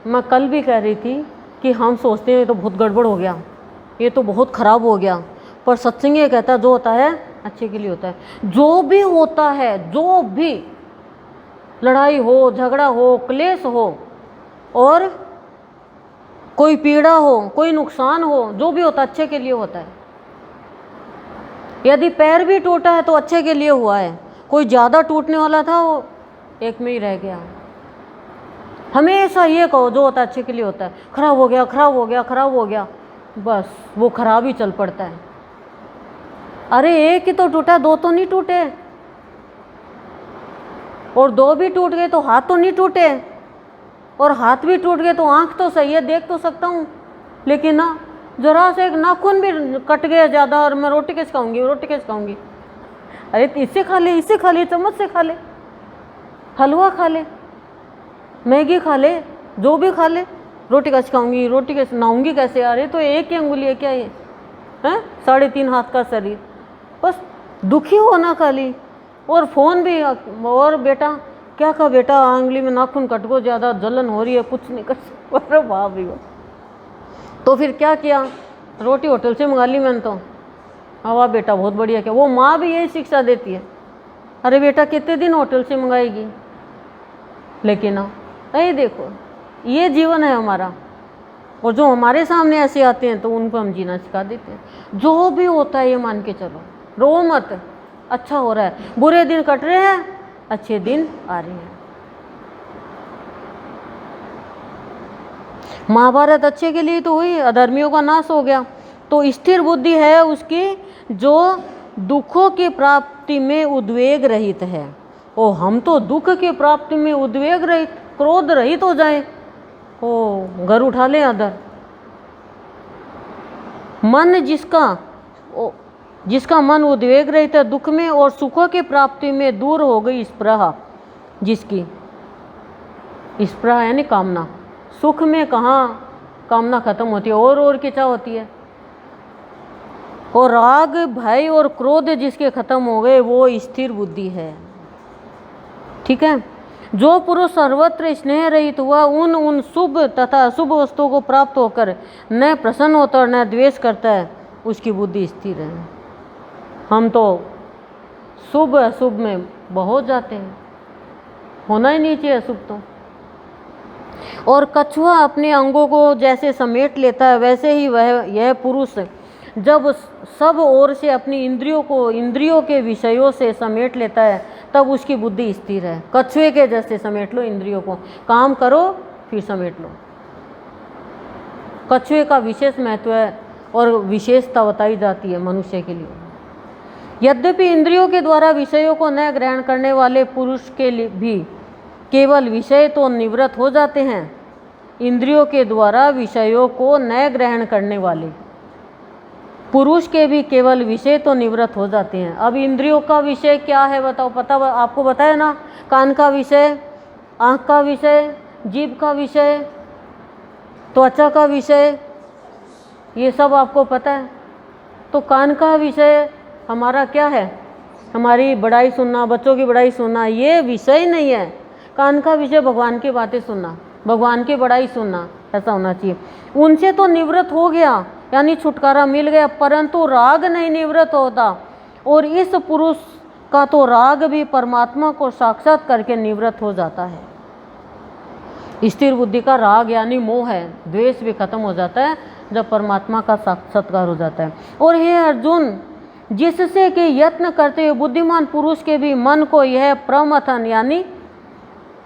मैं कल भी कह रही थी कि हम सोचते हैं ये तो बहुत गड़बड़ हो गया, ये तो बहुत खराब हो गया, पर सत्संग ये कहता है जो होता है अच्छे के लिए होता है। जो भी होता है, जो भी लड़ाई हो, झगड़ा हो, क्लेश हो, और कोई पीड़ा हो, कोई नुकसान हो, जो भी होता है अच्छे के लिए होता है। यदि पैर भी टूटा है तो अच्छे के लिए हुआ है। कोई ज़्यादा टूटने वाला था, वो एक में ही रह गया। हमेशा ये कहो जो होता है अच्छे के लिए होता है। खराब हो गया, खराब हो गया, खराब हो गया, बस वो खराब ही चल पड़ता है। अरे एक ही तो टूटा, दो तो नहीं टूटे, और दो भी टूट गए तो हाथ तो नहीं टूटे, और हाथ भी टूट गए तो आंख तो सही है, देख तो सकता हूँ, लेकिन ना जरा से एक नाखून भी कट गया ज़्यादा और मैं रोटी कैसे खाऊंगी, रोटी कैसे खाऊंगी? अरे इससे खा ले, इससे खा ले, चम्मच से खा ले, हलवा खा ले, मैगी खा ले, जो भी खा ले, रोटी कैसे खाऊंगी, रोटी कैसे नहाऊंगी कैसे? अरे तो एक ही अंगुली है क्या ये हैं? 3.5 हाथ का शरीर, बस दुखी होना खाली। और फ़ोन भी, और बेटा क्या कहा, बेटा आंगली में नाखून कट गो, ज़्यादा जलन हो रही है, कुछ नहीं कर सकता। अरे वाह भी वाह। तो फिर क्या किया, रोटी होटल से मंगा ली मैंने तो। हाँ वाह बेटा, बहुत बढ़िया। क्या वो माँ भी यही शिक्षा देती है, अरे बेटा कितने दिन होटल से मंगाएगी? लेकिन अरे देखो, ये जीवन है हमारा, और जो हमारे सामने ऐसे आते हैं तो उनको हम जीना सिखा देते हैं। जो भी होता है ये मान के चलो, रो मत, अच्छा हो रहा है। बुरे दिन कट रहे हैं, अच्छे दिन आ रहे हैं। महाभारत अच्छे के लिए तो हुई, अधर्मियों का नाश हो गया। तो स्थिर बुद्धि है उसकी जो दुखों की प्राप्ति में उद्वेग रहित है। ओ हम तो दुख की प्राप्ति में उद्वेग रहित, क्रोध रहित हो जाए, ओ घर उठा ले अदर। मन जिसका मन उद्वेग रहित है, दुख में और सुखों की प्राप्ति में दूर हो गई स्पृहा, जिसकी स्पृहा यानी कामना। सुख में कहाँ कामना खत्म होती है, और की चाह होती है। और राग, भय और क्रोध जिसके खत्म हो गए, वो स्थिर बुद्धि है। ठीक है। जो पुरुष सर्वत्र स्नेह रहित हुआ, उन शुभ तथा अशुभ वस्तुओं को प्राप्त होकर न प्रसन्न होता और न द्वेष करता है, उसकी बुद्धि स्थिर है। हम तो शुभ अशुभ में बहुत जाते हैं, होना ही नहीं चाहिए अशुभ तो। और कछुआ अपने अंगों को जैसे समेट लेता है, वैसे ही यह पुरुष जब सब ओर से अपनी इंद्रियों के विषयों से समेट लेता है, तब उसकी बुद्धि स्थिर है। कछुए के जैसे समेट लो इंद्रियों को, काम करो फिर समेट लो। कछुए का विशेष महत्व है और विशेषता बताई जाती है मनुष्य के लिए। यद्यपि इंद्रियों के द्वारा विषयों को न ग्रहण करने वाले पुरुष के लिए भी केवल विषय तो निवृत्त हो जाते हैं। इंद्रियों के द्वारा विषयों को न ग्रहण करने वाले पुरुष के भी केवल विषय तो निवृत्त हो जाते हैं। अब इंद्रियों का विषय क्या है बताओ? पता आपको बताया ना, कान का विषय, आँख का विषय, जीभ का विषय, त्वचा का विषय, ये सब आपको पता है। तो कान का विषय हमारा क्या है? हमारी बड़ाई सुनना, बच्चों की बड़ाई सुनना, ये विषय नहीं है। कान का विषय भगवान की बातें सुनना, भगवान की बड़ाई सुनना, ऐसा होना चाहिए। उनसे तो निवृत्त हो गया, यानी छुटकारा मिल गया, परंतु राग नहीं निवृत्त होता। और इस पुरुष का तो राग भी परमात्मा को साक्षात करके निवृत्त हो जाता है। स्थिर बुद्धि का राग यानी मोह है, द्वेष भी खत्म हो जाता है जब परमात्मा का साक्षात्कार हो जाता है। और हे अर्जुन, जिससे कि यत्न करते हुए बुद्धिमान पुरुष के भी मन को यह प्रमथन, यानी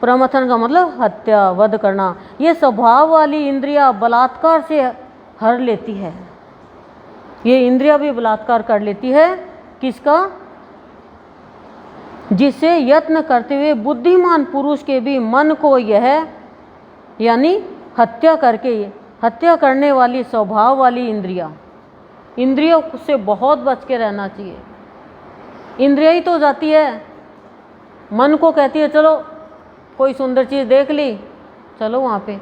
प्रमथन का मतलब हत्या, वध करना, ये स्वभाव वाली इंद्रिया बलात्कार से हर लेती है। ये इंद्रिया भी बलात्कार कर लेती है, किसका? जिससे यत्न करते हुए बुद्धिमान पुरुष के भी मन को यह, यानी हत्या करने वाली स्वभाव वाली इंद्रिया, इंद्रियों से बहुत बच के रहना चाहिए। इंद्रिया ही तो जाती है, मन को कहती है चलो कोई सुंदर चीज़ देख ली, चलो वहाँ पे,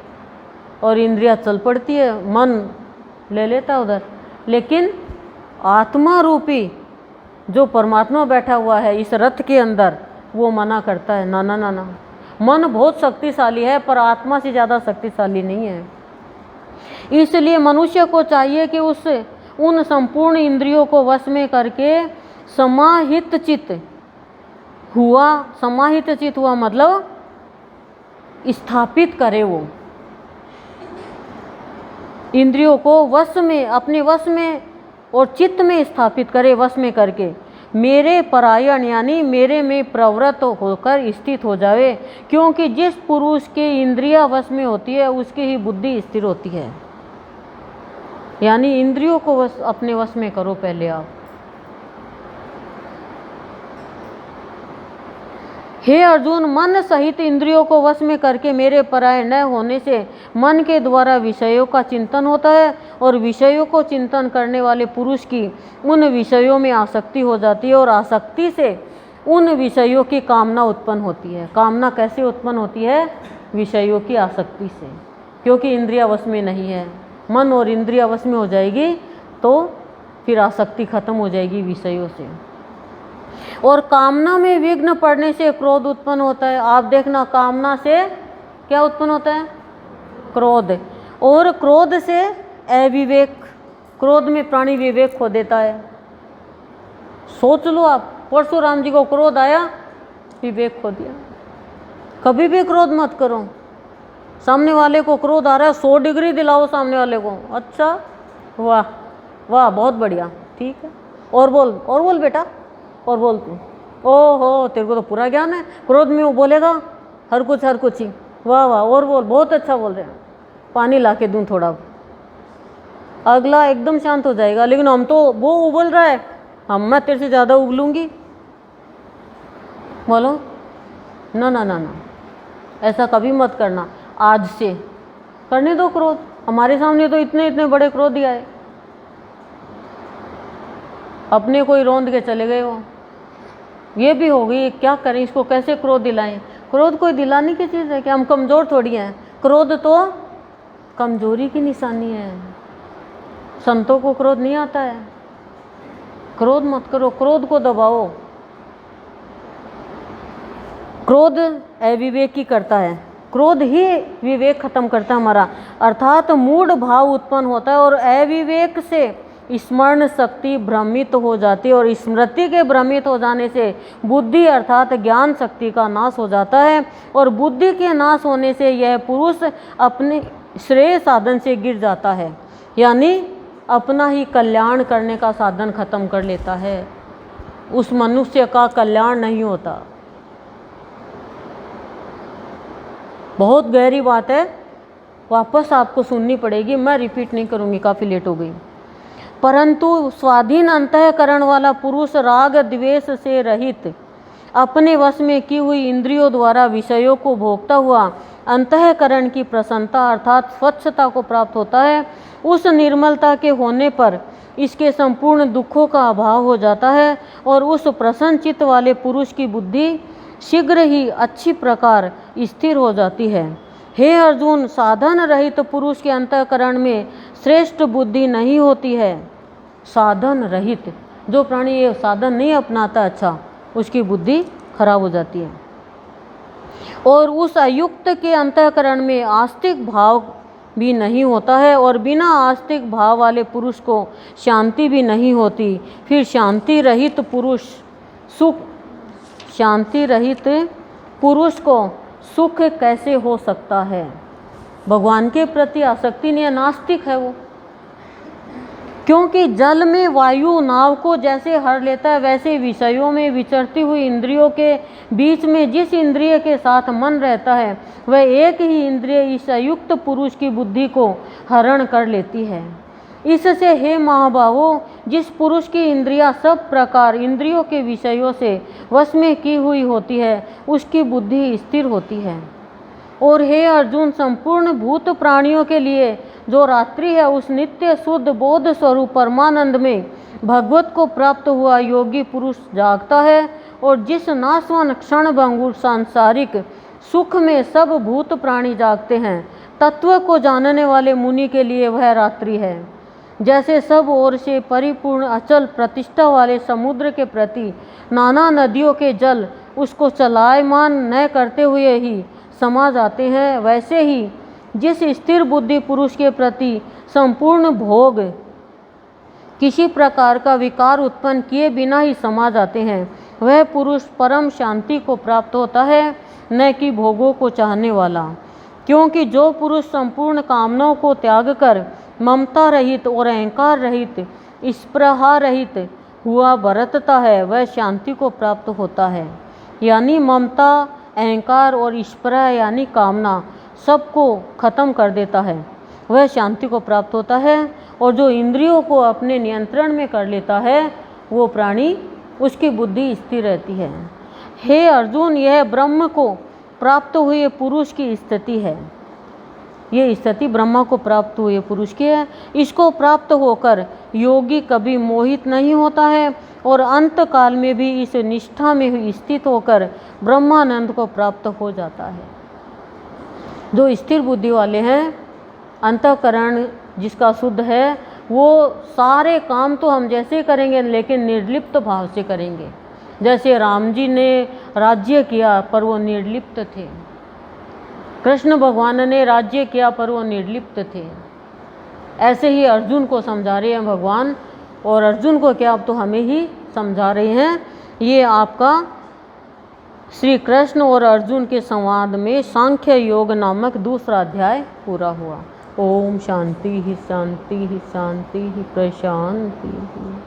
और इंद्रिया चल पड़ती है, मन ले लेता उधर। लेकिन आत्मा रूपी जो परमात्मा बैठा हुआ है इस रथ के अंदर, वो मना करता है, ना ना ना ना। मन बहुत शक्तिशाली है पर आत्मा से ज़्यादा शक्तिशाली नहीं है। इसलिए मनुष्य को चाहिए कि उन संपूर्ण इंद्रियों को वश में करके समाहित चित्त हुआ मतलब स्थापित करे, वो इंद्रियों को वश में, अपने वश में और चित्त में स्थापित करे, वश में करके मेरे परायण यानी मेरे में प्रवृत्त होकर स्थित हो जावे। क्योंकि जिस पुरुष के इंद्रिया वश में होती है उसकी ही बुद्धि स्थिर होती है। यानी इंद्रियों को अपने वश में करो पहले आप। हे अर्जुन, मन सहित इंद्रियों को वश में करके मेरे पराय न होने से मन के द्वारा विषयों का चिंतन होता है, और विषयों को चिंतन करने वाले पुरुष की उन विषयों में आसक्ति हो जाती है, और आसक्ति से उन विषयों की कामना उत्पन्न होती है। कामना कैसे उत्पन्न होती है? विषयों की आसक्ति से, क्योंकि इंद्रिया वश में नहीं है। मन और इंद्रिया वश में हो जाएगी तो फिर आसक्ति खत्म हो जाएगी विषयों से। और कामना में विघ्न पड़ने से क्रोध उत्पन्न होता है। आप देखना, कामना से क्या उत्पन्न होता है? क्रोध। और क्रोध से अविवेक, क्रोध में प्राणी विवेक खो देता है। सोच लो आप, परशुराम जी को क्रोध आया, विवेक खो दिया। कभी भी क्रोध मत करो। सामने वाले को क्रोध आ रहा है, 100 डिग्री दिलाओ सामने वाले को, अच्छा वाह वाह बहुत बढ़िया, ठीक है, और बोल बेटा, और बोल तू, ओहो तेरे को तो पूरा ज्ञान है। क्रोध में वो बोलेगा हर कुछ ही, वाह वाह, और बोल, बहुत अच्छा बोल रहे हैं, पानी ला के दूँ थोड़ा, अगला एकदम शांत हो जाएगा। लेकिन हम तो, वो उबल रहा है, मैं तेरे से ज़्यादा उबलूंगी, बोलो ना ना ना ना, ऐसा कभी मत करना। आज से करने दो क्रोध। हमारे सामने तो इतने इतने बड़े क्रोधी आए, अपने कोई रोंद के चले गए। वो ये भी हो गई, क्या करें, इसको कैसे क्रोध दिलाएं? क्रोध कोई दिलाने की चीज़ है कि हम कमज़ोर थोड़ी हैं। क्रोध तो कमजोरी की निशानी है। संतों को क्रोध नहीं आता है। क्रोध मत करो, क्रोध को दबाओ। क्रोध अविवेकी करता है, क्रोध ही विवेक खत्म करता है हमारा, अर्थात मूढ़ भाव उत्पन्न होता है, और अविवेक से स्मरण शक्ति भ्रमित हो जाती है, और स्मृति के भ्रमित हो जाने से बुद्धि अर्थात ज्ञान शक्ति का नाश हो जाता है, और बुद्धि के नाश होने से यह पुरुष अपने श्रेय साधन से गिर जाता है, यानी अपना ही कल्याण करने का साधन खत्म कर लेता है। उस मनुष्य का कल्याण नहीं होता। बहुत गहरी बात है, वापस आपको सुननी पड़ेगी, मैं रिपीट नहीं करूँगी, काफ़ी लेट हो गई। परंतु स्वाधीन अंतःकरण वाला पुरुष राग द्वेष से रहित अपने वश में की हुई इंद्रियों द्वारा विषयों को भोगता हुआ अंतःकरण की प्रसन्नता अर्थात स्वच्छता को प्राप्त होता है। उस निर्मलता के होने पर इसके संपूर्ण दुखों का अभाव हो जाता है, और उस प्रसन्न चित्त वाले पुरुष की बुद्धि शीघ्र ही अच्छी प्रकार स्थिर हो जाती है। हे अर्जुन, साधन रहित पुरुष के अंतःकरण में श्रेष्ठ बुद्धि नहीं होती है। साधन रहित, जो प्राणी ये साधन नहीं अपनाता, अच्छा उसकी बुद्धि खराब हो जाती है। और उस अयुक्त के अंतःकरण में आस्तिक भाव भी नहीं होता है, और बिना आस्तिक भाव वाले पुरुष को शांति भी नहीं होती। फिर शांति रहित पुरुष को सुख कैसे हो सकता है? भगवान के प्रति आसक्ति नहीं है, नास्तिक है वो। क्योंकि जल में वायु नाव को जैसे हर लेता है, वैसे विषयों में विचरती हुई इंद्रियों के बीच में जिस इंद्रिय के साथ मन रहता है, वह एक ही इंद्रिय इस अयुक्त पुरुष की बुद्धि को हरण कर लेती है। इससे हे महाबाहो, जिस पुरुष की इंद्रियां सब प्रकार इंद्रियों के विषयों से वश में की हुई होती है, उसकी बुद्धि स्थिर होती है। और हे अर्जुन, संपूर्ण भूत प्राणियों के लिए जो रात्रि है, उस नित्य शुद्ध बोध स्वरूप परमानंद में भगवत को प्राप्त हुआ योगी पुरुष जागता है। और जिस नाशवान क्षण भंगुर सांसारिक सुख में सब भूत प्राणी जागते हैं, तत्व को जानने वाले मुनि के लिए वह रात्रि है। जैसे सब ओर से परिपूर्ण अचल प्रतिष्ठा वाले समुद्र के प्रति नाना नदियों के जल उसको चलायमान न करते हुए ही समा जाते हैं, वैसे ही जिस स्थिर बुद्धि पुरुष के प्रति संपूर्ण भोग किसी प्रकार का विकार उत्पन्न किए बिना ही समा जाते हैं, वह पुरुष परम शांति को प्राप्त होता है, न कि भोगों को चाहने वाला। क्योंकि जो पुरुष संपूर्ण कामनाओं को त्याग कर ममता रहित और अहंकार रहित स्पृहा रहित हुआ बरतता है, वह शांति को प्राप्त होता है। यानी ममता, अहंकार और स्पृहा यानी कामना सबको खत्म कर देता है, वह शांति को प्राप्त होता है। और जो इंद्रियों को अपने नियंत्रण में कर लेता है, वो प्राणी, उसकी बुद्धि स्थिर रहती है। हे अर्जुन, यह ब्रह्म को प्राप्त हुए पुरुष की स्थिति है। ये स्थिति ब्रह्मा को प्राप्त हुए पुरुष की है। इसको प्राप्त होकर योगी कभी मोहित नहीं होता है, और अंत काल में भी इस निष्ठा में स्थित होकर ब्रह्मानंद को प्राप्त हो जाता है। जो स्थिर बुद्धि वाले हैं, अंतःकरण जिसका शुद्ध है, वो सारे काम तो हम जैसे करेंगे, लेकिन निर्लिप्त भाव से करेंगे। जैसे राम जी ने राज्य किया पर वो निर्लिप्त थे, कृष्ण भगवान ने राज्य किया पर वो निर्लिप्त थे। ऐसे ही अर्जुन को समझा रहे हैं भगवान, और अर्जुन को क्या, अब तो हमें ही समझा रहे हैं। ये आपका श्री कृष्ण और अर्जुन के संवाद में सांख्य योग नामक दूसरा अध्याय पूरा हुआ। ओम शांति ही शांति ही शांति ही प्रशांति ही।